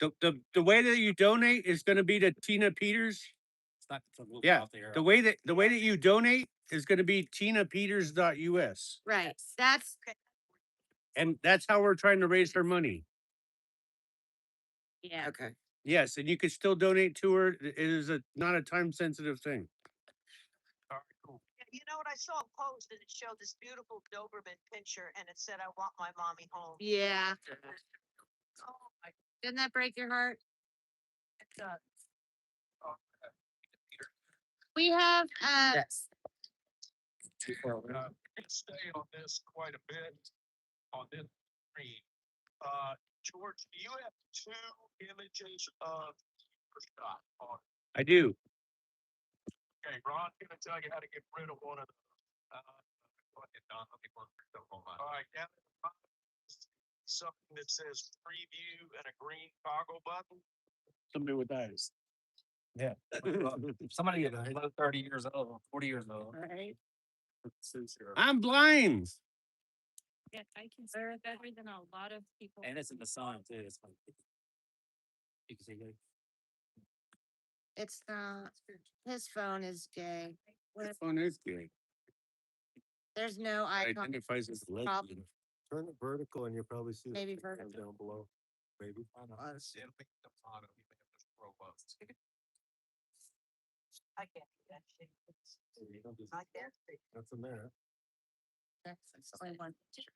The way that you donate is going to be to Tina Peters. It's not. It's a little Yeah, off the air. the way that you donate is going to be tinapeters.us. Right. That's And that's how we're trying to raise her money. Yeah. Okay. Yes, and you could still donate to her. It is not a time sensitive thing. Yeah, you know what? I saw a post and it showed this beautiful Doberman pinscher and it said, "I want my mommy home." Yeah. Oh my Didn't that break your heart? God. We have Yes. Stay on this quite a bit on this screen. George, do you have 2 images of Scott on? I do. Okay, Ron's gonna tell you how to get rid of one of them. All right, now something that says preview and a green toggle button. Somebody with eyes. Yeah. Somebody at 30 years old, 40 years old. right. I'm blind. Yeah, I can bear it better than a lot of people. And it's in the sun too. It's like, you can see it. It's not. His phone is gay. What phone is gay? There's no icon. Identifies as lesbian. Problem. Turn it vertical and you'll probably see. Maybe the vertical. down below. Maybe. I can't do that shit. I can't see. That's in there. That's only one picture.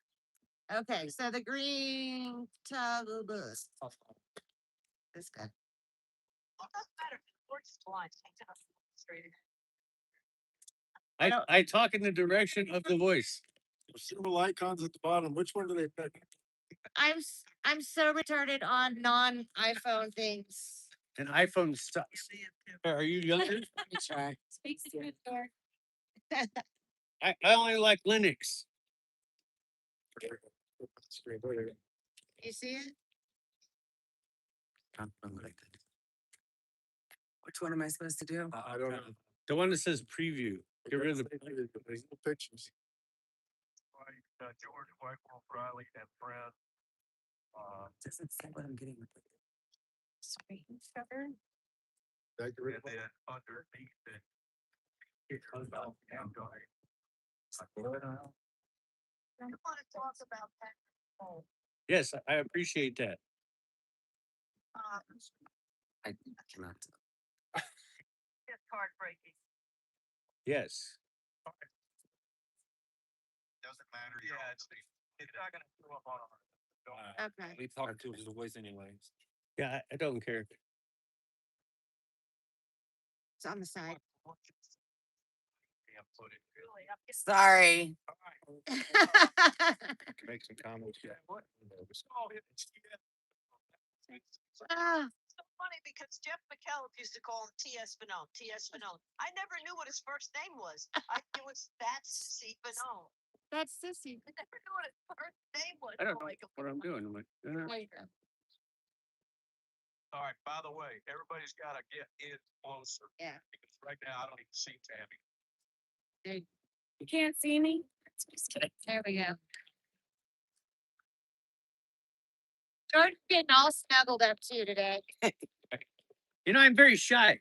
Okay, so the green toggle bus. This guy. Well, it doesn't matter. George is blind. Take it up straight. I talk in the direction of the voice. Several icons at the bottom. Which one do they pick? I'm so retarded on non-iPhone things. An iPhone sucks. Are you younger? Let me try. Speaks to the door. I only like Linux. Screen, there you go. You see it? Which one am I supposed to do? I don't know. The one that says preview. Get rid of the. There's no pictures. George Whitewolf Riley and friend. Doesn't say what I'm getting. Screen cover. Did I get rid of And it? then underneath it. You want to talk about that? Yes, I appreciate that. I cannot. It's heartbreaking. Yes. Doesn't matter. Yeah, it's not gonna show up on our. Okay. We talk to his voice anyways. Yeah, I don't care. It's on the side. Damn footage. Really, I'm getting Sorry. Make some comments. Yeah. What? Ah, so funny because Jeff McKellop used to call him T.S. Finone. T.S. Finone. I never knew what his first name was. It was that's C. Finone. that's sissy. I never knew what his first name was. I don't know Like, what I'm doing. I'm like, All right, by the way, everybody's gotta get in closer. Yeah. Because right now I don't even see Tammy. You can't see me? Just kidding. There we go. George's getting all snuggled up too today. you know, I'm very shy.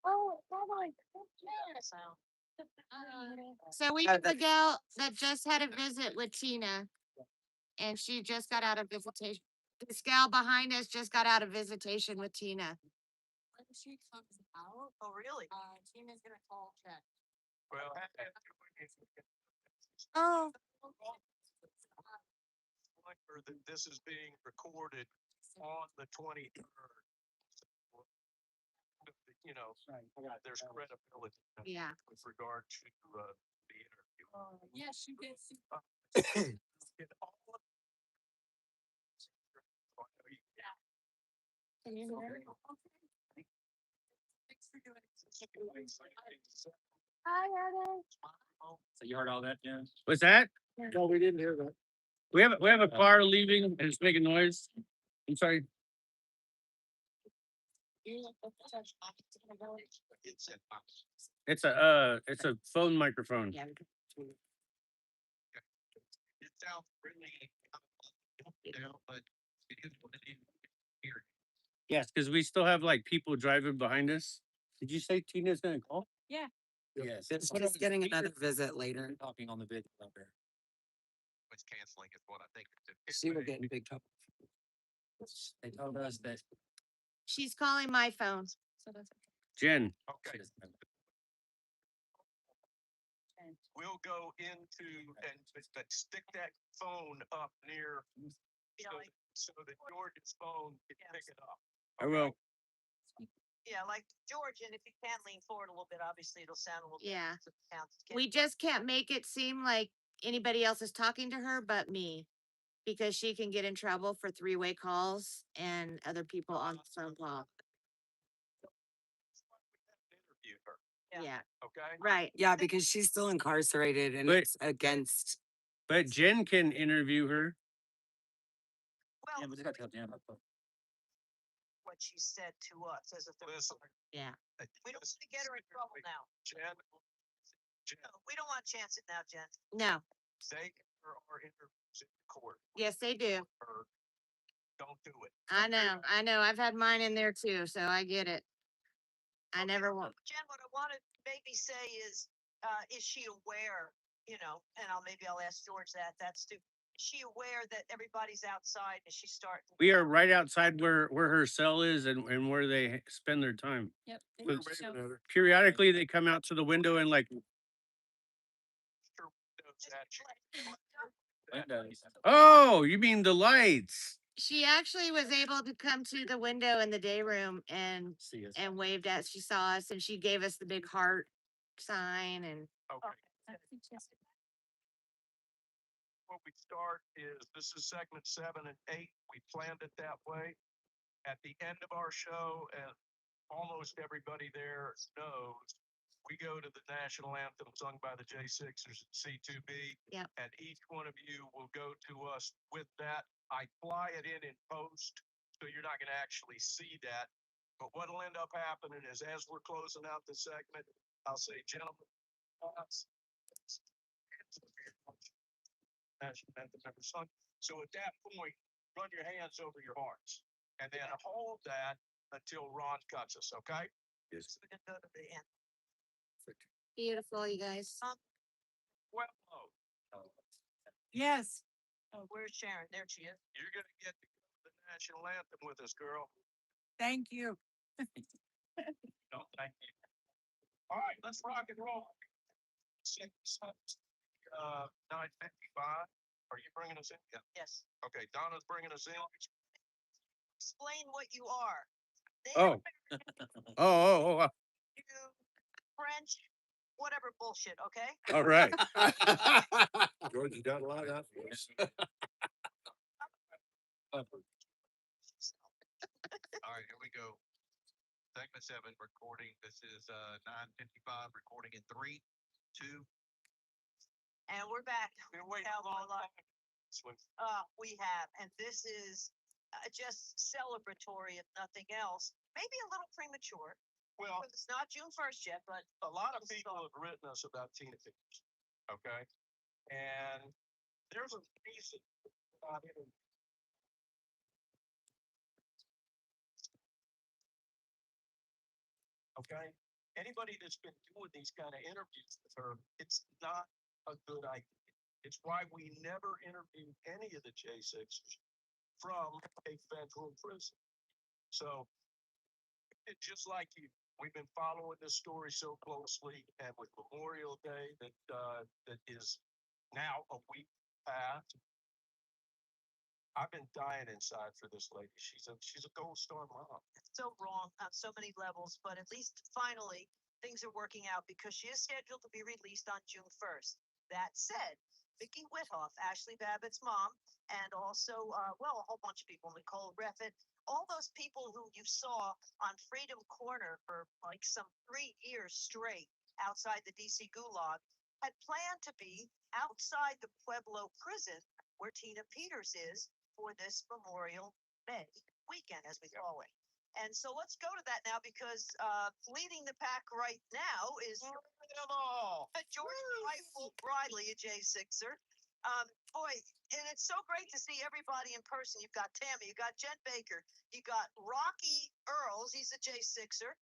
Oh, my. So we have the gal that just had a visit with Tina, and she just got out of visitation. This gal behind us just got out of visitation with Tina. When she comes out, oh, really? Tina's gonna call check. Well, Oh, that this is being recorded on the 23rd. You know, there's credibility yeah. with regard to the interview. Yes, you did. Can you hear me? Thanks for doing it. Hi, Adam. So you heard all that, Jen? What's that? No, we didn't hear that. We have a car leaving and it's making noise. I'm sorry. It's a phone microphone. Yeah. It sounds really but it is what it is. Here. Yes, because we still have like people driving behind us. Did you say Tina's gonna call? Yeah. Yes. She's getting another visit later. Talking on the video out there. canceling is what I think. She will get in big trouble. They told us that. She's calling my phone. So that's Jen, Okay, we'll go into but stick that phone up near so that George's phone can pick it up. I will. Yeah, like George, and if you can lean forward a little bit, obviously it'll sound a little Yeah. better. So it sounds We just can't make it seem like anybody else is talking to her but me. Because she can get in trouble for three-way calls and other people on the phone call. Interview her, Yeah. Yeah, okay? right. Yeah, because she's still incarcerated and But- it's against. But Jen can interview her. Well, we just got to tell Jen. what she said to us as a third Listen, party. Yeah. We don't want to get her in trouble now. Jen, No, we don't want to chance it now, Jen. No. they are interviews in court. Yes, they do. Or don't do it. I know. I've had mine in there too, so I get it. I never want. Jen, what I want to maybe say is she aware, and maybe I'll ask George that. That's too. Is she aware that everybody's outside and she's starting? We are right outside where her cell is and where they spend their time. Yep. they But need to show- periodically they come out to the window and like, Sure knows that she- Windows. oh, you mean the lights? She actually was able to come to the window in the day room and See us. waved at. She saw us and she gave us the big heart sign and Okay. I think she has to- What we start is, this is segment 7 and 8. We planned it that way. At the end of our show, and almost everybody there knows, we go to the national anthem sung by the J6ers at C2B. Yep. And each one of you will go to us with that. I fly it in post, so you're not going to actually see that. But what'll end up happening is, as we're closing out the segment, I'll say, gentlemen, national anthem ever sung. So at that point, run your hands over your hearts and then hold that until Ron cuts us, okay? So we can go to the end. beautiful, you guys. Well, oh, Yes. Oh, where's Sharon? There she is. you're gonna get to go to the national anthem with us, girl. Thank you. No, thank you. All right, let's rock and roll. 9:55. Are you bringing us in? Yeah. Yes. Okay, Donna's bringing us in. Explain what you are. Oh. Oh. You French, whatever bullshit. Okay. All right. George, you got a lot out for us. All right, here we go. Segment 7 recording. This is 9:55 recording in 3, 2. And we're back. Been waiting a Cowboy long Life. time. We have, and this is just celebratory, if nothing else. Maybe a little premature. Well, It's not June 1st yet, but a lot of people have written us about Tina Fitness, okay? And there's a reason about it. Okay? Anybody that's been doing these kind of interviews with her, it's not a good idea. It's why we never interviewed any of the J6s from a federal prison. So, it's just like you, we've been following this story so closely, and with Memorial Day that is now a week past. I've been dying inside for this lady. She's a gold star mom. it's so wrong on so many levels. But at least finally things are working out because she is scheduled to be released on June 1st. That said, Vicki Whithoff, Ashley Babbitt's mom, and also, a whole bunch of people, Nicole Reffett, all those people who you saw on Freedom Corner for like some 3 years straight outside the DC Gulag, had planned to be outside the Pueblo prison where Tina Peters is for this Memorial Day weekend, as we call it. And so let's go to that now because leading the pack right now is George Briley, a J6er. Boy, and it's so great to see everybody in person. You've got Tammy, you got Jen Baker, you got Rocky Earls, he's a J6er,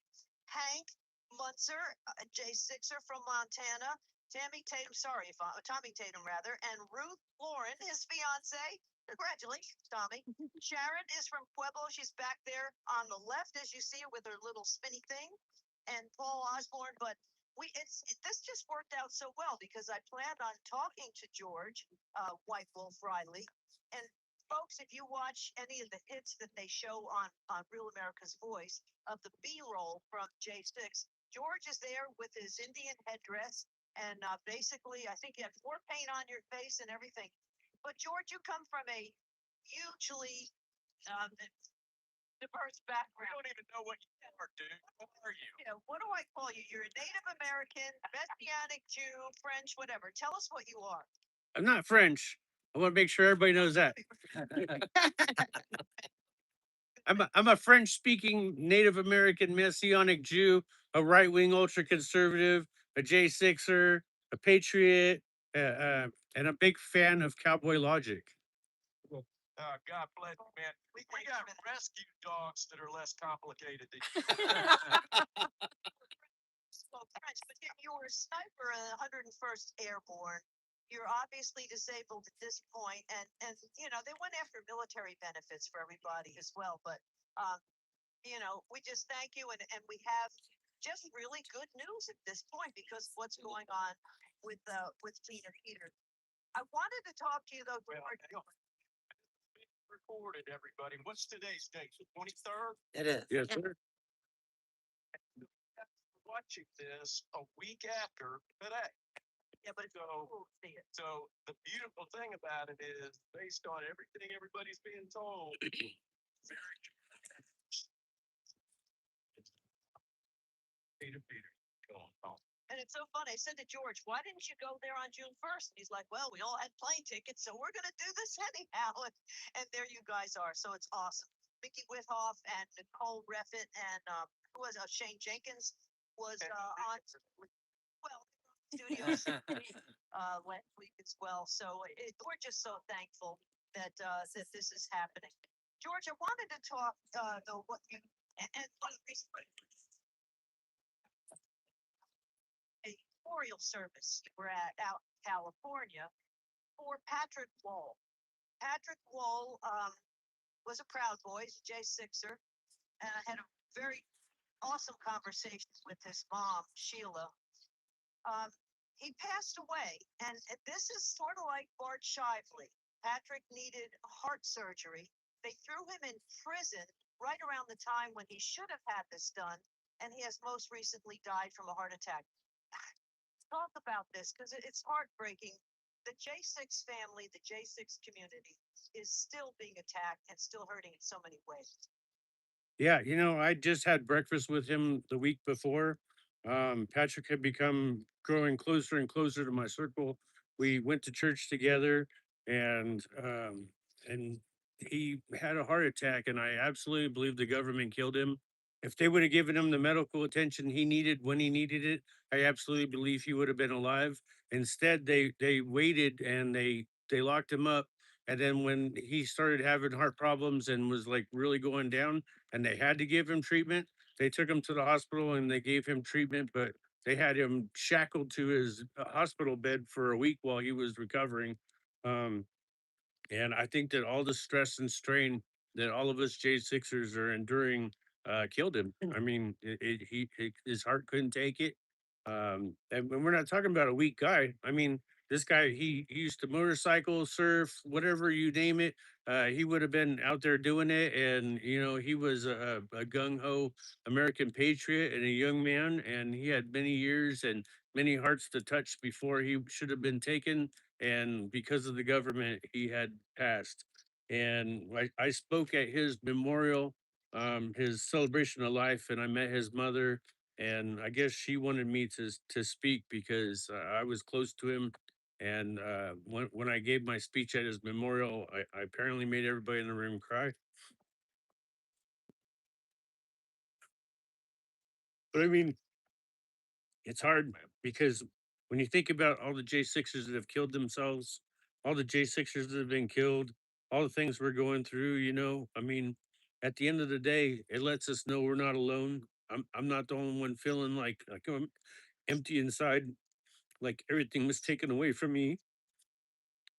Hank Munzer, a J6er from Montana, Tammy Tatum, sorry if I, Tommy Tatum rather, and Ruth Lauren, his fiance. Congratulations, Tommy. Sharon is from Pueblo. She's back there on the left, as you see her with her little spinny thing, and Paul Osborne. But this just worked out so well because I planned on talking to George, White Wolf Riley, and folks, if you watch any of the hits that they show on Real America's Voice of the B-roll from J6, George is there with his Indian headdress and basically, I think you had war paint on your face and everything. But George, you come from a hugely diverse background. I don't even know what you are, dude. What are you? You know, what do I call you? You're a Native American, Messianic Jew, French, whatever. Tell us what you are. I'm not French. I want to make sure everybody knows that. I'm a French speaking Native American Messianic Jew, a right wing ultra conservative, a J6er, a Patriot, and a big fan of Cowboy Logic. God bless you, man. We got rescue dogs that are less complicated than Spoke French, but yet you were a sniper in the 101st Airborne. You're obviously disabled at this point, and you know they went after military benefits for everybody as well. But you know, we just thank you, and we have just really good news at this point because of what's going on with Tina Peter. I wanted to talk to you though, George. recorded, everybody. What's today's date? The 23rd? It is. Yes, sir. Watching this a week after today. Yeah, but it's So, cool to see it. so the beautiful thing about it is, based on everything everybody's being told, Peter, go on. And it's so funny. I said to George, why didn't you go there on June 1st? And he's like, well, we all had plane tickets, so we're going to do this anyhow. And there you guys are. So it's awesome. Mickey Withoff and Nicole Reffitt and who was Shane Jenkins was on, well, studios last week as well. So we're just so thankful that that this is happening. George, I wanted to talk though what you and one of these a memorial service we're at out in California for Patrick Wall. Patrick Wall was a Proud Boy, he's a J6er, and I had a very awesome conversation with his mom, Sheila. He passed away, and this is sort of like Bart Shively. Patrick needed heart surgery. They threw him in prison right around the time when he should have had this done, and he has most recently died from a heart attack. Talk about this because it's heartbreaking. The J6 family, the J6 community is still being attacked and still hurting in so many ways. Yeah, I just had breakfast with him the week before. Patrick had become growing closer and closer to my circle. We went to church together, and he had a heart attack, and I absolutely believe the government killed him. If they would have given him the medical attention he needed when he needed it, I absolutely believe he would have been alive. Instead, they waited and they locked him up. And then when he started having heart problems and was like really going down, and they had to give him treatment. They took him to the hospital and they gave him treatment, but they had him shackled to his hospital bed for a week while he was recovering. Um, and I think that all the stress and strain that all of us J6ers are enduring killed him. I mean, his heart couldn't take it. And when we're not talking about a weak guy, I mean, this guy, he used to motorcycle, surf, whatever you name it. He would have been out there doing it. And, he was a gung ho American patriot and a young man. And he had many years and many hearts to touch before he should have been taken, and because of the government, he had passed. And I spoke at his memorial, his celebration of life, and I met his mother. And I guess she wanted me to speak because I was close to him. And when I gave my speech at his memorial, I apparently made everybody in the room cry. But I mean, it's hard because when you think about all the J6ers that have killed themselves, all the J6ers that have been killed, all the things we're going through, I mean, at the end of the day, it lets us know we're not alone. I'm not the only one feeling like I'm empty inside. like everything was taken away from me,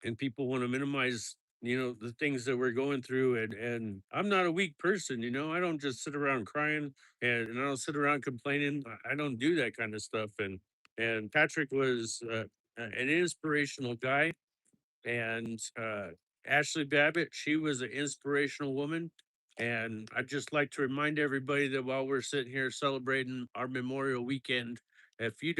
and people want to minimize, the things that we're going through. And I'm not a weak person, I don't just sit around crying, and I don't sit around complaining. I don't do that kind of stuff. And Patrick was an inspirational guy, and Ashley Babbitt, she was an inspirational woman. And I'd just like to remind everybody that while we're sitting here celebrating our Memorial Weekend, if you